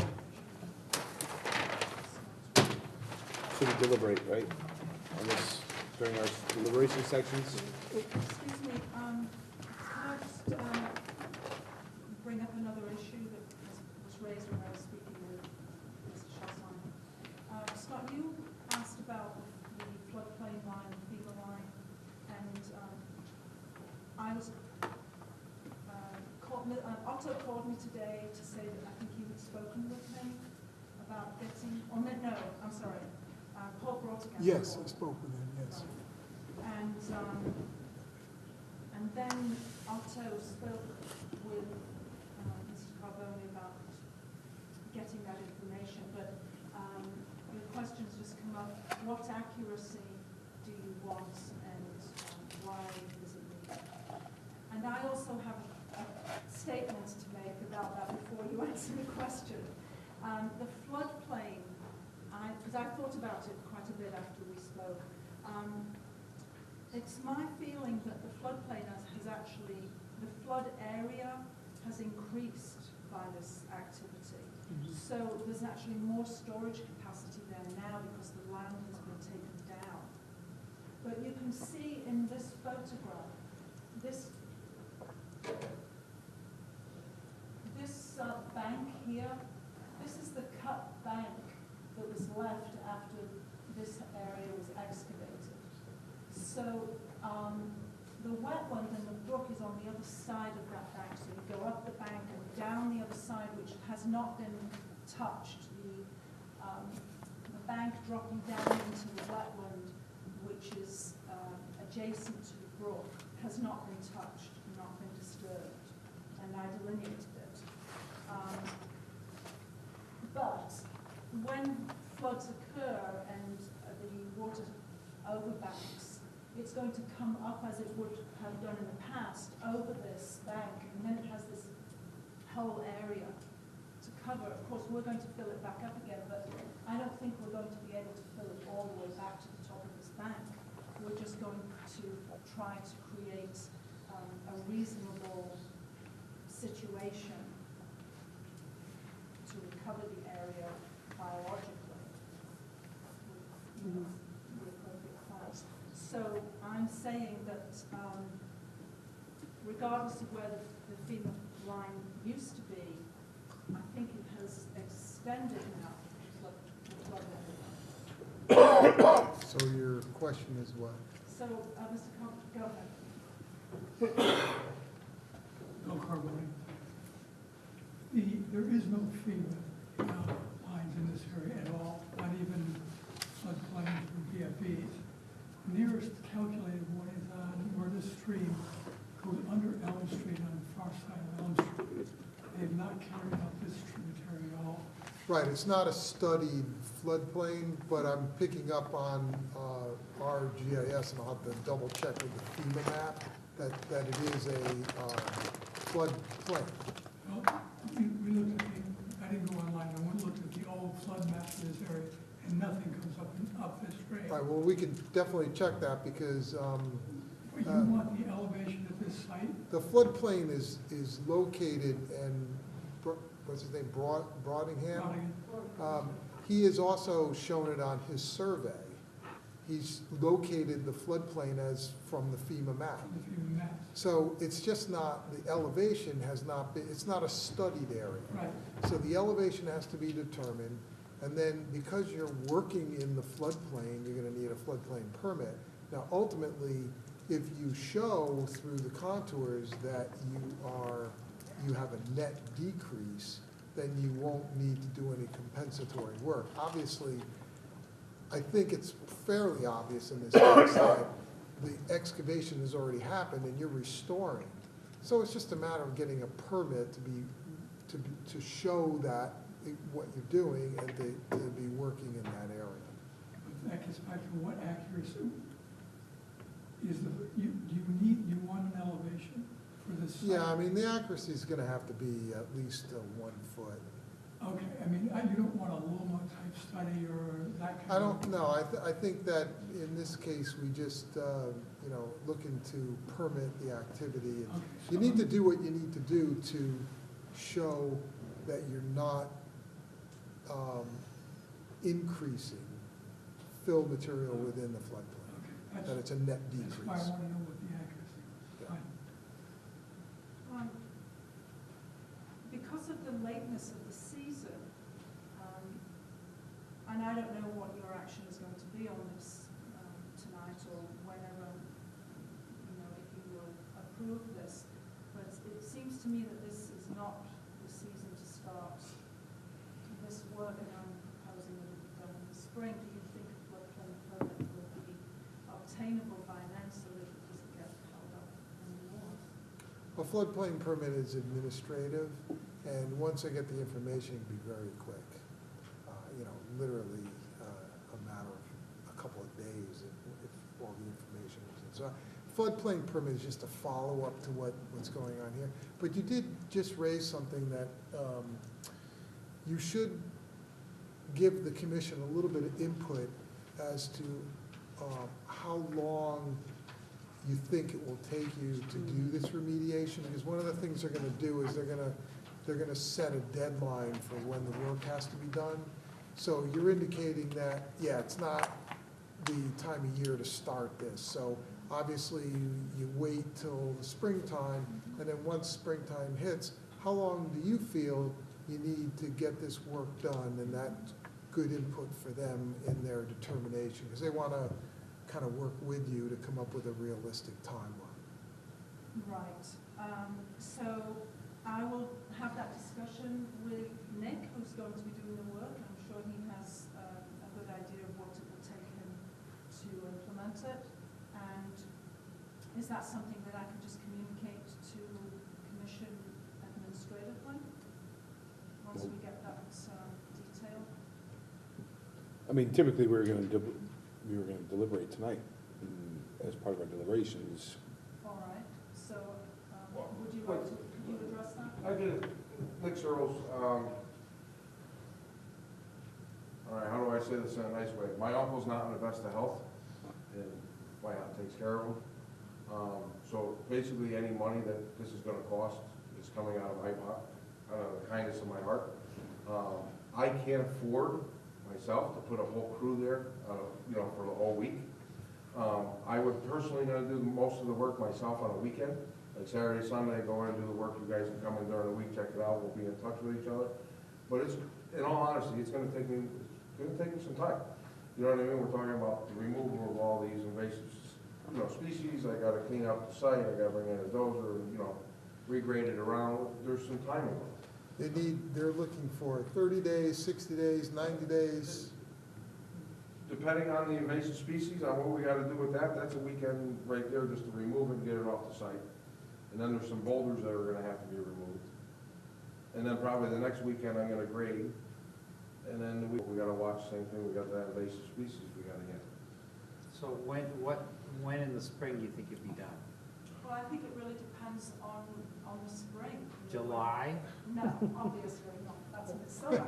So we deliberate, right? On this, during our deliberation sections? Excuse me, can I just bring up another issue that was raised when I was speaking with Mr. Chasson? Scott, you asked about the floodplain line, the FEMA line, and I was, Otto called me today to say that I think you had spoken with him about getting, or no, I'm sorry, Paul Broughton. Yes, I spoke with him, yes. And then Otto spoke with Mr. Carboni about getting that information, but the questions just come up, what accuracy do you want and why is it needed? And I also have a statement to make about that before you answer the question. The floodplain, because I thought about it quite a bit after we spoke, it's my feeling that the floodplain has actually, the flood area has increased by this activity. So there's actually more storage capacity there now because the land has been taken down. But you can see in this photograph, this bank here, this is the cut bank that was left after this area was excavated. So the wetland and the brook is on the other side of that bank. So you go up the bank and down the other side, which has not been touched. The bank dropping down into the wetland, which is adjacent to the brook, has not been touched, not been disturbed, and I delineated it. But when floods occur and the water overbanks, it's going to come up as it would have done in the past over this bank, and then it has this whole area to cover. Of course, we're going to fill it back up again, but I don't think we're going to be able to fill it all the way back to the top of this bank. We're just going to try to create a reasonable situation to recover the area biologically with appropriate funds. So I'm saying that regardless of where the FEMA line used to be, I think it has extended enough the flood area. So your question is what? So, Mr. Go ahead. Bill Carboni. There is no FEMA lines in this area at all, not even floodplains or BFEs. Nearest calculated one is on where this stream goes under Elm Street on the far side of Elm Street. They have not carried out this tributary at all. Right, it's not a studied floodplain, but I'm picking up on our GIS, and I'll have to double check with the FEMA map, that it is floodplain. Well, we looked at the, I didn't go online, I went and looked at the old flood map for this area, and nothing comes up this grade. All right, well, we can definitely check that because But you want the elevation at this site? the floodplain is located in, what's his name, Broadingham? He has also shown it on his survey. He's located the floodplain as from the FEMA map. From the FEMA maps. So it's just not, the elevation has not been, it's not a studied area. Right. So the elevation has to be determined, and then because you're working in the floodplain, you're gonna need a floodplain permit. Now, ultimately, if you show through the contours that you have a net decrease, then you won't need to do any compensatory work. Obviously, I think it's fairly obvious in this case that the excavation has already happened and you're restoring. So it's just a matter of getting a permit to show that what you're doing and to be working in that area. But that gets back to what accuracy is you want an elevation for this site? Yeah, I mean, the accuracy is gonna have to be at least 1 foot. Okay, I mean, you don't want a Loma type study or that kind of? I don't know, I think that in this case, we just, looking to permit the activity. Okay, You need to do what you need to do to show that you're not increasing fill material within the floodplain, Okay, that it's a net that's why I decrease. want to know what the accuracy. Yeah. Fine. Because of the lateness of the season, and I don't know what your action is going to be on this tonight or whenever, if you will approve this, but it seems to me that this is not the season to start this work, and I'm proposing that it be done in the spring. Do you think a floodplain permit will be obtainable by then so that it doesn't get held up anymore? A floodplain permit is administrative, and once I get the information, it'd be very quick. Literally a matter of a couple of days if all the information is in. So floodplain permit is just a follow-up to what's going on here. But you did just raise something that you should give the commission a little bit of input as to how long you think it will take you to do this remediation, because one of the things they're gonna do is they're gonna set a deadline for when the work has to be done. So you're indicating that, yeah, it's not the time of year to start this. So obviously, you wait till the springtime, and then once springtime hits, how long do you feel you need to get this work done? And that's good input for them in their determination, because they want to kind of work with you to come up with a realistic timeline. Right. So I will have that discussion with Nick, who's going to be doing the work. I'm sure he has a good idea of what it will take him to implement it. And is that something that I can just communicate to the commission administratively once we get that detail? I mean, typically, we were gonna deliberate tonight as part of our deliberations. All right. So would you like to, could you address that? I did it. Nick Searles, all right, how do I say this in a nice way? My uncle's not in the best of health, and my aunt takes care of him. So basically, any money that this is gonna cost is coming out of out of the kindness of my heart. I can't afford myself to put a whole crew there, for the whole week. I would personally gonna do most of the work myself on a weekend, like Saturday, Sunday, go in and do the work. You guys can come in during the week, check it out. We'll be in touch with each other. But it's, in all honesty, it's gonna take me some time. You know what I mean? We're talking about the removal of all these invasive, species. I gotta clean up the site. I gotta bring in a dozer, regrade it around. There's some time involved. They're looking for 30 days, 60 days, 90 days. Depending on the invasive species, on what we gotta do with that, that's a weekend right there just to remove it and get it off the site. And then there's some boulders that are gonna have to be removed. And then probably the next weekend, I'm gonna grade. And then we gotta watch the same thing, we got that invasive species we gotta get. So when in the spring do you think it'd be done? Well, I think it really depends plans on the spring. July? No, obviously not, that's in the summer.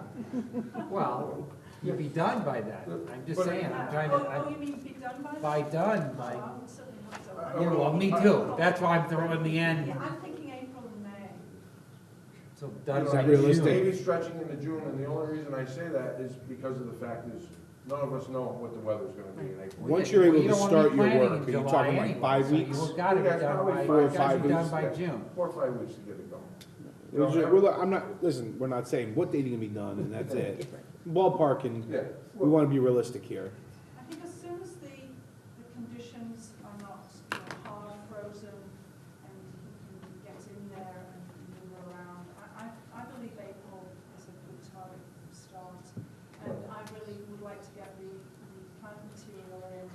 Well, you'd be done by then. I'm just saying, I'm trying Oh, to, you mean be done by then? by done, Oh, by, I would certainly hope so. yeah, well, me too. That's why I'm throwing the end. Yeah, I'm thinking April and May. So done Is by that realistic? June. Maybe stretching into June, and the only reason I say that is because of the fact is, none of us know what the weather's gonna be in April. Once you're able You to don't wanna start be your planning work, in are you July talking like anyway, 5 so weeks? you've gotta be Yeah, done probably by, 4 or gotta 5 be done weeks. by Yeah, June. 4 or 5 weeks to get it going. I'm not, listen, we're not saying what date you're gonna be done, and that's it. Ballpark, and Yeah. we wanna be realistic here. I think as soon as the conditions are not, hard frozen and he can get in there and move around, I believe April is a good target start. And I really would like to get the plant material in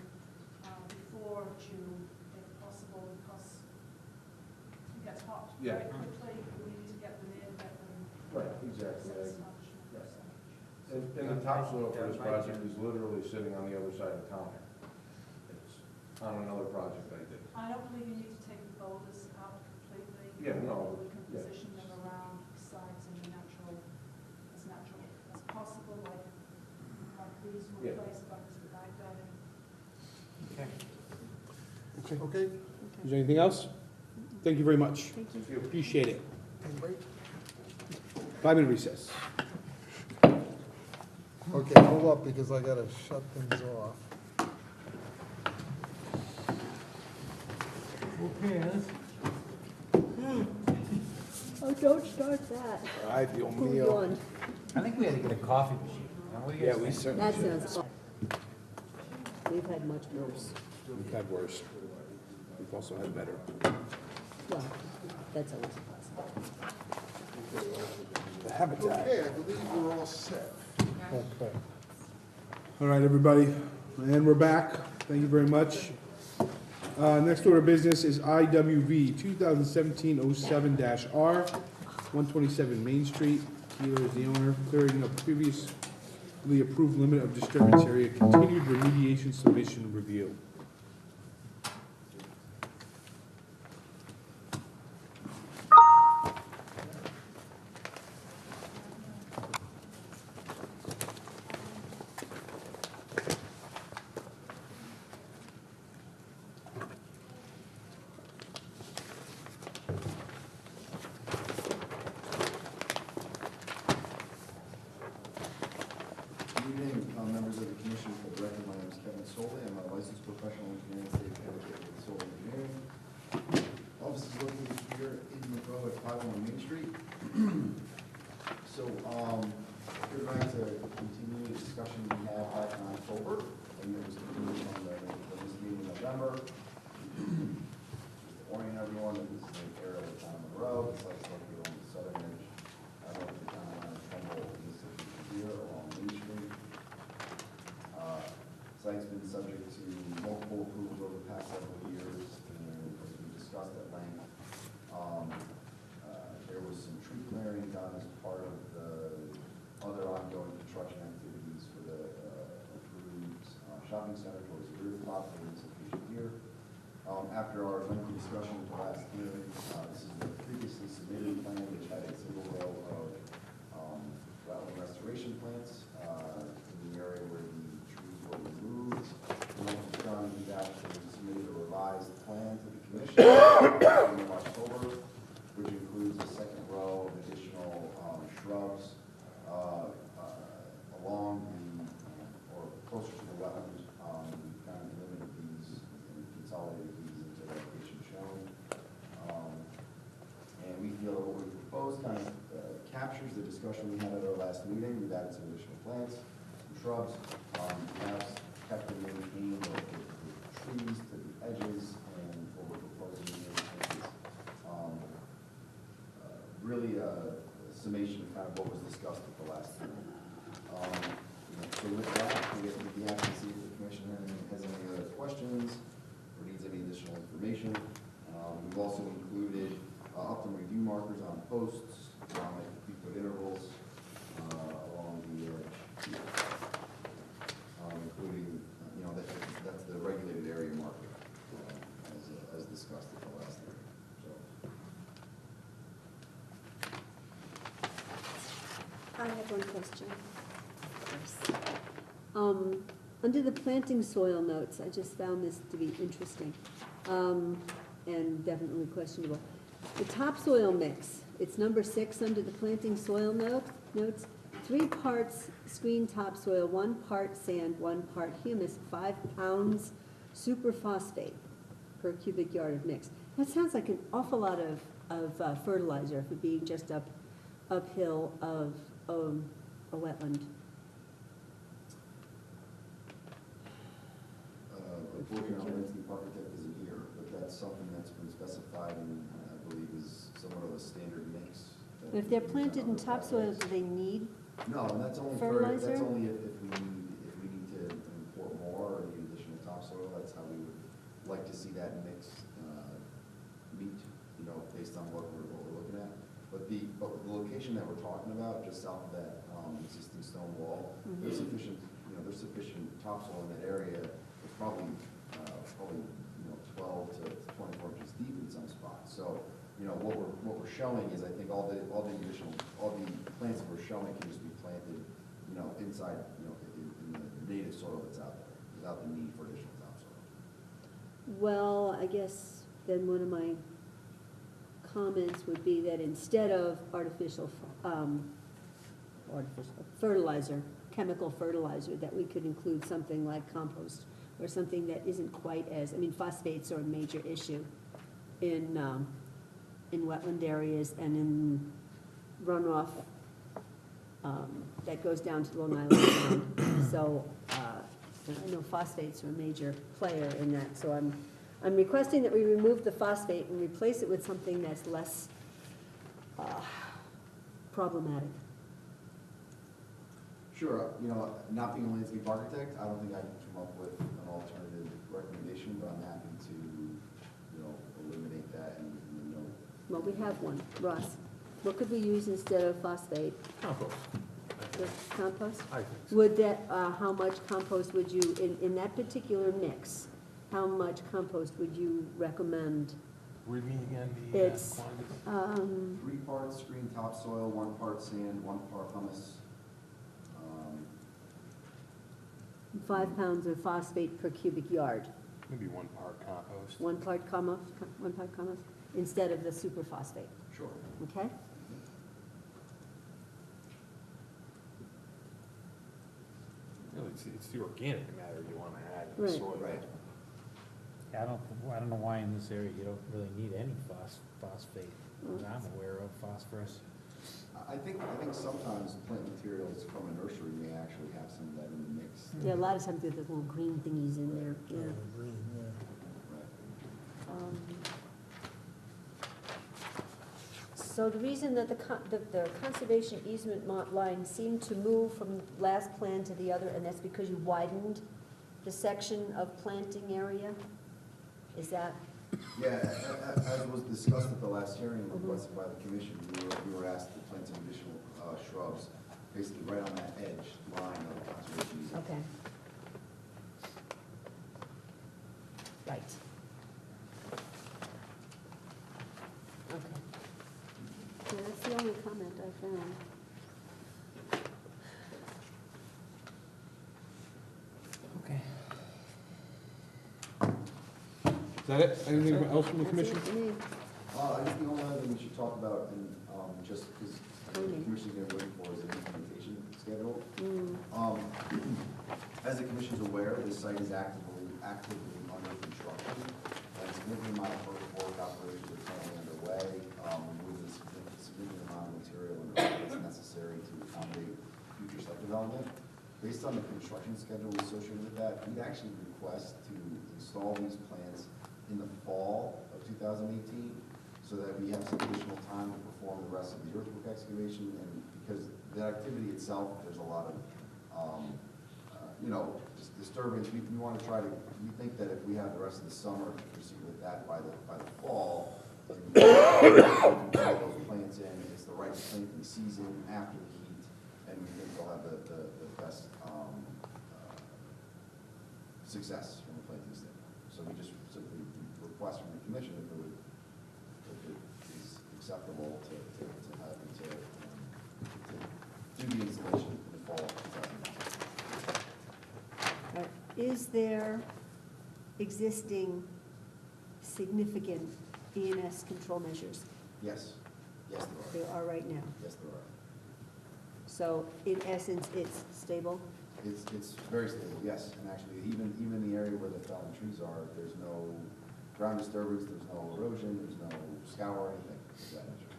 before June, if possible, because it gets hot Yeah. very quickly. We need to get them in, get them. Right, exactly. Right. And the topsoil for this project is literally sitting on the other side of town. It's on another project I did. I don't believe you need to take the boulders out completely. Yeah, no, We can yeah. position them around sites in the natural as possible, like these were Yeah. placed by Mr. Baghdad. Okay. Is there anything else? Thank you very much. Thank you. Appreciate it. 5-minute recess. Okay, hold up, because I gotta shut things off. Okay, Oh, don't start that. Ay, Dios Who mío. yawned? I think we had to get a coffee machine. Now, what do you guys think? certainly That sounds fun. We've had much worse. We've had worse. We've also had better. Well, that's always possible. The habitat. Okay, I believe we're all set. Okay. All right, everybody, and we're back. Thank you very much. Next order of business is IWV 2017-07-R, 127 Main Street. Keeler is the owner, clearing of previously approved limit of disturbance area, continued remediation submission review. Good evening, members of the commission. For the record, my name is Kevin Soley. I'm a licensed professional engineer and state advocate with Soley Engineering. Office is located here in Monroe at 501 Main Street. So, we're going to continue the discussion we had back in October, and it was continued from this meeting in November. Just to orient everyone, that this is an area of the town of Monroe. It's like located on the southern edge of the town line of Trumbull, in the city here along Main Street. Site's been subject to multiple approvals over the past several years, and as we discussed at length, there was some tree clearing done as part of the other ongoing construction activities for the approved shopping center towards the rear property in this location here. After our lengthy discussion at the last hearing, this is the previously submitted plan, which had a single row of wetland restoration plants in the area where the trees were removed. And what was done, we've actually submitted a revised plan to the commission in October, which includes a second row of additional shrubs along the, or closer to the wetlands. We've kind of limited these and consolidated these into the location shown. And we feel that what we proposed kind of captures the discussion we had at our last meeting. We've added some additional plants, some shrubs, perhaps kept and maintained the trees to the edges, and what we're proposing here is really a summation of kind of what was discussed at the last meeting. So with that, we'd be happy to see if the commission has any other questions or needs any additional information. We've also included upland review markers on posts at 3-foot intervals along the edge, including, that's the regulated area marker as discussed at the last hearing. So I have one question. Under the planting soil notes, I just found this to be interesting, and definitely questionable. The topsoil mix, it's number 6 under the planting soil notes. 3 parts screen topsoil, 1 part sand, 1 part humus, 5 pounds superphosphate per cubic yard of mix. That sounds like an awful lot of fertilizer for being just uphill of a wetland. Unfortunately, our landscape architect isn't here, but that's something that's been specified and I believe is somewhat of a standard mix. And if they're planted in topsoil, do they need No, and that's only fertilizer? that's only if we need to import more or need additional topsoil. That's how we would like to see that mix meet, you know, based on what we're looking at. But the location that we're talking about, just south of that existing stone wall, there's sufficient, you know, there's sufficient topsoil in that area. It's probably 12 to 24 inches deep in some spots. So, you know, what we're showing is, I think all the plants that we're showing can just be planted, you know, inside, you know, in the native soil that's out there, without the need for additional topsoil. Well, I guess then one of my comments would be that instead of artificial fertilizer, chemical fertilizer, that we could include something like compost or something that isn't quite as, I mean, phosphates are a major issue in wetland areas and in runoff that goes down to Long Island Sound. So I know phosphates are a major player in that. So I'm requesting that we remove the phosphate and replace it with something that's less problematic. Sure, you know, not being a landscape architect, I don't think I can come up with an alternative recommendation, but I'm happy to, you know, eliminate that in the note. Well, we have one. Ross, what could we use instead of phosphate? Compost. Compost? I think so. Would that, how much compost would you, in that particular mix, how much compost would you recommend? Read me again the It's, quantity. 3 parts screen topsoil, 1 part sand, 1 part humus. 5 pounds of phosphate per cubic yard. Maybe 1 part compost. 1 part compost, instead of the superphosphate, Sure. okay? Really, it's the organic matter you want to add in the Right. soil. Right. Yeah, I don't know why in this area you don't really need any phosphate, that I'm aware of, phosphorus. I think sometimes plant materials from a nursery may actually have some of that in the mix. Yeah, a lot of times there's little green thingies in there, yeah. Green, yeah. Right. So the reason that the conservation easement line seemed to move from last plan to the other, and that's because you widened the section of planting area? Is that? Yeah, as was discussed at the last hearing requested by the commission, we were asked to plant some additional shrubs, basically right on that edge line of the conservation easement. Okay. Right. Okay. Yeah, that's the only comment I found. Okay. Is that it? Anything else from the That's it commission? for me. I guess the only other thing we should talk about, and just because the Timing. commission's been waiting for, is an implementation schedule. Mm. As the commission's aware, this site is actively under construction. And a significant amount of work operations are currently underway. Removing a significant amount of material and that's necessary to accommodate future site development. Based on the construction schedule associated with that, we'd actually request to install these plants in the fall of 2018, so that we have some additional time to perform the rest of the earthwork excavation. And because the activity itself, there's a lot of, you know, just disturbance. We want to try to, we think that if we have the rest of the summer to proceed with that by the fall, then we can get those plants in. It's the right planting season after the heat, and we think we'll have the best success from the planting standpoint. So we just simply request from the commission if it is acceptable to have them to do the installation in the fall. Is there existing significant ENS control measures? Yes, yes there are. There are right now. Yes, there are. So in essence, it's stable? It's very stable, yes, and actually, even the area where the fallen trees are, there's no ground disturbance, there's no erosion, there's no scour or anything of that nature.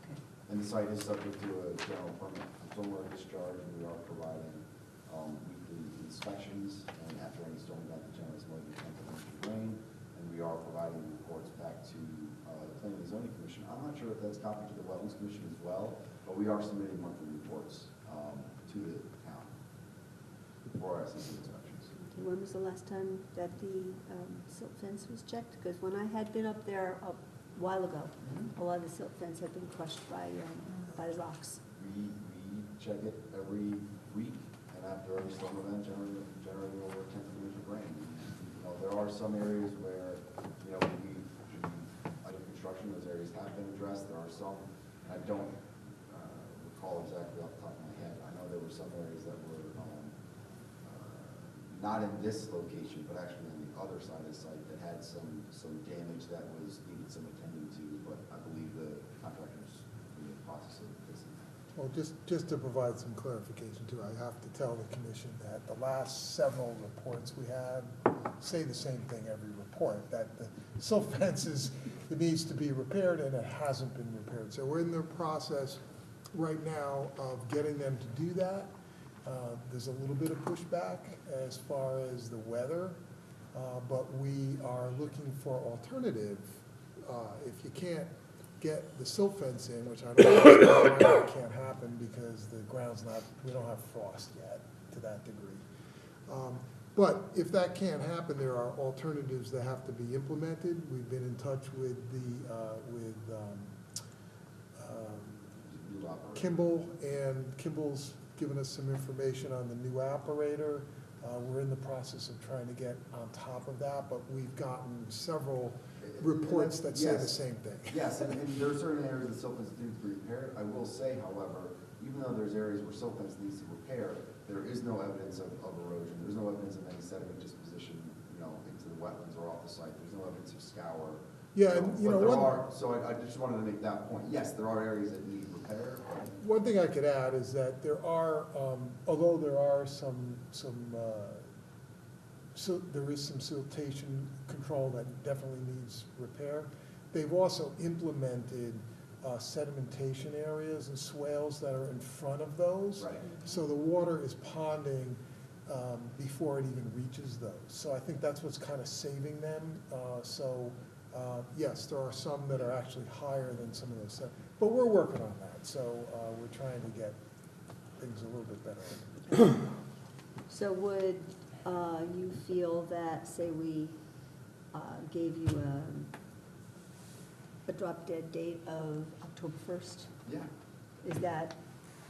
Okay. And the site is subject to a general permit for stormwater discharge, and we are providing weekly inspections, and after any storm event, that generates more than 10 inches of rain, and we are providing reports back to the Planning and Zoning Commission. I'm not sure if that's copied to the Wetlands Commission as well, but we are submitting monthly reports to the town for our SEC inspections. When was the last time that the silt fence was checked? Because when I had been up there a while ago, a lot of the silt fence had been crushed by the rocks. We check it every week, and after every storm event, generally over 10 inches of rain. You know, there are some areas where, you know, under construction, those areas have been addressed. There are some, I don't recall exactly off the top of my head. I know there were some areas that were not in this location, but actually on the other side of the site that had some damage that needed some attending to, but I believe the contractor's in the process of fixing that. Well, just to provide some clarification too, I have to tell the commission that the last several reports we had say the same thing every report, that the silt fence it needs to be repaired and it hasn't been repaired. So we're in the process right now of getting them to do that. There's a little bit of pushback as far as the weather, but we are looking for alternative. If you can't get the silt fence in, which I don't know why it can't happen because the ground's we don't have frost yet to that degree. But if that can't happen, there are alternatives that have to be implemented. We've been in touch with Kimball, and Kimball's given us some information on the new operator. We're in the process of trying to get on top of that, but we've gotten several reports that say the same thing. Yes, and there are certain areas that silt fence needs to be repaired. I will say, however, even though there's areas where silt fence needs to repair, there is no evidence of erosion. There's no evidence of any sediment disposition, you know, into the wetlands or off the site. There's no evidence of scour. Yeah, and you know, so I just wanted to make that point. Yes, there are areas that need repair. One thing I could add is that there are, although there are so there is some siltation control that definitely needs repair. They've also implemented sedimentation areas and swales that are in front of those. Right. So the water is ponding before it even reaches those. So I think that's what's kind of saving them. Yes, there are some that are actually higher than some of those, but we're working on that. So we're trying to get things a little bit better. So would you feel that, say we gave you a drop dead date of October 1st? Yeah. Is that?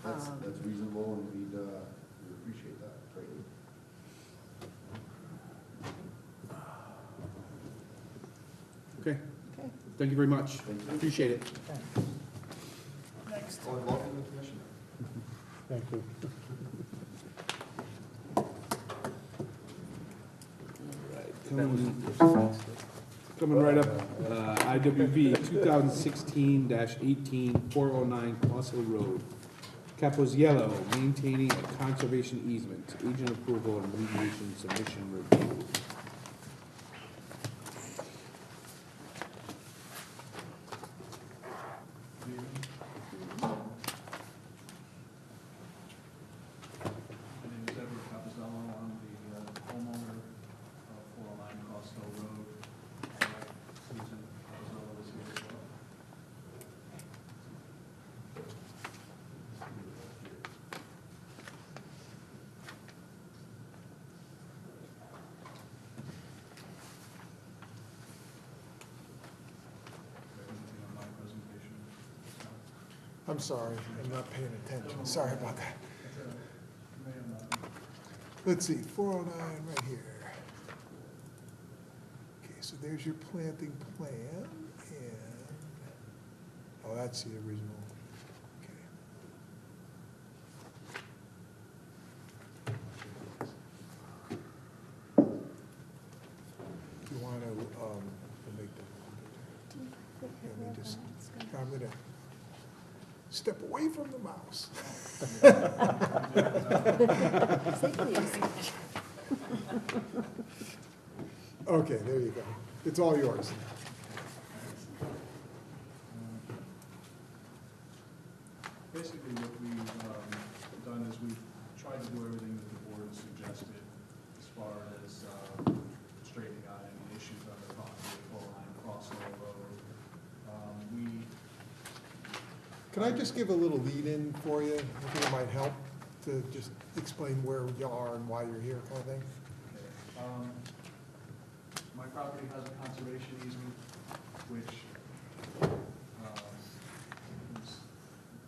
That's reasonable, and we'd appreciate that greatly. Okay, Okay. thank you very much. Thank you. Appreciate it. Next. Well, welcome to the commission. Thank you. Coming right up, IWV 2016-18, 409 Crosshill Road. Caposiello, maintaining a conservation easement, agent approval and remediation submission review. My name is Edward Capizello. I'm the homeowner of 409 Cross Hill Road. Susan Capizello is here as well. Anything on my presentation? I'm sorry, I'm not paying attention. Sorry about that. Let's see, 409 right here. Okay, so there's your planting plan, and, oh, that's the original. Okay. me just, I'm gonna step away from the mouse. Say please. Okay, there you go. It's all yours. Basically, what we've done is we've tried to do everything that the board suggested as far as straightening out any issues on the property, line, Crossroad Road. Can I just give a little lead-in for you? I think it might help to just explain where you are and why you're here, kind of thing. My property has a conservation easement, which is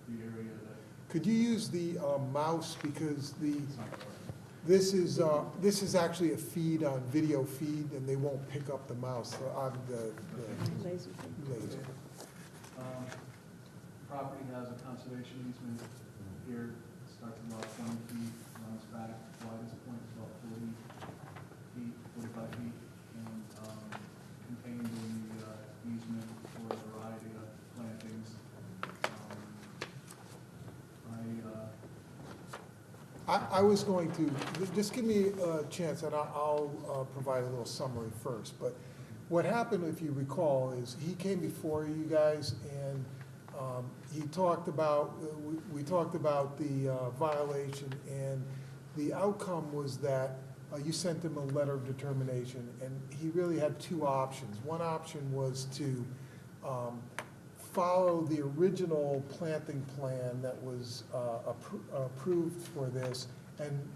the area that Could you use the mouse, because it's not working. this is actually a feed on video feed, and they won't pick up the mouse, the Laser. laser. Property has a conservation easement here, starts about 20 feet, runs back, widest point is about 40 feet, 45 feet, and contained in the easement for a variety of plantings. I was going to, just give me a chance, and I'll provide a little summary first, but what happened, if you recall, is he came before you guys, and he talked about, we talked about the violation, and the outcome was that you sent him a letter of determination, and he really had two options. One option was to follow the original planting plan that was approved for this, and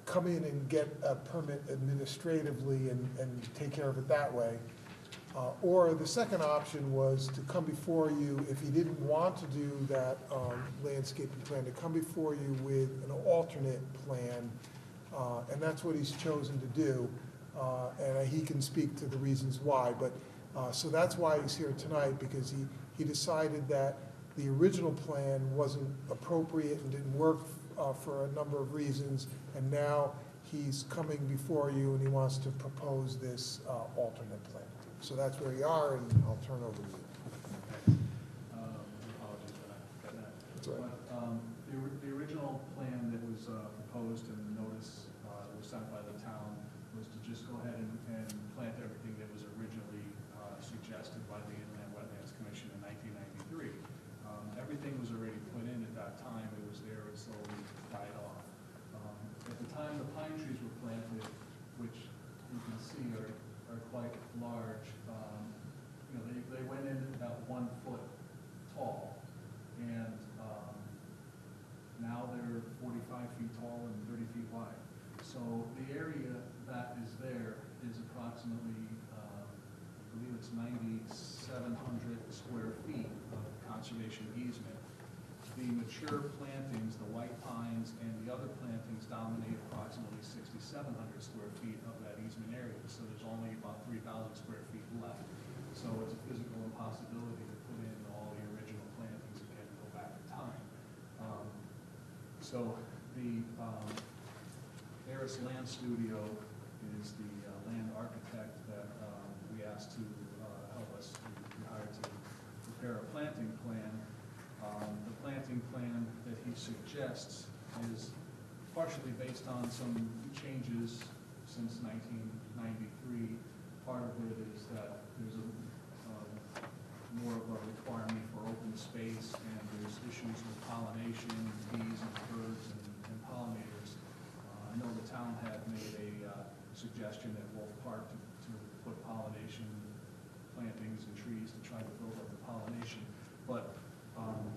come in and get a permit administratively and take care of it that way. Or the second option was to come before you, if he didn't want to do that landscaping plan, to come before you with an alternate plan, and that's what he's chosen to do, and he can speak to the reasons why. But so that's why he's here tonight, because he decided that the original plan wasn't appropriate and didn't work for a number of reasons, and now he's coming before you and he wants to propose this alternate plan. So that's where we are, and I'll turn over to you. Apologies for that. That's all right. But the original plan that was proposed in the notice that was sent by the town was to just go ahead and plant everything that was originally suggested by the Inland Wetlands Commission in 1993. Everything was already put in at that time. It was there, it slowly died off. At the time the pine trees were planted, which you can see are quite large, they went in about 1 foot tall, and now they're 45 feet tall and 30 feet wide. So the area that is there is approximately, I believe it's 9,700 square feet of conservation easement. The mature plantings, the white pines and the other plantings dominate approximately 6,700 square feet of that easement area. So there's only about 3,000 square feet left. So it's a physical impossibility to put in all the original plantings again and go back in time. So the Harris Land Studio is the land architect that we asked to help us. We hired to prepare a planting plan. The planting plan that he suggests is partially based on some changes since 1993. Part of it is that there's more of a requirement for open space, and there's issues with pollination, bees and birds and pollinators. I know the town had made a suggestion at Wolf Park to put pollination plantings and trees to try to build up the pollination. But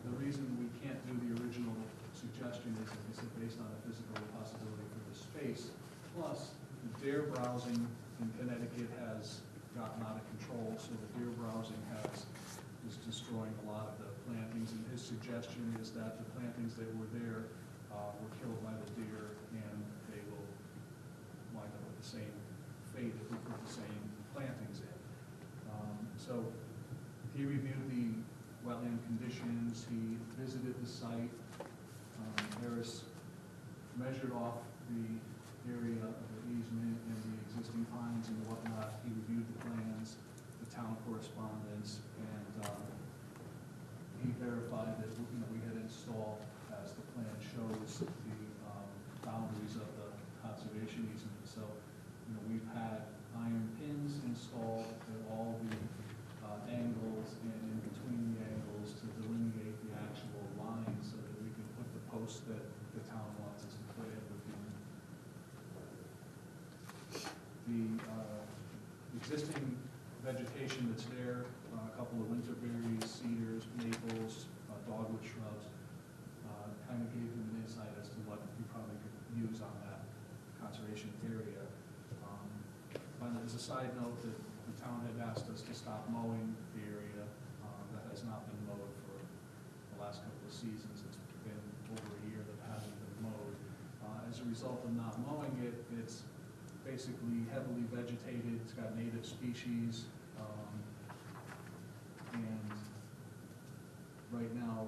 the reason we can't do the original suggestion is based on a physical impossibility for the space. Plus, the deer browsing in Connecticut has gotten out of control, so the deer browsing is destroying a lot of the plantings. And his suggestion is that the plantings that were there were killed by the deer, and they will wind up with the same fate if we put the same plantings in. So he reviewed the wetland conditions, he visited the site. Harris measured off the area of the easement and the existing pines and whatnot. He reviewed the plans, the town correspondence, and verify that, we had installed, as the plan shows, the boundaries of the conservation easement. So, we've had iron pins installed at all the angles and in between the angles to delineate the actual lines so that we can put the posts that the town wants us to put in within. The existing vegetation that's there, a couple of winterberries, cedars, maples, dogwood shrubs, kind of gave them an insight as to what we probably could use on that conservation area. And as a side note, that the town had asked us to stop mowing the area. That has not been mowed for the last couple of seasons. It's been over a year that it hasn't been mowed. As a result of not mowing it, it's basically heavily vegetated. It's got native species. And right now,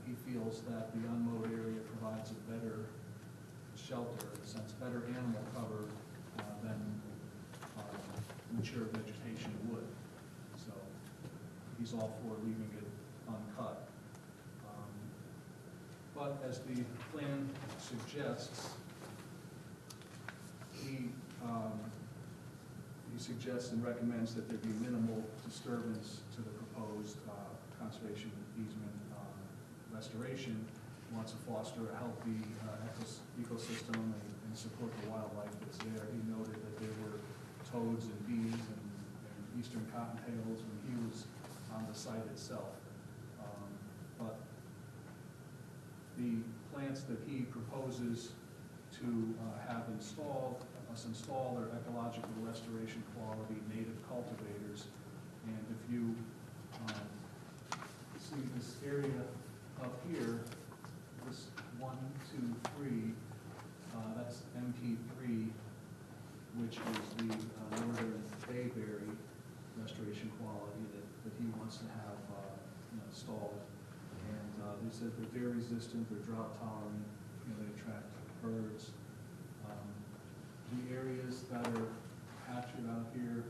he feels that the unmowed area provides a better shelter, in a sense, better animal cover than mature vegetation would. So he's all for leaving it uncut. But as the plan suggests, he suggests and recommends that there be minimal disturbance to the proposed conservation easement restoration. He wants to foster a healthy ecosystem and support the wildlife that's there. He noted that there were toads and bees and eastern cottontails when he was on the site itself. But the plants that he proposes to have us install are ecological restoration quality native cultivators. And if you see this area up here, this 1, 2, 3, that's MP3, which is the northern bayberry restoration quality that he wants to have installed. And they said they're very resistant, they're drought tolerant, they attract birds. The areas that are captured out here,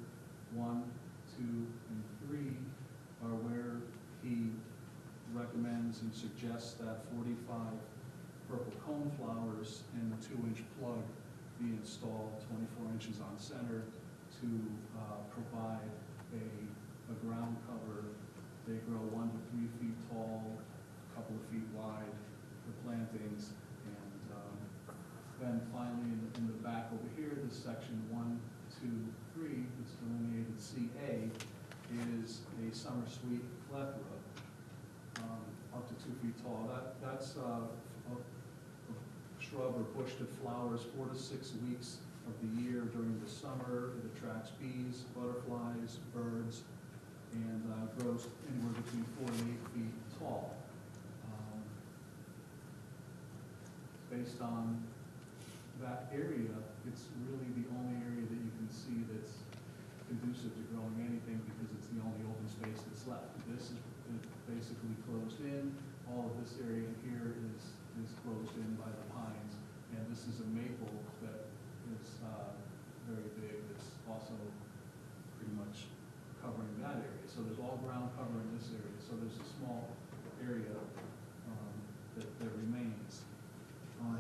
1, 2, and 3, are where he recommends and suggests that 45 purple cone flowers and the 2-inch plug be installed 24 inches on center to provide a ground cover. They grow 1 to 3 feet tall, a couple of feet wide, the plantings. And then finally in the back over here, this section 1, 2, 3, that's delineated CA, is a summer sweet plethora, up to 2 feet tall. That's a shrub or bush that flowers 4 to 6 weeks of the year during the summer. It attracts bees, butterflies, birds, and grows anywhere between 4 and 8 feet tall. Based on that area, it's really the only area that you can see that's conducive to growing anything because it's the only open space that's left. This is basically closed in. All of this area here is closed in by the pines, and this is a maple that is very big. It's also pretty much covering that area. So there's all ground cover in this area. So there's a small area that remains.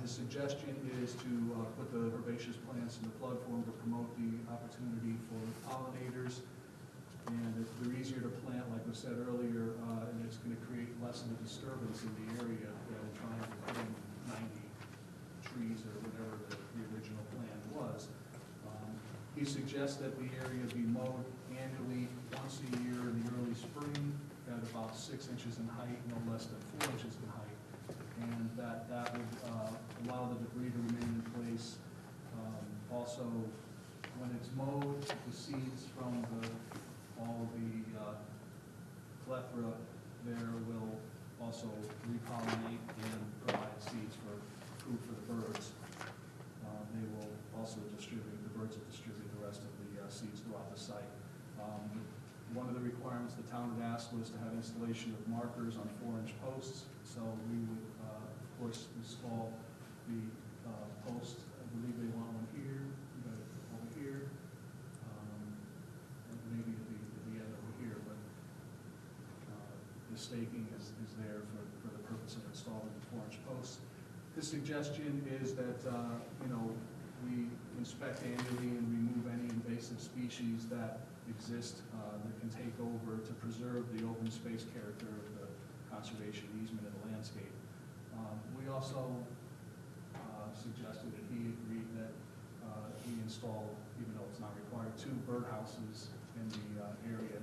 His suggestion is to put the herbaceous plants in the plug form to promote the opportunity for pollinators. And if they're easier to plant, like was said earlier, and it's going to create less of a disturbance in the area than trying to put in 90 trees or whatever the original plan was. He suggests that the area be mowed annually once a year in the early spring at about 6 inches in height, no less than 4 inches in height. And that would allow the debris to remain in place. Also, when it's mowed, the seeds from all the plethora there will also repollinate and provide seeds for food for the birds. They will also distribute, the birds will distribute the rest of the seeds throughout the site. One of the requirements the town had asked was to have installation of markers on 4-inch posts. So we would, of course, install the posts. I believe they want one here, over here, and maybe at the end over here. But the staking is there for the purpose of installing the 4-inch posts. His suggestion is that, we inspect annually and remove any invasive species that exist that can take over to preserve the open space character of the conservation easement of the landscape. We also suggested, and he agreed, that we install, even though it's not required, 2 birdhouses in the area,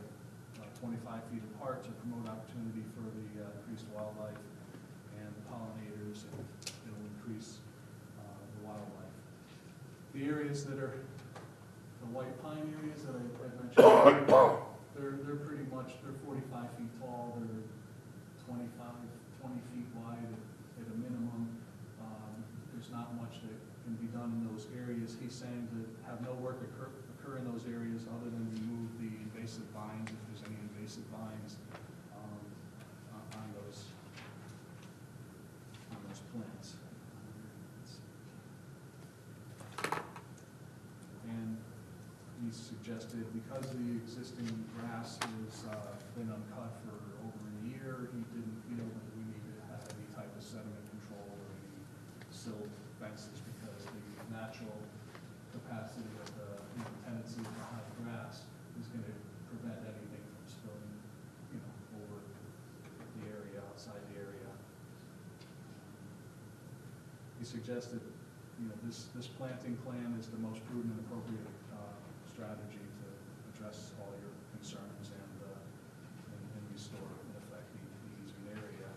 25 feet apart, to promote opportunity for the increased wildlife and the pollinators, and it'll increase the wildlife. The areas that are the white pine areas that I mentioned, they're pretty much, they're 45 feet tall, they're 20 feet wide at a minimum. There's not much that can be done in those areas. He's saying to have no work occur in those areas other than remove the invasive vines, if there's any invasive vines on those plants. And he suggested, because the existing grass has been uncut for over a year, he didn't feel that we needed to have any type of sediment control or any silt fences, because the natural capacity of the tendency to have grass is going to prevent anything from spilling, over the area, outside the area. He suggested, this planting plan is the most prudent and appropriate strategy to address all your concerns and restore, in effect, the easement area.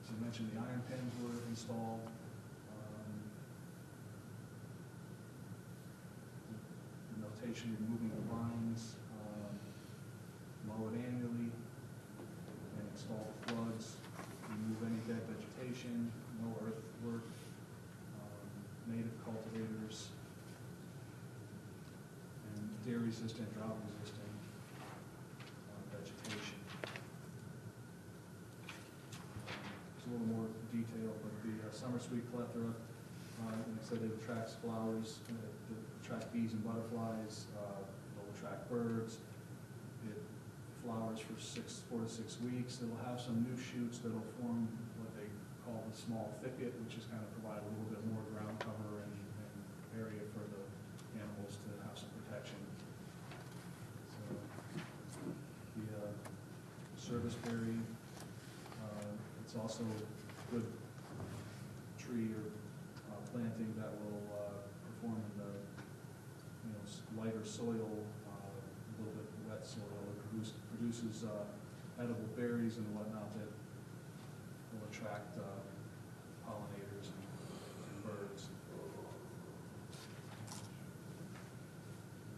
As I mentioned, the iron pins were installed. The notation removing the vines, mow it annually, and install plugs, remove any dead vegetation, no earthwork, native cultivators, and deer-resistant, drought-resistant vegetation. It's a little more detail, but the summer sweet plethora, like I said, it attracts flowers, it attracts bees and butterflies, it'll attract birds. It flowers for 4 to 6 weeks. It'll have some new shoots that'll form what they call the small thicket, which is kind of provide a little bit more ground cover and area for the animals to have some protection. So the serviceberry, it's also a good tree or planting that will perform in the lighter soil, a little bit wet soil. It produces edible berries and whatnot that will attract pollinators and birds.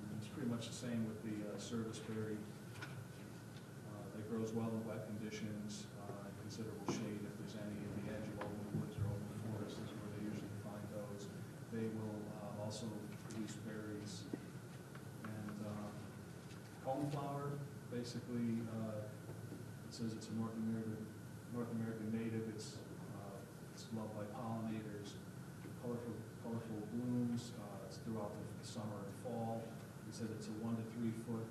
And it's pretty much the same with the serviceberry. It grows well in wet conditions, considerable shade if there's any in the edge of open woods or open forests is where they usually find those. They will also produce berries. And coneflower, basically, it says it's a North American native. It's loved by pollinators. Colorful blooms. It's throughout the summer and fall. He said it's a 1 to 3 foot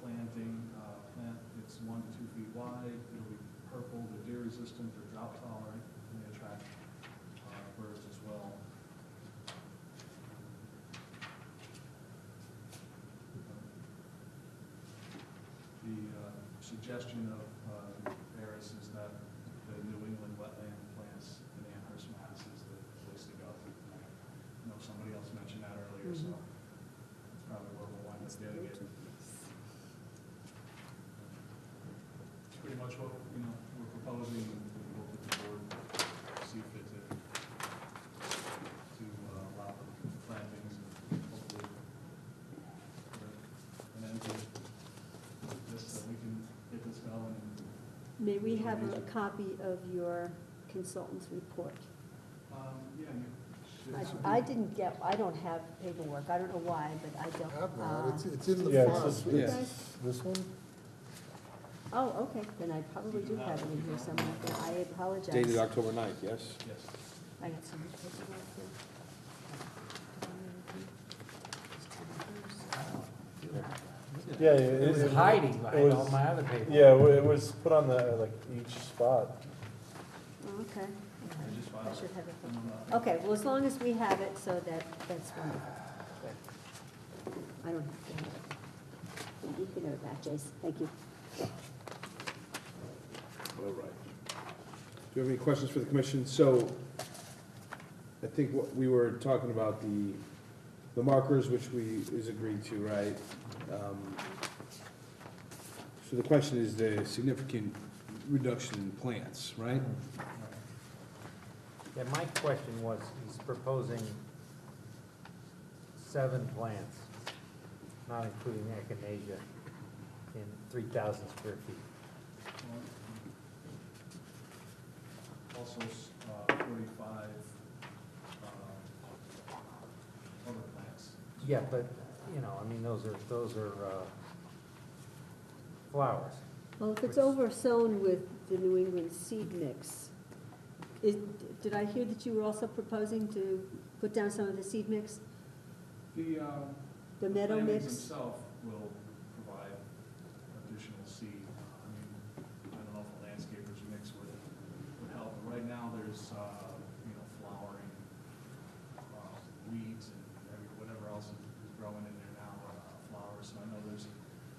planting plant. It's 1 to 2 feet wide. It'll be purple. They're deer resistant. They're drought tolerant. And they attract birds as well. The suggestion of Harris is that the New England wetland plants in Amherst, Mass. is the place to go. I know somebody else mentioned that earlier, so that's probably where we'll wind up getting it. It's pretty much what we're proposing. We'll work with the board, see fit to allow the plantings and hopefully put an end to this so we can get this going. May we have a copy of your consultant's report? Yeah, you should. I didn't get, I don't have paperwork. I don't know why, but I don't. Have that, it's in the Yeah, file. it's this one? Oh, okay, then I probably do have it in here somewhere. I apologize. Dated October 9th, yes? Yes. I got some paperwork here. Yeah, It was hiding behind all my other paper. Yeah, it was put on the, like, each spot. Oh, okay. I just filed I should have it. it. Okay, well, as long as we have it, so that's wonderful. I don't have to have it. You can have it back, Jace. Thank you. All right. Do you have any questions for the commission? So, I think what we were talking about the markers, which is agreed to, right? So the question is the significant reduction in plants, right? Yeah, my question was, he's proposing 7 plants, not including echinacea, in 3,000 square feet. Also, 45 other plants. Yeah, but, you know, I mean, those are flowers. Well, if it's oversown with the New England seed mix, did I hear that you were also proposing to put down some of the seed mix? The meadow plantings mix? themselves will provide additional seed. I mean, I don't know if a landscaper's mix would help, but right now there's, flowering, weeds and whatever else is growing in there now, flowers, so I know there's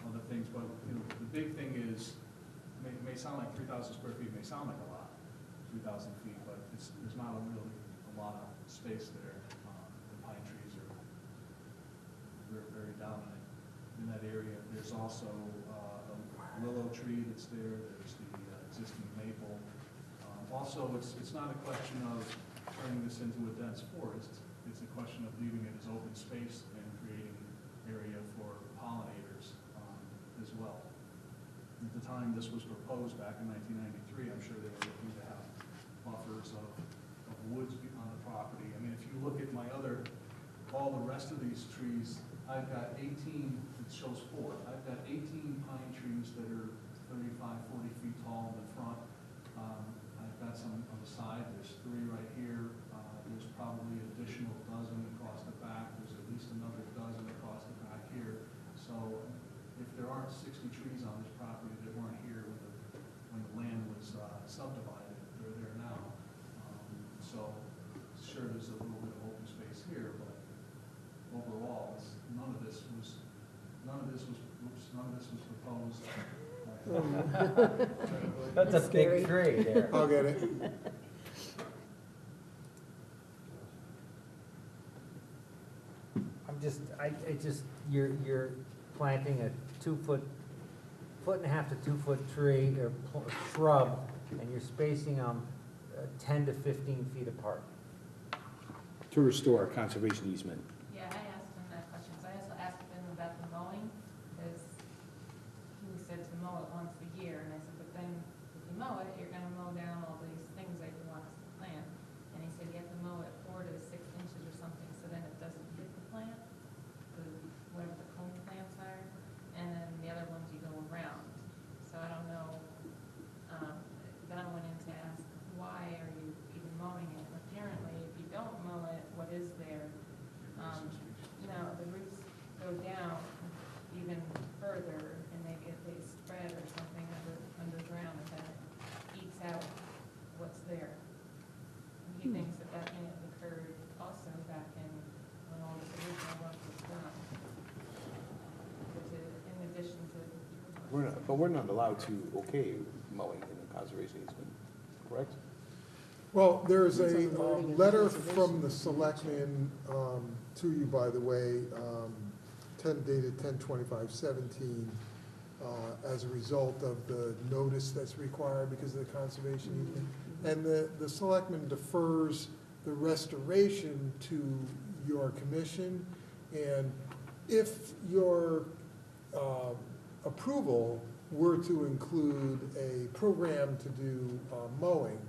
other things, but, the big thing is, may sound like 3,000 square feet, may sound like a lot, 3,000 feet, but there's not really a lot of space there. The pine trees are very, very dominant in that area. There's also a willow tree that's there, there's the existing maple. Also, it's not a question of turning this into a dense forest, it's a question of leaving it as open space and creating area for pollinators as well. At the time this was proposed back in 1993, I'm sure they were looking to have buffers of woods on the property. I mean, if you look at all the rest of these trees, I've got 18, it shows 4. I've got 18 pine trees that are 35, 40 feet tall in the front. I've got some on the side, there's 3 right here. There's probably an additional dozen across the back. There's at least another dozen across the back here. So if there aren't 60 trees on this property that weren't here when the land was subdivided, they're there now. So sure, there's a little bit of open space here, but overall, none of this was proposed. That's a big tree there. I'll get it. You're planting a 2-foot, 1.5 to 2 foot tree or shrub, and you're spacing them 10 to 15 feet apart. To restore a conservation easement. Yeah, I asked him that question, so I also asked him about the mowing, because he said to mow it once a year, and I said, but then if you mow it, you're gonna mow down all these things that you want us to plant. And he said you have to mow it 4 to 6 inches or something, so then it doesn't hit the plant, whatever the cone plants are, and then the other ones you go around. So I don't know, then I went in to ask, why are you even mowing it? Apparently, if you don't mow it, what is there? The roots go down even further, and they spread or something underground, and then it eats out what's there. And he thinks that may have occurred also back when all this original work was done. In addition to. But we're not allowed to okay mowing in a conservation easement, correct? Well, there's a It's on the wording of the letter conservation. from the selectmen to you, by the way, dated 10/25/17, as a result of the notice that's required because of the conservation easement. And the selectmen defers the restoration to your commission. And if your approval were to include a program to do mowing,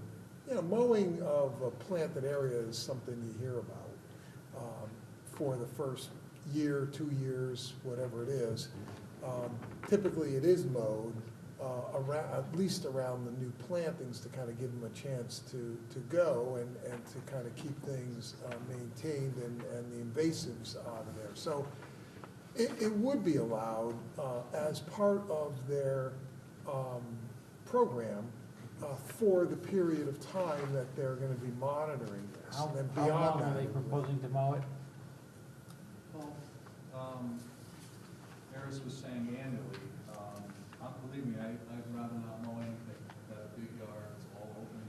mowing of a planted area is something you hear about for the first year, 2 years, whatever it is. Typically, it is mowed at least around the new plantings to kind of give them a chance to go and to kind of keep things maintained and the invasives out of there. So It would be allowed as part of their program for the period of time that they're gonna be monitoring this. How And then how beyond long are that, they proposing to mow it? Well, Harris was saying annually, believe me, I'd rather not mow anything, that big yard, it's all open.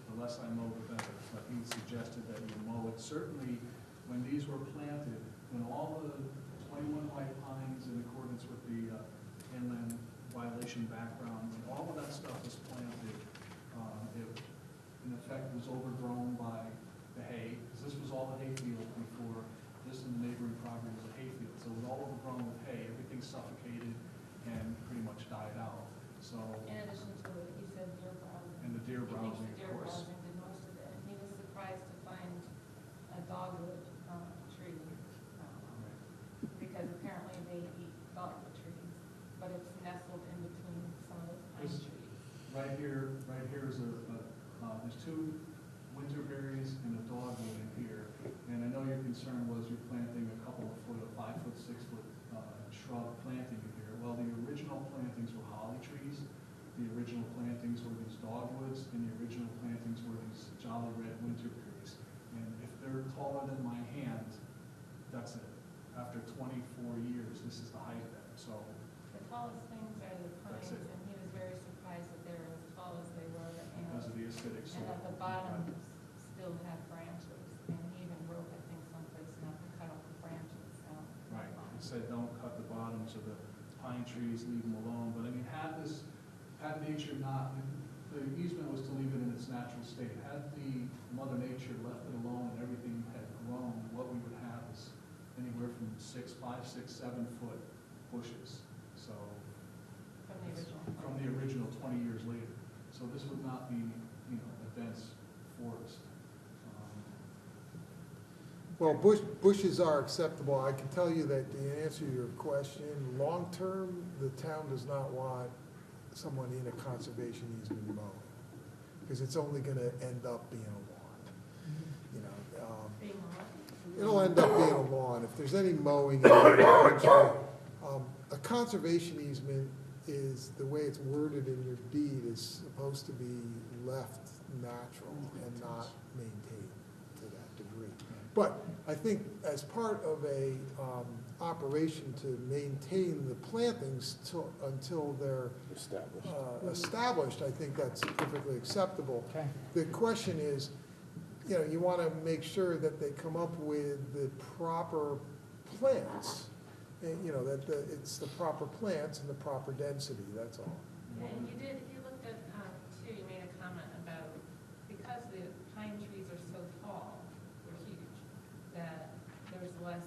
The less I mow, the better, but he suggested that you mow it. Certainly, when these were planted, when all the 21 white pines in accordance with the inland violation background, when all of that stuff was planted, it in effect was overgrown by the hay, because this was all a hayfield before, this and the neighboring property was a hayfield, so it was all overgrown with hay, everything suffocated and pretty much died out, so. In addition to, you said deer browsing. And the deer He thinks browsing, the of deer course. browsing did most of it, and he was surprised to find a dogwood tree, because apparently they eat dogwood trees, but it's nestled in between some of those pine This- trees. Right here is there's two winterberries and a dogwood in here, and I know your concern was you're planting a couple of foot, a 5 foot, 6 foot shrub planting in here. Well, the original plantings were holly trees, the original plantings were these dogwoods, and the original plantings were these jolly red winterberries. And if they're taller than my hand, that's it. After 24 years, this is the height of them, so. The tallest things are the pines, That's it. and he was very surprised that they were as tall as they were, Because of the acidic and soil. at the bottom still have branches, and he even wrote, I think, someplace not to cut off the branches, so. Right, it said don't cut the bottoms of the pine trees, leave them alone, but I mean, had nature not, the easement was to leave it in its natural state. Had the Mother Nature left it alone and everything had grown, what we would have is anywhere from 5, 6, 7 foot bushes, so. From the original 20 years later. So this would not be, a dense forest. well, bushes are acceptable. I can tell you that the answer to your question, long-term, the town does not want someone in a conservation easement mowing, because it's only gonna end up being a lawn. It'll end up being a lawn. If there's any mowing, a conservation easement is, the way it's worded in your deed, is supposed to be left natural and not maintained to that degree. But I think as part of a operation to maintain the plantings until they're established, I think that's perfectly acceptable. Okay. The question is, you want to make sure that they come up with the proper plants, and, that it's the proper plants and the proper density, that's all. And you looked at, too, you made a comment about, because the pine trees are so tall, they're huge, that there's less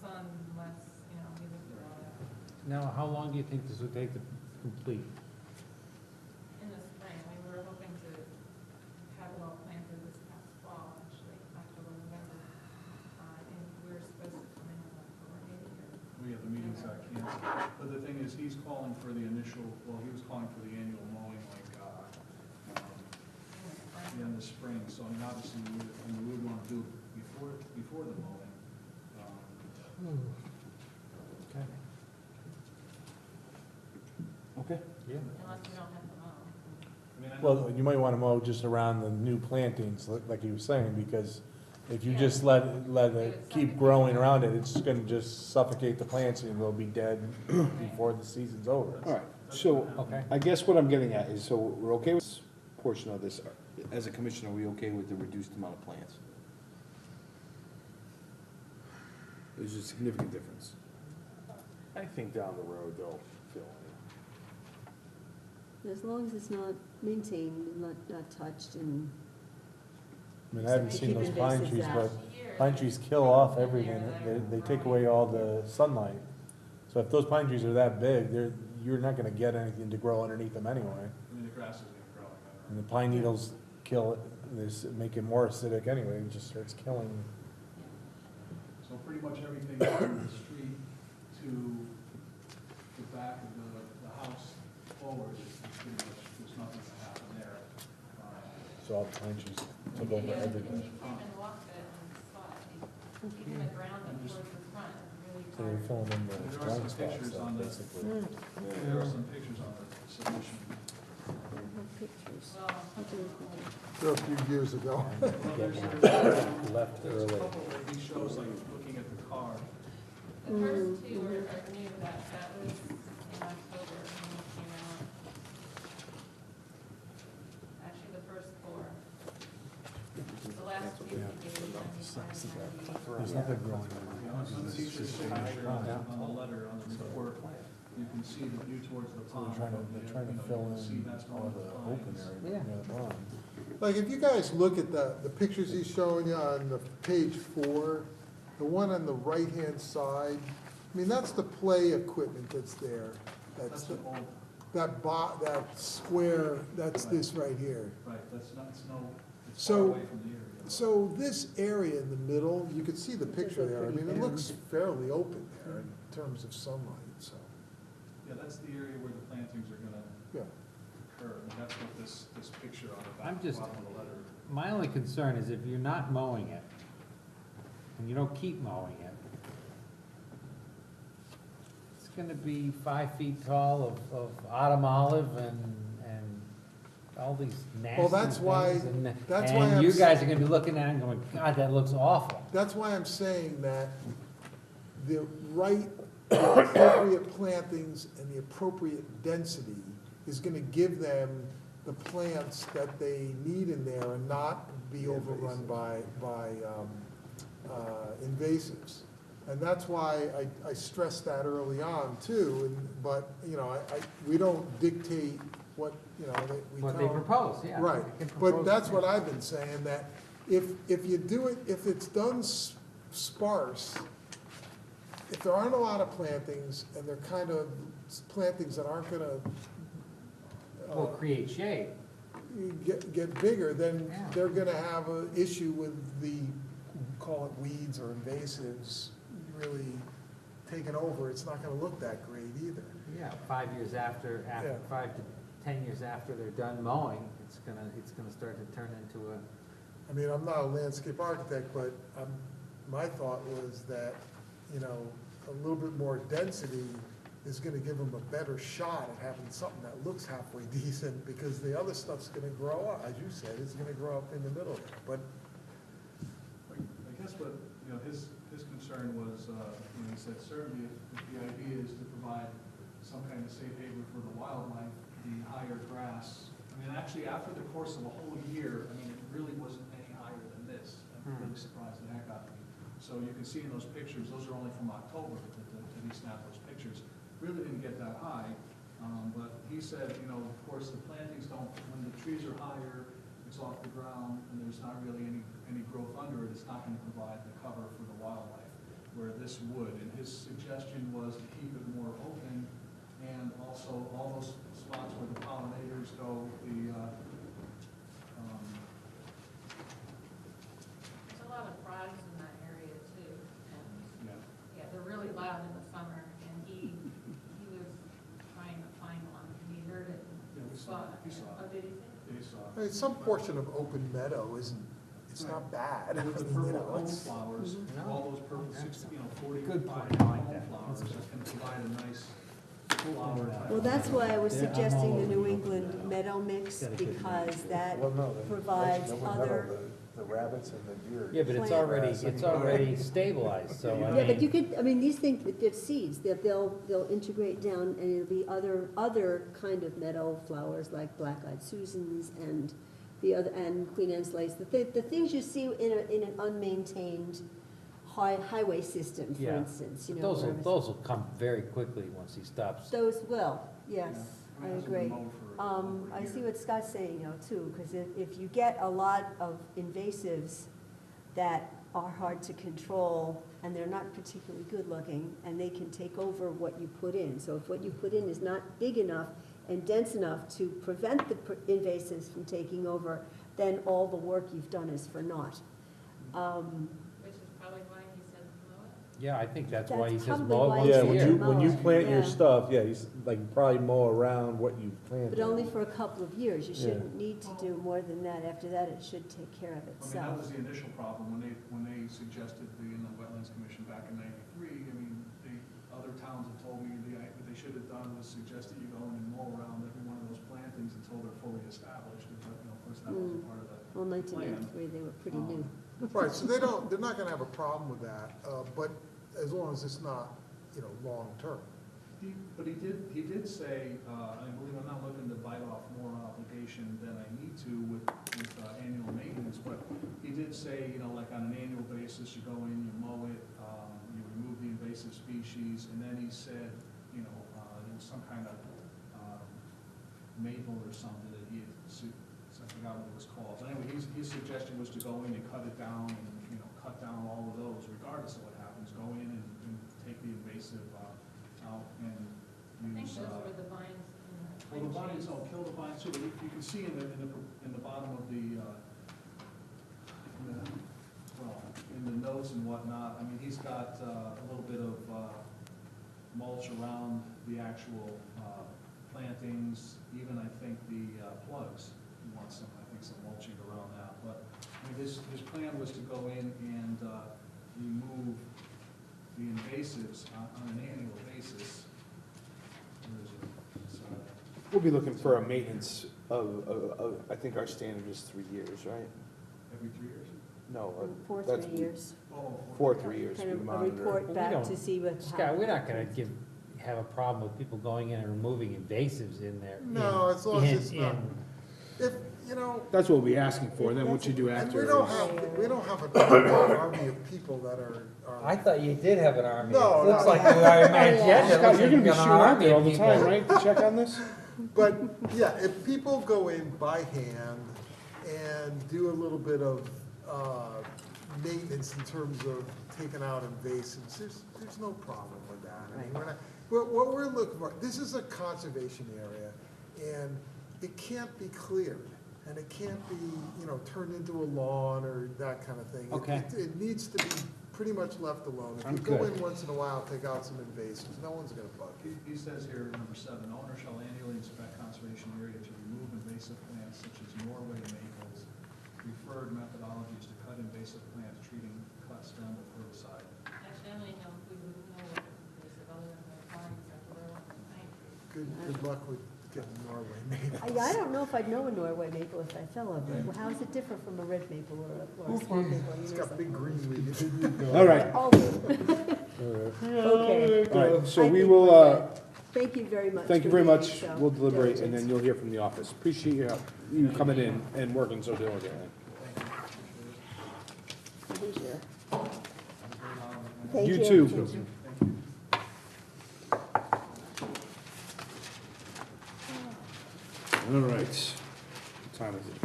sun, less, you looked at all that. Now, how long do you think this would take to complete? In the spring, we were hoping to have it all planted this past fall, actually, October, November. And we were supposed to come in on October 8th. We have the meetings got canceled. But the thing is, he's calling for the initial, he was calling for the annual mowing like, in the spring. So I mean, obviously, we would want to do it before the mowing. Okay. Okay. Yeah. Unless we don't have to mow. I mean, I know- Well, you might wanna mow just around the new plantings, like he was saying, because if you just let it keep growing around it, it's gonna just suffocate the plants and they'll be dead before the season's over. All right, so Okay. I guess what I'm getting at is, so we're okay with this portion of this. As a commissioner, are we okay with the reduced amount of plants? There's a significant difference. I think down the road they'll fill in. As long as it's not maintained, not touched, and I mean, I haven't seen those Keep pine invasives trees, out. but pine trees kill off everything, they take away all the sunlight. So if those pine trees are that big, you're not gonna get anything to grow underneath them anyway. I mean, the grass isn't growing. And the pine needles kill it, make it more acidic anyway, it just starts killing. So pretty much everything from the street to the back of the house forward is pretty much, there's nothing to happen there. So all the pine trees took over Yeah, everything. you came and walked it and saw it. Even the ground up towards the front is really So they're filling in the There are blank some spots, pictures so on the, basically. there are some pictures on the submission. Pictures. They're a few years ago. Well, there's Left a early. couple that he shows, like, looking at the car. The first two are new, that was in October when it came out. Actually, the first four. The last few, There's nothing growing You know, some teacher's signature on the letter, on the report, you can see the view towards the So pond. they're trying to fill in all the open area near the pond. Like, if you guys look at the pictures he's showing you on the page 4, the one on the right-hand side, I mean, that's the play equipment that's there. That's That's an old, that square, that's this right here. right, that's not, it's no, it's So- far away from the area. So this area in the middle, you can see the picture there, I mean, it looks fairly open there in terms of sunlight, so, Yeah, that's the area where the plantings are gonna yeah. occur, and that's what this picture on the I'm back, just- bottom of the letter. My only concern is if you're not mowing it, and you don't keep mowing it, it's gonna be 5 feet tall of autumn olive and all these nasty Well, that's why- things, and that's why I'm you s- guys are gonna be looking at it and going, God, that looks awful. That's why I'm saying that the appropriate plantings and the appropriate density is gonna give them the plants that they need in there and not be overrun by invasives. And that's why I stressed that early on too, but, you know, we don't dictate what, you know, we tell What they them. propose, yeah. Right, they can but propose that's it. what I've been saying, that if you do it, if it's done sparse, if there aren't a lot of plantings, and they're kind of plantings that aren't gonna Will create shade. get bigger, then Yeah. they're gonna have an issue with the, call it weeds or invasives, really taking over. It's not gonna look that great either. Yeah, 5 years after, Yeah. 5 to 10 years after they're done mowing, it's gonna start to turn into a, I mean, I'm not a landscape architect, but my thought was that, you know, a little bit more density is gonna give them a better shot at having something that looks halfway decent, because the other stuff's gonna grow up, as you said, it's gonna grow up in the middle. But I guess what, you know, his concern was, you know, he said certainly if the idea is to provide some kind of safe haven for the wildlife, the higher grass, I mean, actually, after the course of a whole year, I mean, it really wasn't any higher than this. I'm really surprised the heck out of me. So you can see in those pictures, those are only from October, that he snapped those pictures. Really didn't get that high, but he said, you know, of course, the plantings don't, when the trees are higher, it's off the ground, and there's not really any growth under it, it's not gonna provide the cover for the wildlife, where this would. And his suggestion was to keep it more open, and also all those spots where the pollinators go, There's a lot of frogs in that area too, and, yeah. yeah, they're really loud in the summer, and he was trying to find one, and he heard it Yeah, and we saw saw it. it. He saw it. Oh, did he? They saw. I mean, some portion of open meadow it's not bad. With the I mean, you purple know, home it's- flowers, all those purple, 45 Good point, home I like that. flowers, that's gonna provide a nice flower type. Well, that's why I was Yeah, I'm suggesting all the over New the England meadow mix, because that Well, no, provides other, the rabbits and the deer. yeah, but it's already stabilized, so I yeah, but you mean, could, I mean, these things, they're seeds, that they'll integrate down, and it'll be other kind of meadow flowers, like black-eyed Susans and and Queen Anne's lace, the things you see in an unmaintained highway system, for Yeah. instance, you know. those will come very quickly once he stops. Those will, yes, Yeah. I mean, it hasn't been agree. mowed for over a I see year. what Scott's saying, though, too, because if you get a lot of invasives that are hard to control, and they're not particularly good-looking, and they can take over what you put in. So if what you put in is not big enough and dense enough to prevent the invasives from taking over, then all the work you've done is for naught. Which is probably why he said mow it. Yeah, I think that's why he That's says probably mow why once he Yeah, a said year. when you mow. plant your Yeah. stuff, yeah, he's like probably mow around what you planted. But only for a couple of years. You Yeah. shouldn't need to do more than that. After that, it should take care of I mean, that itself. was the initial problem, when they suggested the Inland Wetlands Commission back in '93, I mean, towns have told me what they should have done was suggest that you go in and mow around every one of those plantings until they're fully established, but, of course, that wasn't part of the Well, plan. 1993, they were pretty new. Right, so they're not gonna have a problem with that, but as long as it's not, long-term. But he did say, I believe I'm not looking to bite off more obligation than I need to with annual maintenance, but he did say, like on an annual basis, you go in, you mow it, you remove the invasive species, and then he said, there was some kind of maple or something that he had, I forgot what it was called. But anyway, his suggestion was to go in and cut it down and, cut down all of those, regardless of what happens. Go in and take the invasive out and I think use. those were the vines. Well, the vines, kill the vines too, but you can see in the bottom of the in the notes and whatnot, I mean, he's got a little bit of mulch around the actual plantings, even I think the plugs. He wants some, I think, some mulching around that, but I mean, his plan was to go in and remove the invasives on an annual basis. Where is it? It's, We'll be looking for a maintenance of, I think our standard is 3 years, right? every 3 years? No. For that's 3 years. Oh, For 3 years. Kind we of a monitor. report back don't- to see what. Scott, we're not gonna have a problem with people going in and removing invasives in there. No, as long as it's not. If, That's what we're asking for, then what you do and after we is. don't have an army of people that are. I thought you did have an army. No, It looks no. like you are imagining. Scott, you're gonna be shooting out there all the time, right, to check on this? But, yeah, if people go in by hand and do a little bit of maintenance in terms of taking out invasives, there's no problem with that. I mean, what we're looking for, this is a conservation area, and it can't be cleared, and it can't be, turned into a lawn or that kind of thing. Okay. It needs to be pretty much left alone. If I'm you go good. in once in a while, take out some invasives, no one's gonna bug you. He says here, number 7, owner shall annually inspect conservation area to remove invasive plants such as Norway maples. Preferred methodologies to cut invasive plants, treating cut stem with herbicide. Actually, I don't even know if we would know what this is other than the vines that were on the vine. Good luck with getting Norway maples. I don't know if I'd know a Norway maple if I fell over it. Well, how is it different from a red maple or a swamp maple? It's got big green leaves. All right. Okay. All right, so we will, Thank you very much. thank you for very being much. so We'll deliberate, and diligent. then you'll hear from the office. Appreciate your help, you coming in and working so diligently. Who's here? Thank You too. All right. What time is it?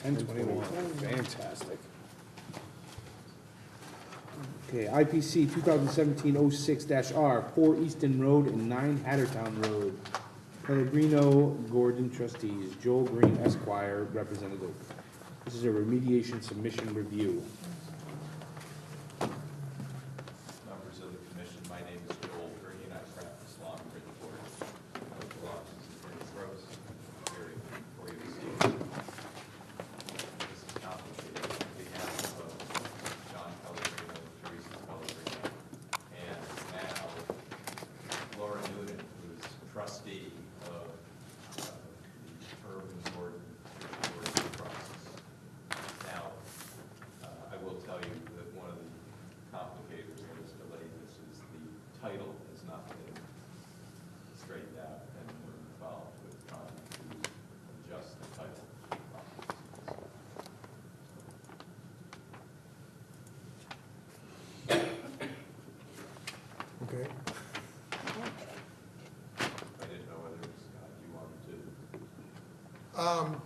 10:21. Fantastic. Okay, IPC 2017-06-R, 4 Easton Road and 9 Hattertown Road. Pellegrino Gordon trustees, Joel Green Esquire representative. This is a remediation submission review. Members of the commission, my name is Joel Green. I practice law in Bridgeport. Local office is in Gross, here for you this evening. This is complicated on behalf of John Pellegrino, Teresa Pellegrino, and now Laura Noonan, who's trustee of the urban Gordon process. Now, I will tell you that one of the complicators that has delayed this is the title has not been straightened out, and we're involved with trying to adjust the title. Okay. I didn't know whether you wanted to.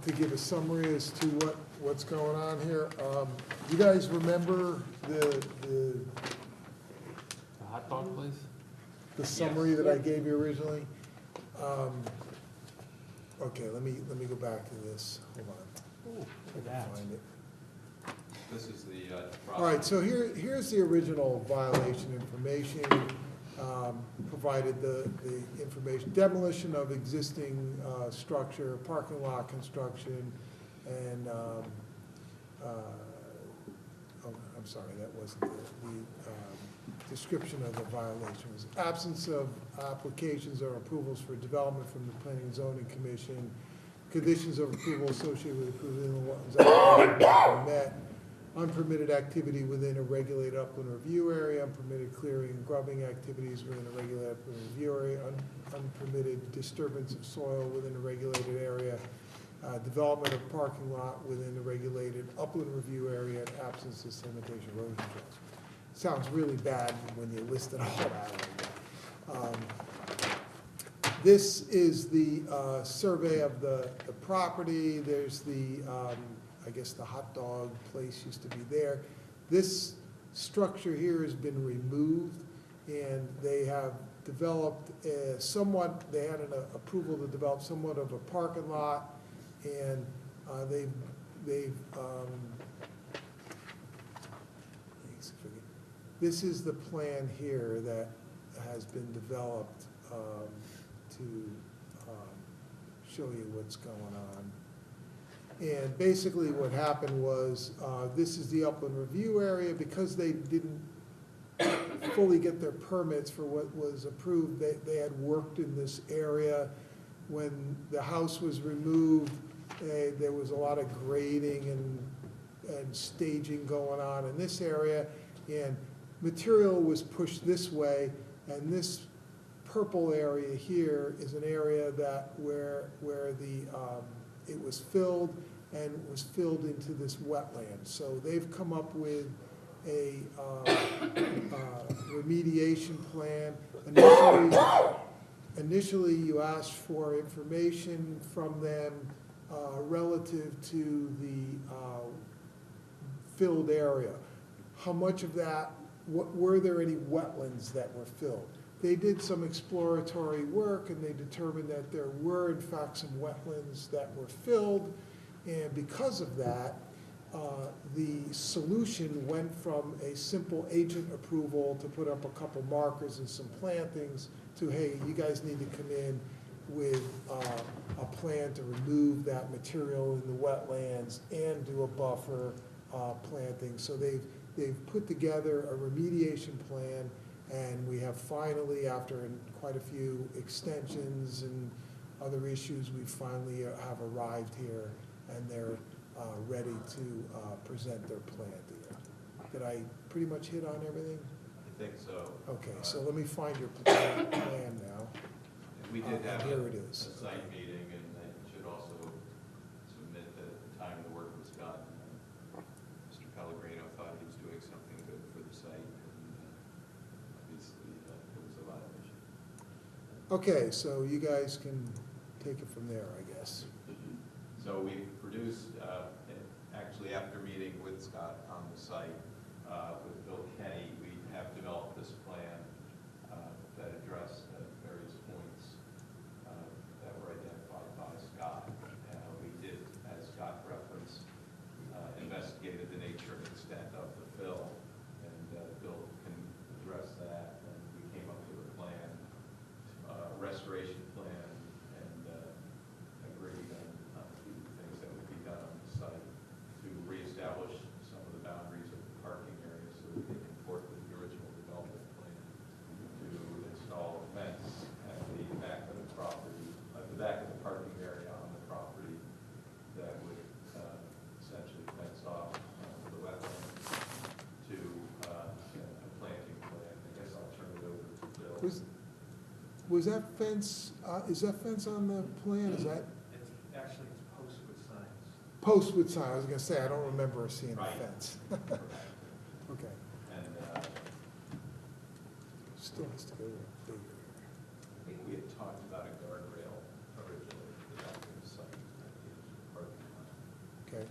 To give a summary as to what's going on here, you guys remember the Hot dog place? the summary that I gave you originally? Okay, let me go back to this, hold on. Look at that. Find it. This is the All right, so here's the original violation information, provided the information, demolition of existing structure, parking lot construction, and, oh, I'm sorry, that wasn't the description of the violation was absence of applications or approvals for development from the Planning and Zoning Commission, conditions of approval associated with approval in the wetlands application met, unpermitted activity within a regulated upland review area, unpermitted clearing and grubbing activities within a regulated upland review area, unpermitted disturbance of soil within a regulated area, development of parking lot within the regulated upland review area, and absence of sedimentation erosion controls. Sounds really bad when you list it all out. This is the survey of the property. There's the, I guess the hot dog place used to be there. This structure here has been removed, and they have developed somewhat, they had an approval to develop somewhat of a parking lot, and this is the plan here that has been developed to show you what's going on. And basically what happened was, this is the upland review area. Because they didn't fully get their permits for what was approved, they had worked in this area. When the house was removed, there was a lot of grading and staging going on in this area, and material was pushed this way, and this purple area here is an area that where the it was filled, and it was filled into this wetland. So they've come up with a remediation plan. Initially, you asked for information from them relative to the filled area. How much of that, were there any wetlands that were filled? They did some exploratory work, and they determined that there were in fact some wetlands that were filled, and because of that, the solution went from a simple agent approval to put up a couple markers and some plantings to, hey, you guys need to come in with a plan to remove that material in the wetlands and do a buffer planting. So they've put together a remediation plan, and we have finally, after quite a few extensions and other issues, we finally have arrived here, and they're ready to present their plan to you. Did I pretty much hit on everything? I think so. Okay, so let me find your plan now. We did have here it a is. site meeting, and I should also submit that at the time the work was done, Mr. Pellegrino thought he was doing something good for the site, and obviously it was a violation. Okay, so you guys can take it from there, I guess. So we produced, actually after meeting with Scott on the site, with Bill Kenny, we have developed this plan that addressed various points that were identified by Scott. We did, as Scott referenced, investigated the nature and extent of the fill, and Bill can address that, and we came up with a plan, restoration plan, and agreed on a few things that would be done on the site to reestablish some of the boundaries of the parking area so that they comport with the original development plan, to install a fence at the back of the property, at the back of the parking area on the property that would essentially fence off the wetlands, to a planting plan. I guess I'll turn it over to Bill. Was that fence, is that fence on the plan? Is that? It's actually, it's posts with signs. Post with sign, I was gonna say, I don't remember seeing the Right. fence. Okay, And still has to go bigger. I think we had talked about a guardrail originally for the back of the site, at the edge of the parking lot. Okay.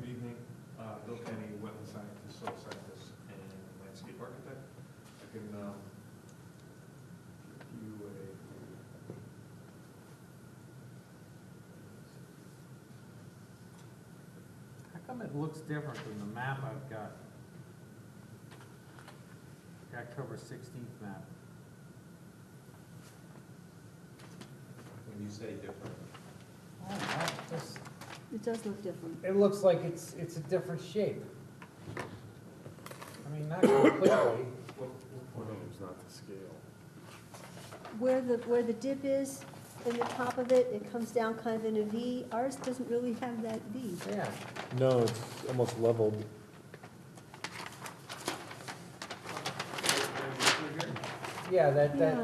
Good evening, Bill Kenny, wetland scientist, soil scientist, and landscape architect. I can give you How come it looks different than the map I've got? The October 16th map. When you say different, It does look different. It looks like it's a different shape. I mean, not completely. It's not to scale. Where the dip is in the top of it, it comes down kind of in a V. Ours doesn't really have that V. Yeah. No, it's almost leveled. Yeah, Yeah.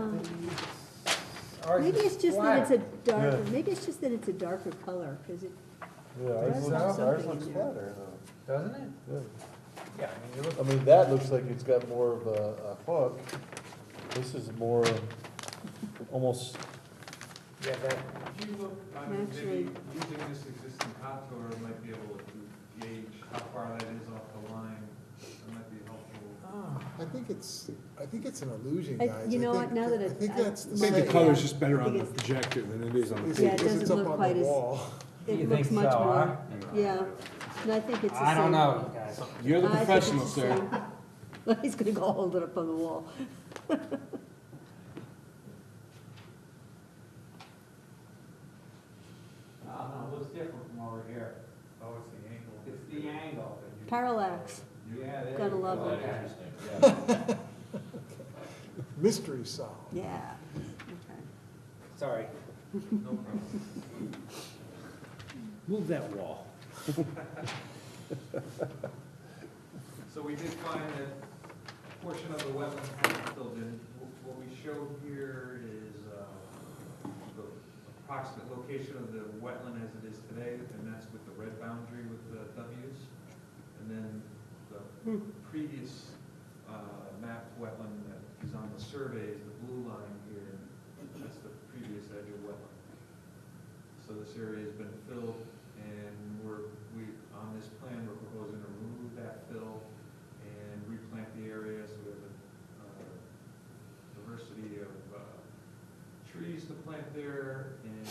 ours Maybe is it's just that it's a flat. darker, Yeah. maybe it's just that it's a darker color, because it, Yeah, It ours does looks, have ours something looks in there. flatter though. Doesn't it? Yeah. Yeah, I mean, you look. I mean, that looks like it's got more of a hook. This is more, almost, Yeah, that, If you look, I mean, Actually- maybe using this existing contour might be able to gauge how far that is off the line. That might be helpful. I think it's an illusion, I- guys. you know I what, think now that I it- think I- that's the I think the same. color's just better I on think the it's- projector than it is on the It's Yeah, it page. because it's doesn't up look on quite the as- wall. You it think looks much so, more, huh? yeah. And I think it's the same. I don't know, guys. You're the I think professional, it's the sir. same. He's gonna go hold it up on the wall. No, it looks different from over here. Oh, it's the angle. It's the angle. Parallax, Yeah, there gotta you love go. it. interesting, yeah. Mystery solved. Yeah. Okay. Sorry. No problem. Move that wall. So we did find that a portion of the wetland hasn't filled in. What we showed here is the approximate location of the wetland as it is today, and that's with the red boundary with the Ws. And then the previous mapped wetland that is on the survey is the blue line here. That's the previous edge of wetland. So this area has been filled, and on this plan, we're proposing to remove that fill and replant the area, so we have a diversity of trees to plant there, and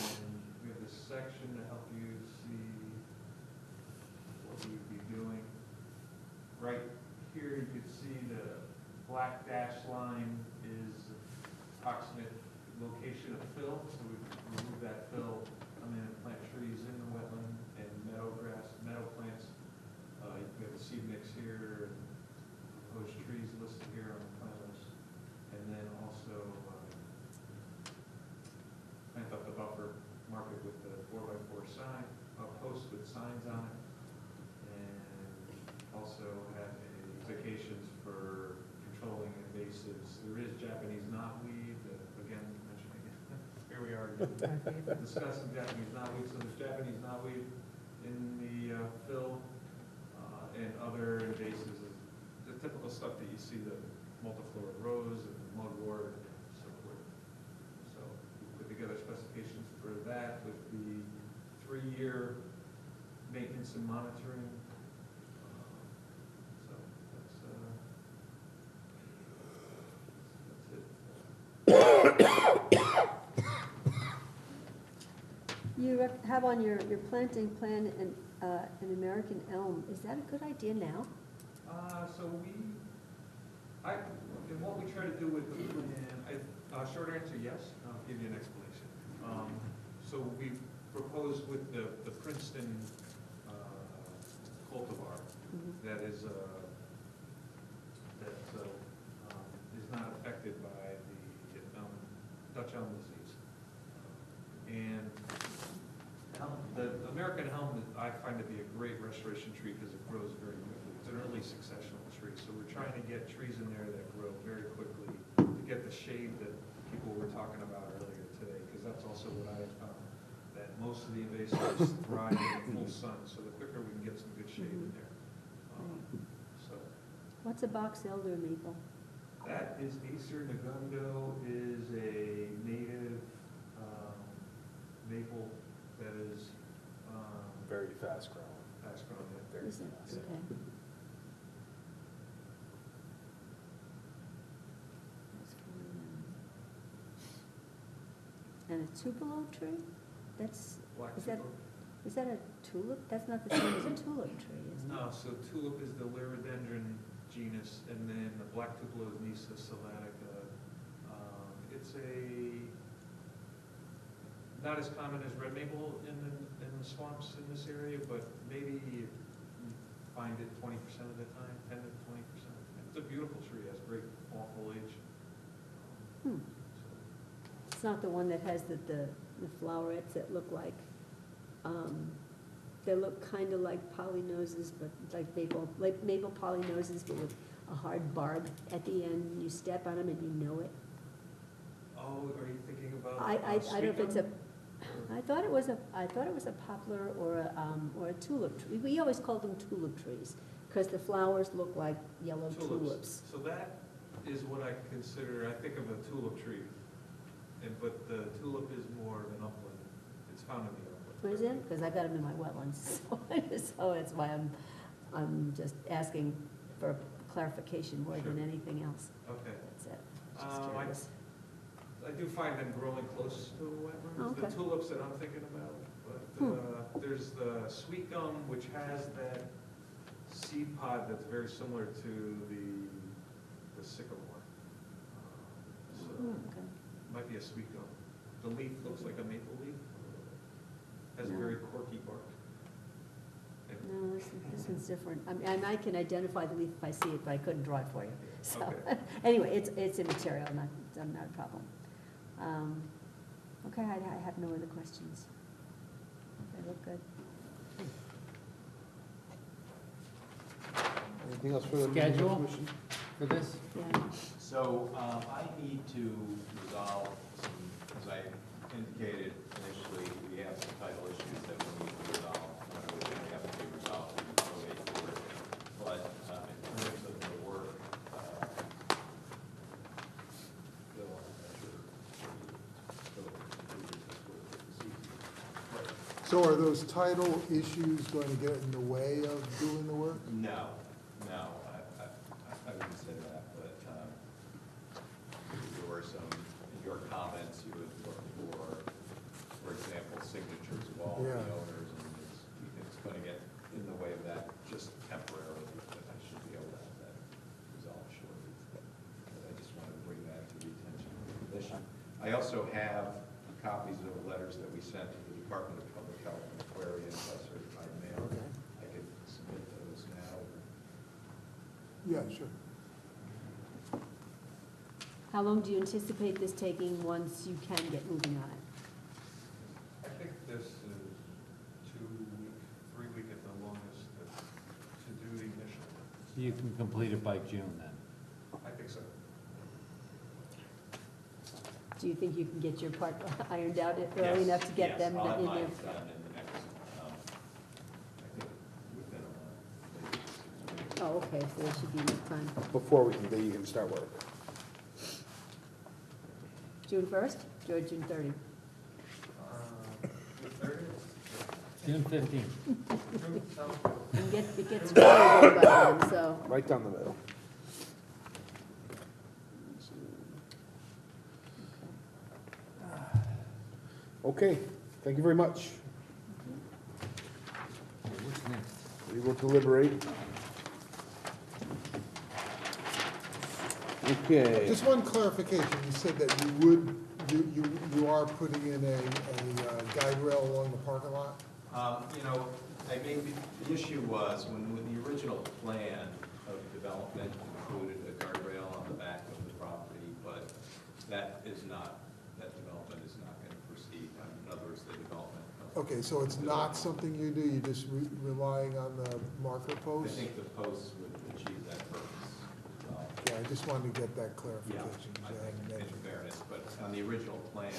we have this section to help you see what we would be doing. Right here, you can see the black dashed line is approximate location of fill, so we remove that fill, come in and plant trees in the wetland and meadow grass, meadow plants. We have a seed mix here, proposed trees listed here on the plan list. And then also plant up the buffer, mark it with the 4x4 sign, a post with signs on it. And also have indications for controlling invasives. There is Japanese knotweed, again, mentioning it. Here we are again, discussing Japanese knotweed. So there's Japanese knotweed in the fill, and other invasives, the typical stuff that you see, the multiflora rose and mugwort and so forth. So we put together specifications for that with the 3-year maintenance and monitoring. So that's it. You have on your planting plan an American elm. Is that a good idea now? And what we try to do with the plan, short answer, yes. I'll give you an explanation. So we proposed with the Princeton cultivar that is not affected by the Dutch elm disease. And the American elm, I find to be a great restoration tree because it grows very quickly. It's an early successional tree, so we're trying to get trees in there that grow very quickly to get the shade that people were talking about earlier today, because that's also what I have found, that most of the invasives thrive in the full sun, so the quicker we can get some good shade in there. So What's a box elder maple? that is Acer negundo, is a native maple that is Very fast growing. fast growing. Very Is it? fast. Okay. And a tupelo tree? That's, Black is that, tulip. is that a tulip? That's not the same as a tulip tree, is it? No, so tulip is the liriodendron genus, and then the black tupelo is Nisa selatica. It's a not as common as red maple in the swamps in this area, but maybe you find it 20% of the time, 10 to 20% of the time. It's a beautiful tree, has great fall foliage. Hmm. It's not the one that has the flowerets that look they look kind of like polynoses, but like maple polynoses, but with a hard barb at the end, and you step on them and you know it. Oh, are you thinking about? I don't know if it's a, I thought it was a poplar or a tulip tree. We always called them tulip trees, because the flowers look like yellow tulips. So that is what I consider, I think of a tulip tree, but the tulip is more of an upland. It's found in the upland. What is it? Because I got them in my wetlands, so that's why I'm just asking for clarification more than anything else. Okay. That's it. Just curious. I do find them growing close to wetlands, Oh, okay. the tulips that I'm thinking about. But there's the sweet gum, which has that seed pod that's very similar to the sycamore. So Okay. might be a sweet gum. The leaf looks like a maple leaf. Has a very quirky bark. No, this one's different. I can identify the leaf if I see it, but I couldn't draw it for you. So, Okay. anyway, it's immaterial, not a problem. Okay, I have no other questions. They look good. Anything else for the Schedule? commission? For this? Yeah. So I need to resolve some, as I indicated initially, we have some title issues that we need to resolve, which may have to be resolved in the probate court. But in terms of the work, So are those title issues going to get in the way of doing the work? no, I wouldn't say that, but there were some, in your comments, you would look for example, signatures of all the owners, and it's going to get in the way of that just temporarily, but I should be able to have that resolved shortly. But I just wanted to bring that to the attention of the commission. I also have copies of letters that we sent to the Department of Public Health and Aquarium by certified mail. Okay. I could submit those now. Yeah, sure. How long do you anticipate this taking once you can get moving on it? I think this is 2 week, 3 week at the longest to do the initial. You can complete it by June then? I think so. Do you think you can get your part ironed out early enough to get them I'll have in mine there? done in the next, I think, within a month. Oh, okay, so there should be enough time. Before you can start work. June 1st or June 30th? June 15th. And it gets very good by then, so. Right down the middle. Okay, thank you very much. What's next? We will deliberate. Okay. Just one clarification, you said that you are putting in a guide rail along the parking lot? I mean, the issue was when the original plan of development included a guardrail on the back of the property, but that development is not going to proceed. In other words, the development. Okay, so it's not something you do, you're just relying on the marker I posts? think the posts would achieve that purpose. Yeah, I just wanted to get that clarification. I because I hadn't think in mentioned it. fairness, but on the original plan,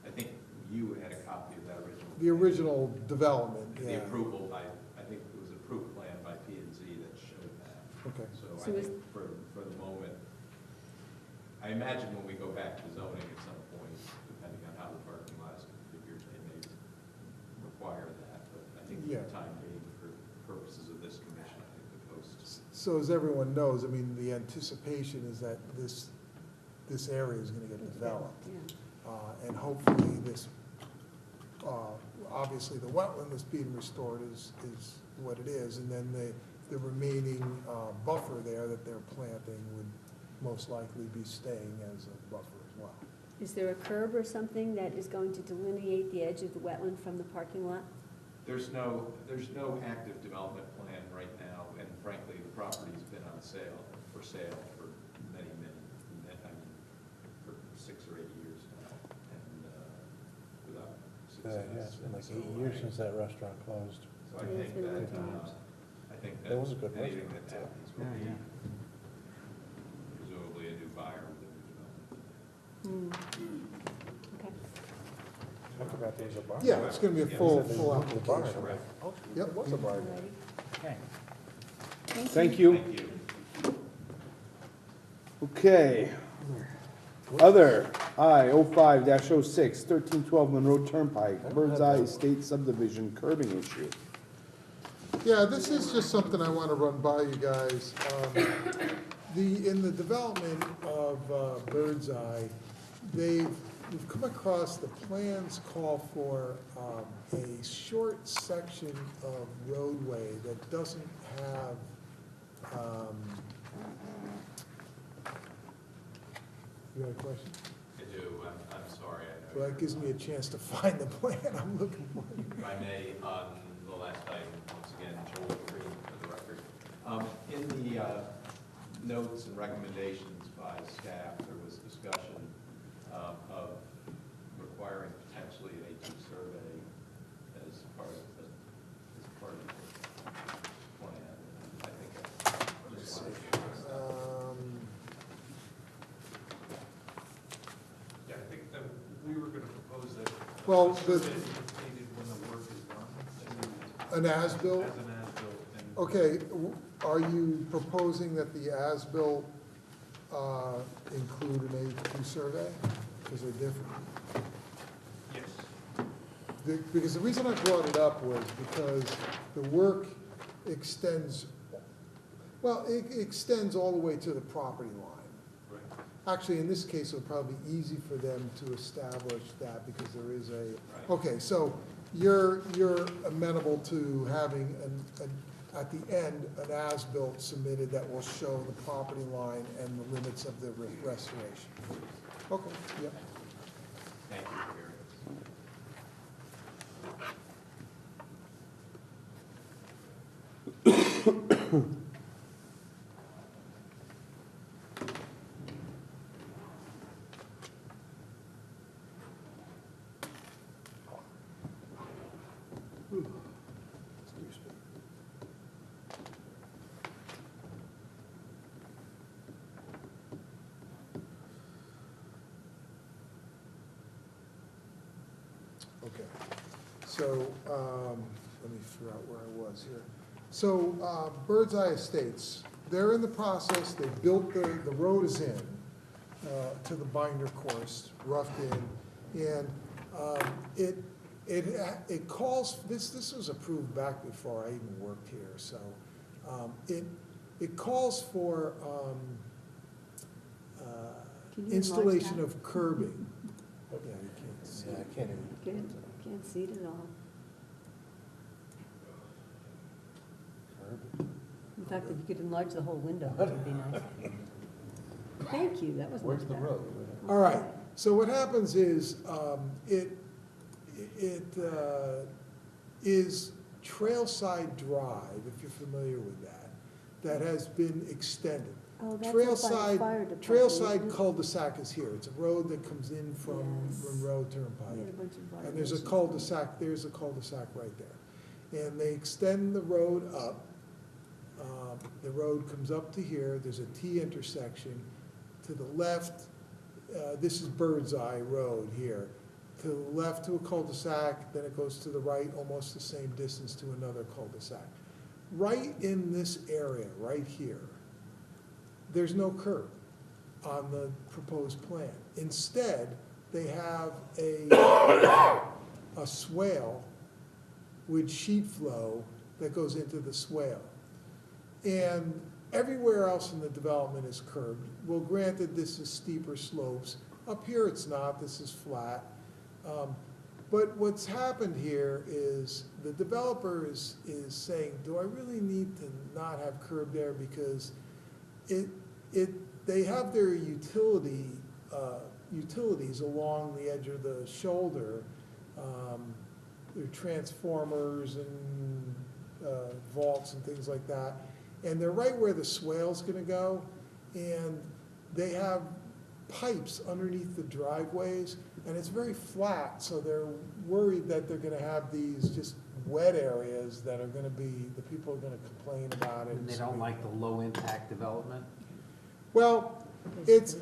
I think you had a copy of that original. The original development, The yeah. approval by, I think it was approved plan by P and Z that showed that. Okay. So So I is- think for the moment, I imagine when we go back to zoning at some point, depending on how the parking lot is configured, they may require that, but I think for Yeah. the time being, for purposes of this commission, I think the posts. So as everyone knows, I mean, the anticipation is that this area is gonna get developed. Yeah. And hopefully this, obviously the wetland that's being restored is what it is. And then the remaining buffer there that they're planting would most likely be staying as a buffer as well. Is there a curb or something that is going to delineate the edge of the wetland from the parking lot? There's no active development plan right now, and frankly, the property's been for sale for many, for 6 or 8 years now, and without success. Yeah, it's been like 8 years since that restaurant closed. So I Yeah, it's think been a long that, time. That was a good anything restaurant, that happens will Yeah, be yeah. presumably a new buyer with a new development. Okay. I forgot there was a bar. Yeah, it's gonna be a Yeah, full, we said they full moved the bar. application. Oh, Yep. it was a bar. Alrighty. Okay. Thank you. Thank you. Okay. Other, I, 05-06, 1312 Monroe Turnpike, Bird's Eye Estate subdivision curbing issue. Yeah, this is just something I want to run by you guys. In the development of Bird's Eye, we've come across the plans call for a short section of roadway that doesn't have, you got a question? I do, I'm sorry. I know Well, that gives me a chance to find the plan I'm looking for. If I may, on the last item, once again, Joel Green for the record. In the notes and recommendations by staff, there was discussion of requiring potentially an A2 survey as part of the plan. I think I just wanted to. Yeah, I think that we were gonna propose that. Well, survey is completed when the work is done. An as-built? As an as-built, and Okay, are you proposing that the as-built include an A2 survey? Because they're different. yes. Because the reason I brought it up was because the work extends, well, it extends all the way to the property line. Right. Actually, in this case, it would probably be easy for them to establish that because there is a, Right. okay, so you're amenable to having at the end, an as-built submitted that will show the property line and the limits of the restoration. Okay, yep. Thank you for hearing us. Okay, so, let me figure out where I was here. So, Bird's Eye Estates, they're in the process, they built the road is in, to the binder course, roughed in, and, it calls, this was approved back before I even worked here, so, it calls for, Can you enlarge installation that? of curbing. Yeah, you can't see. Yeah, I can't even. Can't see it at all. In fact, if you could enlarge the whole window, that would be nice. Thank you, that was much Where's the better. road? All right, so what happens is, it is Trailside Drive, if you're familiar with that, that has been extended. Oh, that's up by the Trailside, fire department, Trailside isn't it? cul-de-sac is here. It's a road that comes in from Yes. Monroe We had a Turnpike. bunch of And there's a violations. cul-de-sac, there's a cul-de-sac right there. And they extend the road up. The road comes up to here, there's a T intersection. To the left, this is Bird's Eye Road here. To the left to a cul-de-sac, then it goes to the right, almost the same distance to another cul-de-sac. Right in this area, right here, there's no curb on the proposed plan. Instead, they have a swale with sheet flow that goes into the swale. And everywhere else in the development is curbed. Well, granted, this is steeper slopes. Up here, it's not, this is flat. But what's happened here is the developer is saying, do I really need to not have curb there? Because they have their utility utilities along the edge of the shoulder. There are transformers and vaults and things like that. And they're right where the swale's gonna go. And they have pipes underneath the driveways, and it's very flat, so they're worried that they're gonna have these just wet areas that are gonna be, the people are gonna complain about it. And they don't like the low-impact development? Well, it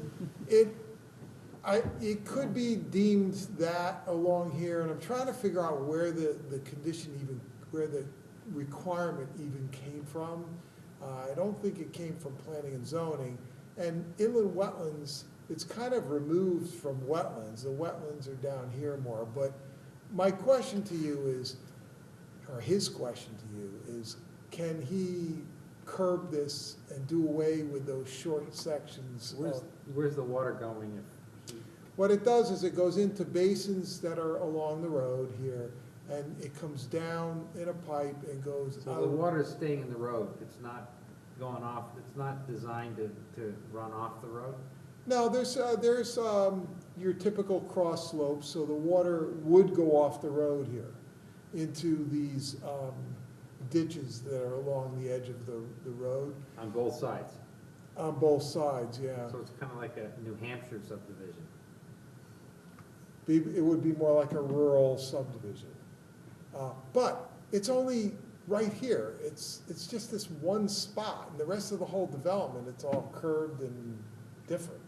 could be deemed that along here, and I'm trying to figure out where the condition even, where the requirement even came from. I don't think it came from planning and zoning. And inland wetlands, it's kind of removed from wetlands. The wetlands are down here more. But my question to you is, or his question to you is, can he curb this and do away with those short sections? Where's the water going? What it does is it goes into basins that are along the road here, and it comes down in a pipe and goes So out. the water's staying in the road, it's not going off, it's not designed to run off the road? No, there's your typical cross slopes, so the water would go off the road here into these ditches that are along the edge of the road. On both sides? On both sides, yeah. So it's kind of like a New Hampshire subdivision? It would be more like a rural subdivision. But it's only right here. It's just this one spot, and the rest of the whole development, it's all curved and different.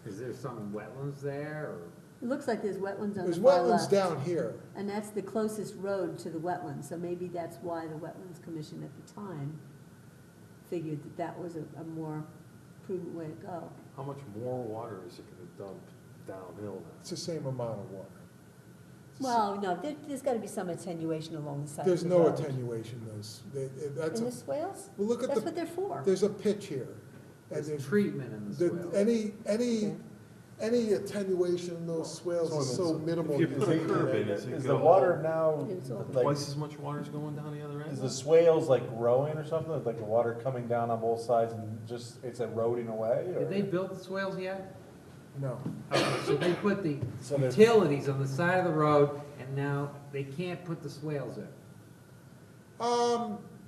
Is there some wetlands there, or? It looks like there's wetlands on the There's far wetlands left. down here. And that's the closest road to the wetlands, so maybe that's why the Wetlands Commission at the time figured that that was a more prudent way to go. How much more water is it gonna dump downhill now? It's the same amount of water. Well, no, there's gotta be some attenuation along the side of There's the no road. attenuation, that's In the swales? well, look at That's what they're for. there's a pitch here. And There's treatment in the swales. Any attenuation in those swales is so minimal. If you put a curb in, Is the water now, It's all- like, Twice as much water's going down the other end? is the swales like growing or something? Like the water coming down on both sides and just, it's eroding away? or- Did they build the swales yet? No. Okay, so they put the So they're- utilities on the side of the road, and now they can't put the swales in.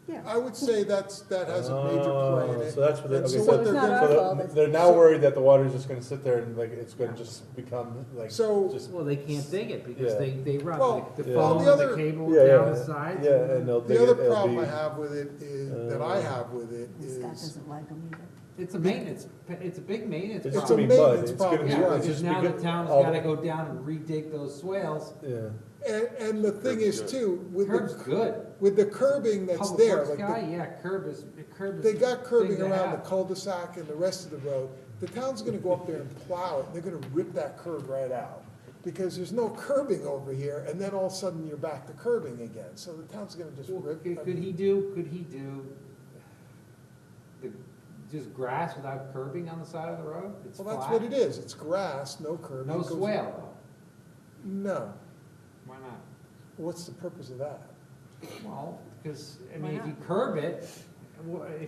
Yeah. I would say that has a major play in it. So that's what they're, And okay, so so what they're not gonna- our so fault, they're- it's- they're now worried that the water's just gonna sit there and like, it's gonna just become like, So- just. Well, they can't dig it because Yeah. they run Well, the yeah. phone the and the other- cable Yeah, down yeah, the sides. Yeah, and they'll dig The it, other it'll problem be- I have with it is, that I have with it Scott is, doesn't like them either. It's a maintenance, it's a big maintenance It's a problem. maintenance it's gonna problem, be- Yeah, right. it's because just now the because town's all gotta the- go down and redig those swales. Yeah. and the thing is too, with Curb's the, good. with the curbing that's Public there, works like guy, the, yeah, curb is they got big curbing to around the have. cul-de-sac and the rest of the road. The town's gonna go up there and plow it, and they're gonna rip that curb right out. Because there's no curbing over here, and then all of a sudden you're back to curbing again, so the town's gonna just Well, rip. could he do just grass without curbing on the side of the road? It's Well, that's flat. what it is, it's grass, no curbing. No It goes- swale, though. No, Why not? what's the purpose of that? Well, because, I Why mean, if you not? curb it, if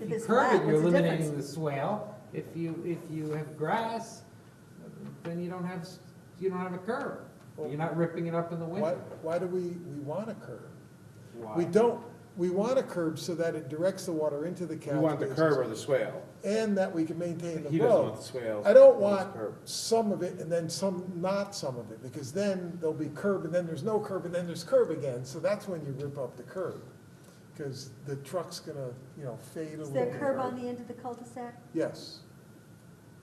If you it's curb flat, it, you're what's the eliminating the difference? swale. If you have grass, then you don't have a curb. You're not ripping it up in the winter. Why do we want a curb? Why? We don't, we want a curb so that it directs the water into the catch We want the basins, curb or the swale. and that we can maintain the He doesn't want road. the swale. I don't he wants want the curb. some of it and then not some of it, because then there'll be curb and then there's no curb and then there's curb again, so that's when you rip up the curb. Because the truck's gonna, fade a Is little there bit. curb on the end of the cul-de-sac Yes.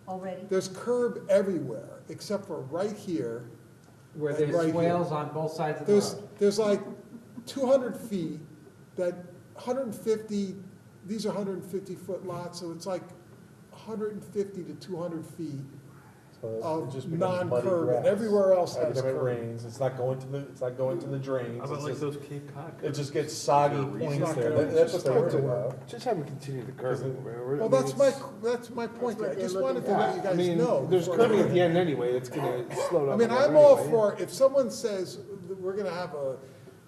already? There's curb everywhere, except for right here. Where and there's right here. swales on both sides of the There's, road. there's like 200 feet, that 150, these are 150-foot lots, so it's like 150 to 200 feet So it of just becomes muddy non-curb, and grass. everywhere else Every has time it curb. rains, it's not going to the drains. How about It's like just- those Cape Cod It curbs? just gets soggy Is there a reason? points there. It's not That's just what they're not worried gonna about. Just have him continue the curbing. Well, that's my point, what I they're just looking wanted to for. let you I guys mean, know. there's before- curbing at the end anyway, it's gonna slow down. I mean, the water I'm all anyway. for, if someone says, that we're gonna have a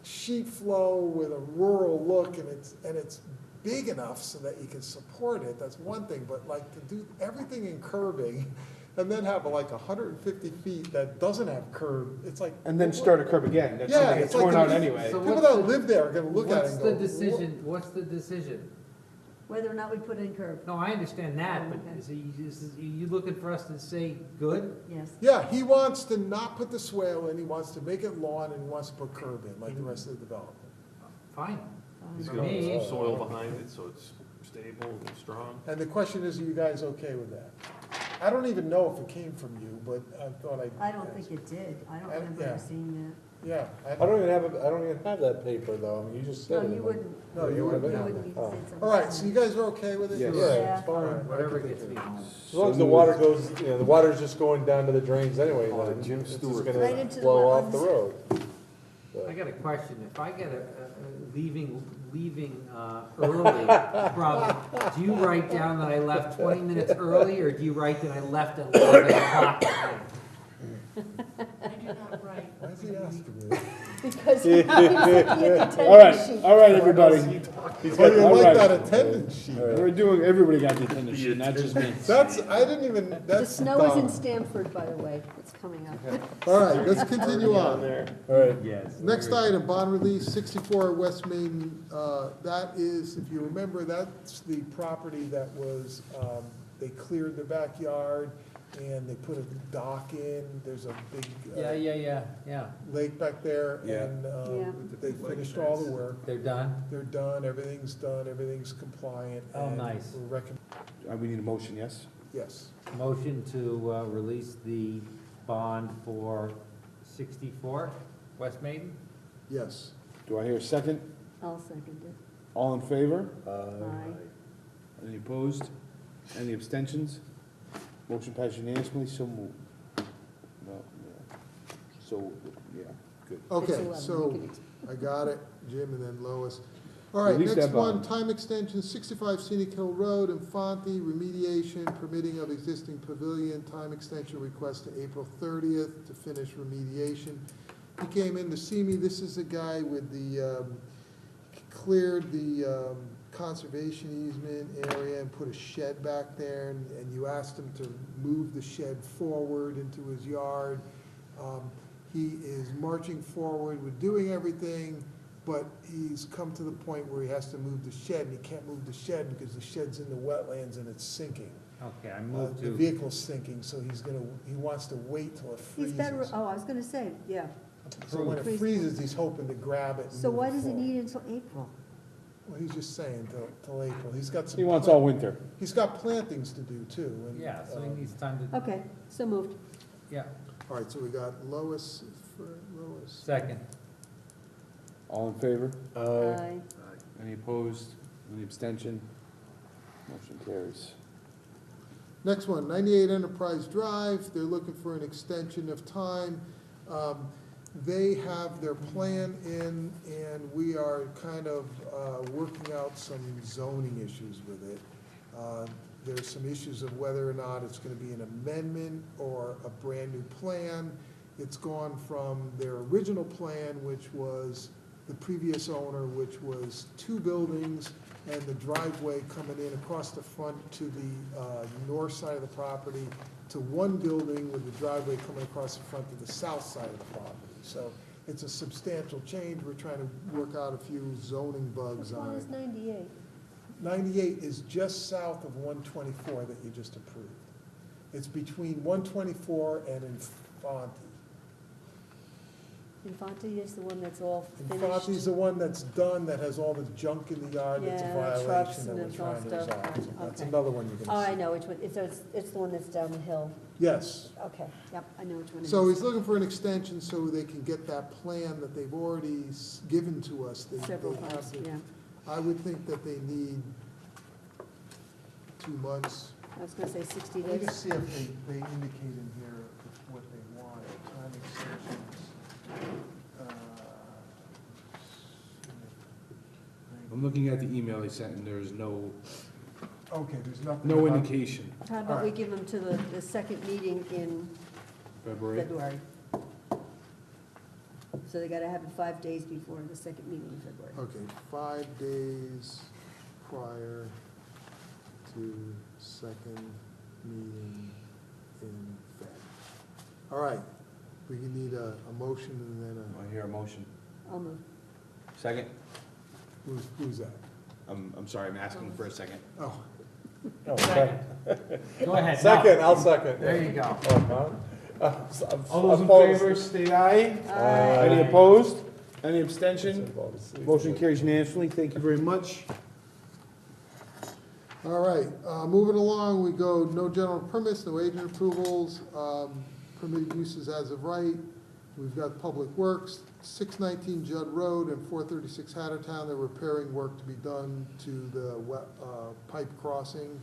sheet flow with a rural look, and it's big enough so that you can support it, that's one thing, but like to do everything in curbing, and then have like 150 feet that doesn't have curb, it's like. And then start a curb again, that's Yeah, gonna get it's like torn the- out anyway. So People what's that the- live there are gonna look at it and go. What's the decision? Whether or not we put in curb. No, I understand that, but Okay. are you looking for us to say good? Yes. Yeah, he wants to not put the swale in, he wants to make it lawn, and he wants to put curb in, like the rest of the development. Fine. He's For gonna me. put some soil behind it, so it's stable and strong. And the question is, are you guys okay with that? I don't even know if it came from you, but I thought I'd. I don't think it did. I don't remember yeah. ever seeing Yeah. I don't even have that paper though, I mean, you just that. said No, it. you like- wouldn't. No, you wouldn't. You wouldn't. You Oh. said something. All right, so you guys are okay with it? Yes. Yeah, Yeah. it's fine. Whatever gets me home. As long as the water goes, the water's just going down to the drains anyway, Oh, then Jim it's just Stewart. Right gonna into the flow off the wetlands. road. I got a question. If I get leaving early problem, do you write down that I left 20 minutes early, or do you write that I left at 11 o'clock at night? I do not write. Why is he asking me? Because he was looking at the All attendance sheet. right, everybody. Oh, you All like right. that attendance sheet? We're doing, everybody got the attendance sheet, not just me. That's, I didn't even, The that's snow is in dumb. Stamford, by the way. It's coming up. All right, let's continue on. All right, Yes. Next item, bond release, 64 West Main. That is, if you remember, that's the property that was, they cleared the backyard and they put a dock in. There's a big Yeah. lake back there. Yeah. And Yeah. they finished all the work. They're done? They're done, everything's compliant. Oh, and nice. we're We need a motion, yes? Yes. Motion to release the bond for 64 West Maiden? Yes. Do I hear a second? I'll second it. All in favor? Aye. Any opposed? Any abstentions? Motion passed unanimously, so moved. No, yeah. So, yeah, good. Okay, 6:11, so we can I got it, Jim and then Lois. All right, Release next that one, bond. time extension, 65 Scenic Hill Road, Infanti, remediation, permitting of existing pavilion, time extension request to April 30th to finish remediation. He came in to see me, this is a guy with the, cleared the conservation easement area and put a shed back there, and you asked him to move the shed forward into his yard. He is marching forward with doing everything, but he's come to the point where he has to move the shed, and he can't move the shed because the shed's in the wetlands and it's sinking. Okay, I move The to, vehicle's sinking, so he wants to wait till it He's better, freezes. I was gonna say, yeah. So when it freezes, he's hoping to grab it and So move why does it forward. need until April? Well, he's just saying till April. He's got some. He wants all winter. He's got plantings to do too. And, yeah, so he needs time to, Okay, so moved. yeah, All right, so we got Lois, Lois. second. All in favor? Aye. Any opposed? Any abstention? Motion carries. Next one, 98 Enterprise Drive, they're looking for an extension of time. They have their plan in, and we are kind of working out some zoning issues with it. There's some issues of whether or not it's gonna be an amendment or a brand-new plan. It's gone from their original plan, which was the previous owner, which was 2 buildings and the driveway coming in across the front to the north side of the property, to 1 building with the driveway coming across the front to the south side of the property. So it's a substantial change. We're trying to work out a few zoning bugs Which on one it. is 98? 98 is just south of 124 that you just approved. It's between 124 and Infanti. Infanti is the one that's all Infanti's finished? the one that's done, that has all the junk in the yard, that's a Yeah, trucks violation that and we're it's all trying to stuff. resolve. That's Okay. another one you're Oh, gonna I see. know which one, it's the one that's down the hill. Yes. Okay, yep, I know which one it is. So he's looking for an extension so they can get that plan that they've already given to us. Several They have times, the- yeah. I would think that they need 2 months. I was gonna say 60 Let me days. just see if they indicate in here what they want, time extensions. I'm looking at the email he sent, and there's no, Okay, there's nothing. no about- indication. How about we give them to the second meeting in February? February? So they gotta have it 5 days before the second meeting in February. Okay, 5 days prior to second meeting in Feb. All right, we can need a motion and then I hear a motion. I'll move. Second? who's that? I'm sorry, I'm asking for a second. Oh, Oh, second. Go ahead. Second, I'll second. There you go. Oh, no? All those in favor, state aye. Aye. Any opposed? Any abstention? Motion carries unanimously. Thank you very much. all right, moving along, we go, no general permits, no agent approvals, permitted uses as of right. We've got Public Works, 619 Judd Road and 436 Hattertown, they're repairing work to be done to the pipe crossing.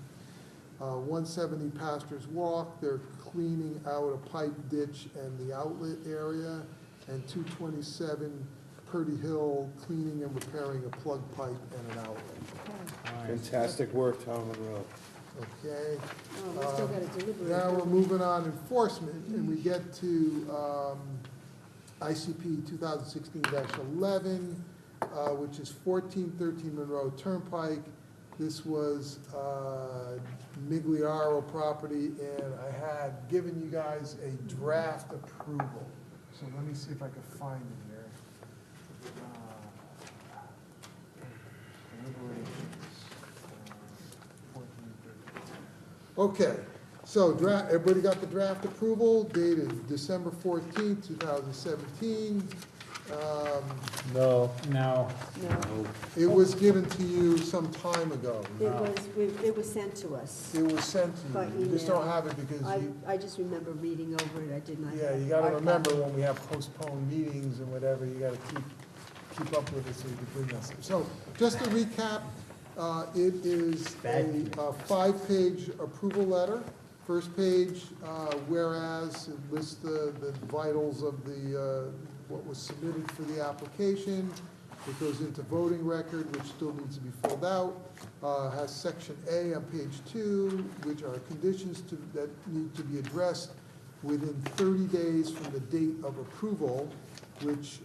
170 Pastors Walk, they're cleaning out a pipe ditch and the outlet area. And 227 Purdy Hill, cleaning and repairing a plug pipe and an outlet. Fantastic work, Tom Monroe. Okay? Oh, we still gotta deliberate. Now we're moving on enforcement, and we get to ICP 2016-11, which is 1413 Monroe Turnpike. This was Migliaro property, and I had given you guys a draft approval. So let me see if I can find it here. Deliberations, 1413. Okay, so everybody got the draft approval dated December 14th, 2017. No. No. No, It was given to you some time ago. it was sent to us. It was sent to By you. You just email. don't have it because you, I just remember reading over it, I did not. yeah, you gotta remember when we have postponed meetings and whatever, you gotta keep up with it so you can bring us. So, just to recap, it is a 5-page approval letter. First page, whereas, it lists the vitals of the, what was submitted for the application. It goes into voting record, which still needs to be filled out. Has section A on page 2, which are conditions that need to be addressed within 30 days from the date of approval, which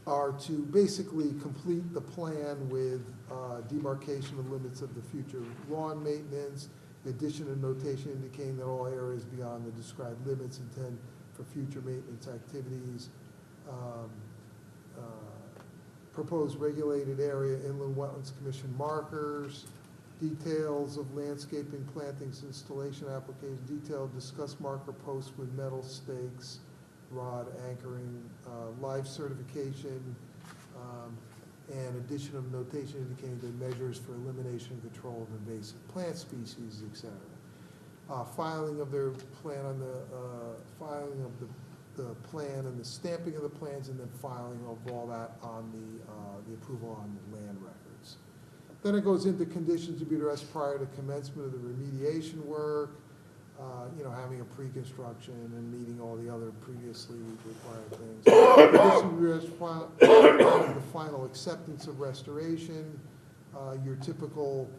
are to basically complete the plan with demarcation of limits of the future lawn maintenance, addition and notation indicating that all areas beyond the described limits intend for future maintenance activities. Proposed regulated area, Inland Wetlands Commission markers, details of landscaping, plantings, installation application, detailed discuss marker posts with metal stakes, rod anchoring, live certification, and addition of notation indicating the measures for elimination and control of invasive plant species, etc. Filing of their plan on filing of the plan and the stamping of the plans, and then filing of all that on the approval on the land records. Then it goes into conditions to be addressed prior to commencement of the remediation work, having a pre-construction and meeting all the other previously required things. Conditions to be addressed the final acceptance of restoration, your typical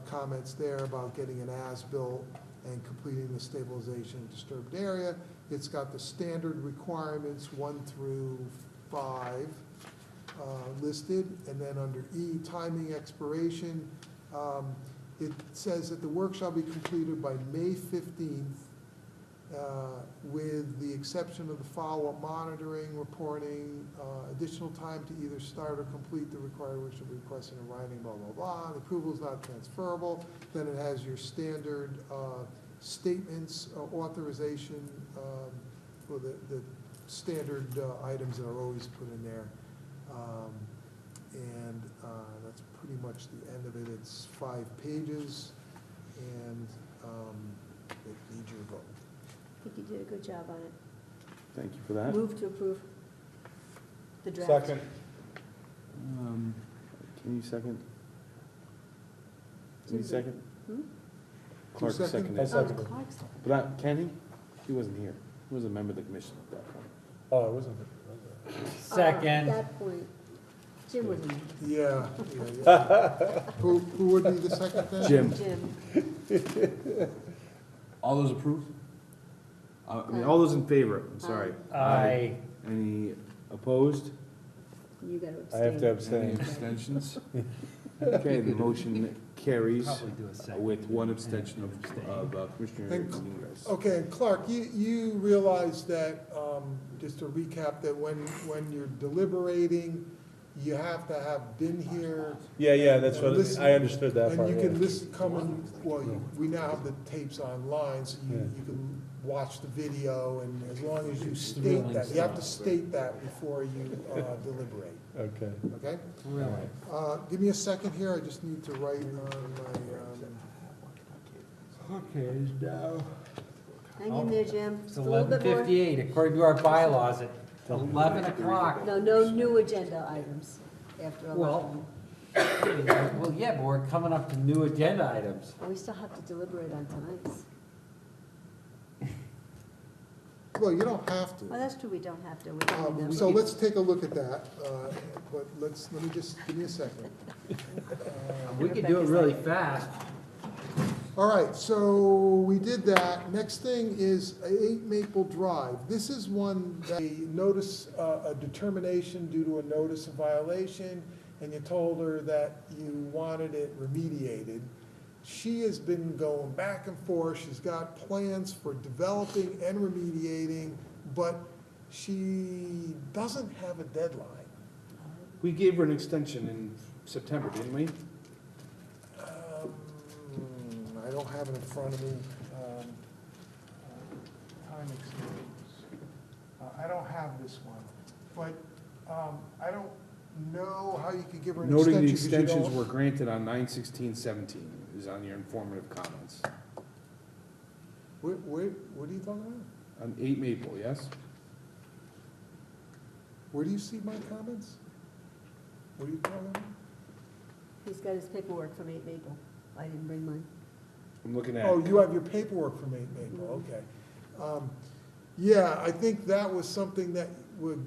comments there about getting an as-built and completing the stabilization of disturbed area. It's got the standard requirements 1 through 5 listed, and then under E, timing expiration, it says that the work shall be completed by May 15th, with the exception of the follow-up monitoring, reporting, additional time to either start or complete the required work shall be requested in writing, blah, blah, blah. The approval is not transferable. Then it has your standard statements, authorization, for the standard items that are always put in there. And that's pretty much the end of it. It's 5 pages, and it needs your vote. I think you did a good job on it. Thank you for that. Move to approve the draft. Second. Can you second? Can you second? Hmm? Clark Second? seconded. I it. seconded. Clark's- But can he? He wasn't here. He was a member of the commission at that point. Oh, it wasn't. Second. At that point, Jim was in. Yeah. Who would be the second then? Jim. Jim. All those approved? All those in favor, I'm sorry. Aye. Any opposed? You gotta I have to abstain. Any abstain. abstentions? Okay, the motion carries Probably do a second. with one abstention of Commissioner And- Menounos. Okay, and Clark, you realize that, just to recap, that when you're deliberating, you have to have been here. Yeah, that's and what, listen- I understood that part, And you yeah. can listen, come and, well, we now have the tapes online, so you can watch the video, and as long as you state that, you have to state that before you deliberate, Okay. okay? Really? Give me a second here, I just need to write on my, Okay, now. Hang in there, Jim. It's Just a little bit more. 11:58, according to our bylaws, at 11 o'clock. No new agenda items after 11. Well, well, yeah, but we're coming up to new agenda items. We still have to deliberate on tonight's. well, you don't have to. Well, that's true, we don't have to. We can do So that. let's take a look at that, but let me just, give me a second. We could do it really fast. All right, so we did that. Next thing is 8 Maple Drive. This is one that a notice, a determination due to a notice of violation, and you told her that you wanted it remediated. She has been going back and forth. She's got plans for developing and remediating, but she doesn't have a deadline. We gave her an extension in September, didn't we? I don't have it in front of me. Time extensions. I don't have this one, but I don't know how you could give her an extension. Noting the 'cause you extensions don't- were granted on 9/16/17 is on your informative comments. What are you talking about? On 8 Maple, yes? Where do you see my comments? What are you talking about? He's got his paperwork from 8 Maple. I didn't bring mine. I'm looking at. Oh, you have your paperwork from 8 Maple, okay. Yeah, I think that was something that would,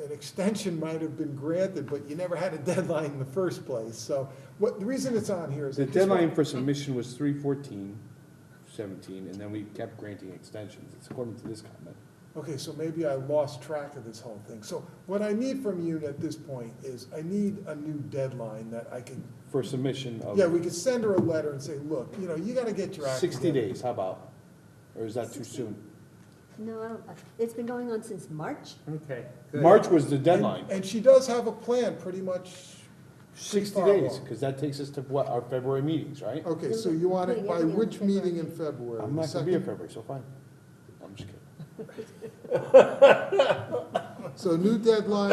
an extension might have been granted, but you never had a deadline in the first place. So the reason it's on here is. The I just want- deadline for submission was 3/14/17, and then we kept granting extensions. It's according to this comment. Okay, so maybe I lost track of this whole thing. So what I need from you at this point is I need a new deadline that I can, For submission of. yeah, we could send her a letter and say, look, you gotta get your act 60 together. days, how about? Or is that too 60? soon? No, I don't, it's been going on since March. Okay, good. March was the deadline. And she does have a plan, pretty much. 60 far days, along. because that takes us to what, our February meetings, right? Okay, so you want it Putting by everything on which February. meeting in February? I'm The not gonna be here second? February, so fine. I'm just kidding. So new deadline,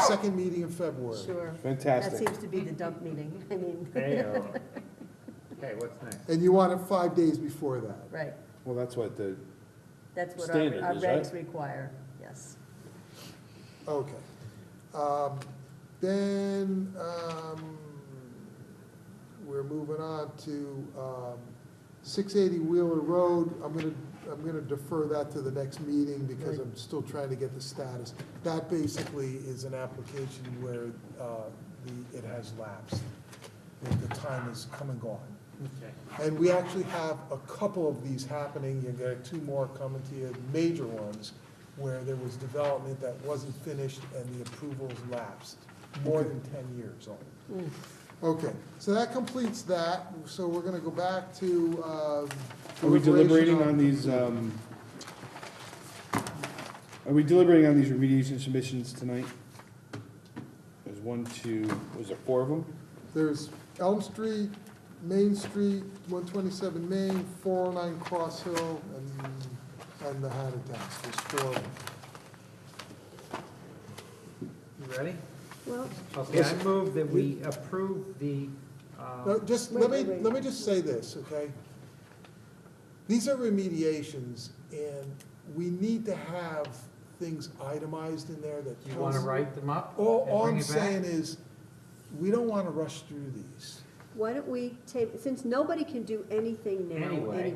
second meeting in February. Sure. That Fantastic. seems to be the dump meeting. I mean, Hey-o. Okay, what's next? And you want it 5 days before that. right. Well, that's what the, That's what Standard our is, right? regs require, yes. Okay. Then, we're moving on to 680 Wheeler Road. I'm gonna defer that to the next meeting because I'm still trying to get the status. That basically is an application where it has lapsed. The time has come and gone. Okay. And we actually have a couple of these happening. You got 2 more coming to you, major ones, where there was development that wasn't finished and the approvals lapsed, more than 10 years old. Okay, so that completes that. So we're gonna go back to, are we deliberating on these, are we deliberating on these remediation submissions tonight? There's 1, 2, was there 4 of them? There's Elm Street, Main Street, 127 Main, 409 Cross Hill, and the Habitats. There's 4 of them. You ready? Well, Okay, I move that we approve the, Just, Wait, let wait. me just say this, okay? These are remediations, and we need to have things itemized in there that you tells. want to write them up? All and bring I'm it back? saying is, we don't want to rush through these. why don't we table, since nobody can do anything now Anyway.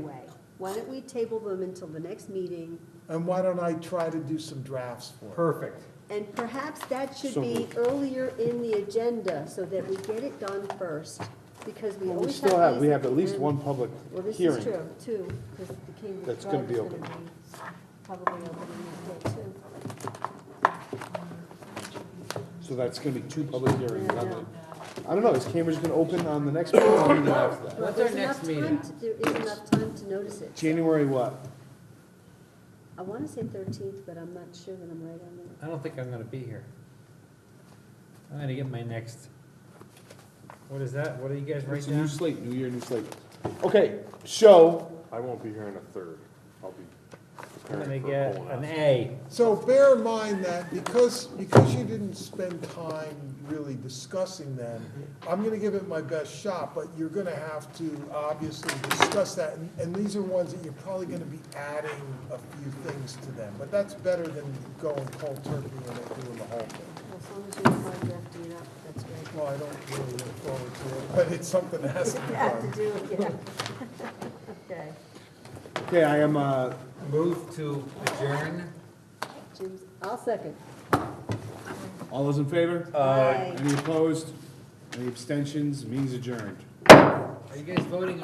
why don't we table them until the next meeting? And why don't I try to do some drafts for it? Perfect. And perhaps that should So be moved. earlier in the agenda so that we get it done first, because we Well, we always still have, these we at have the at least end. 1 public Well, this is hearing. true, too, because the Cambridge That's gonna Drive be is open. gonna be probably opening that day, too. So that's gonna be 2 public hearings Yeah, I on know. I don't know, is Cambridge gonna open on the next meeting or the meeting after that? What's There's our next enough meeting? time There is enough time to notice it. January what? I want to say 13th, but I'm not sure that I'm right on that. I don't think I'm gonna be here. I'm gonna get my next, what is that? What do you guys write It's a new down? slate, new year, new slate. Okay, so, I won't be here in a third. I'll be I'm gonna preparing for a get an colonoscopy. A. So bear in mind that because you didn't spend time really discussing them, I'm gonna give it my best shot, but you're gonna have to obviously discuss that. And these are ones that you're probably gonna be adding a few things to them, but that's better than going cold turkey and then doing the whole thing. As long as you're not drafting it up, that's great. Well, I don't really look forward to it, but it's something that has to be You have to done. do, yeah. Okay. okay, I am, Move to adjourn. Jim's, I'll second. all those in favor? Aye. Any opposed? Any abstentions? Means adjourned. Are you guys voting on?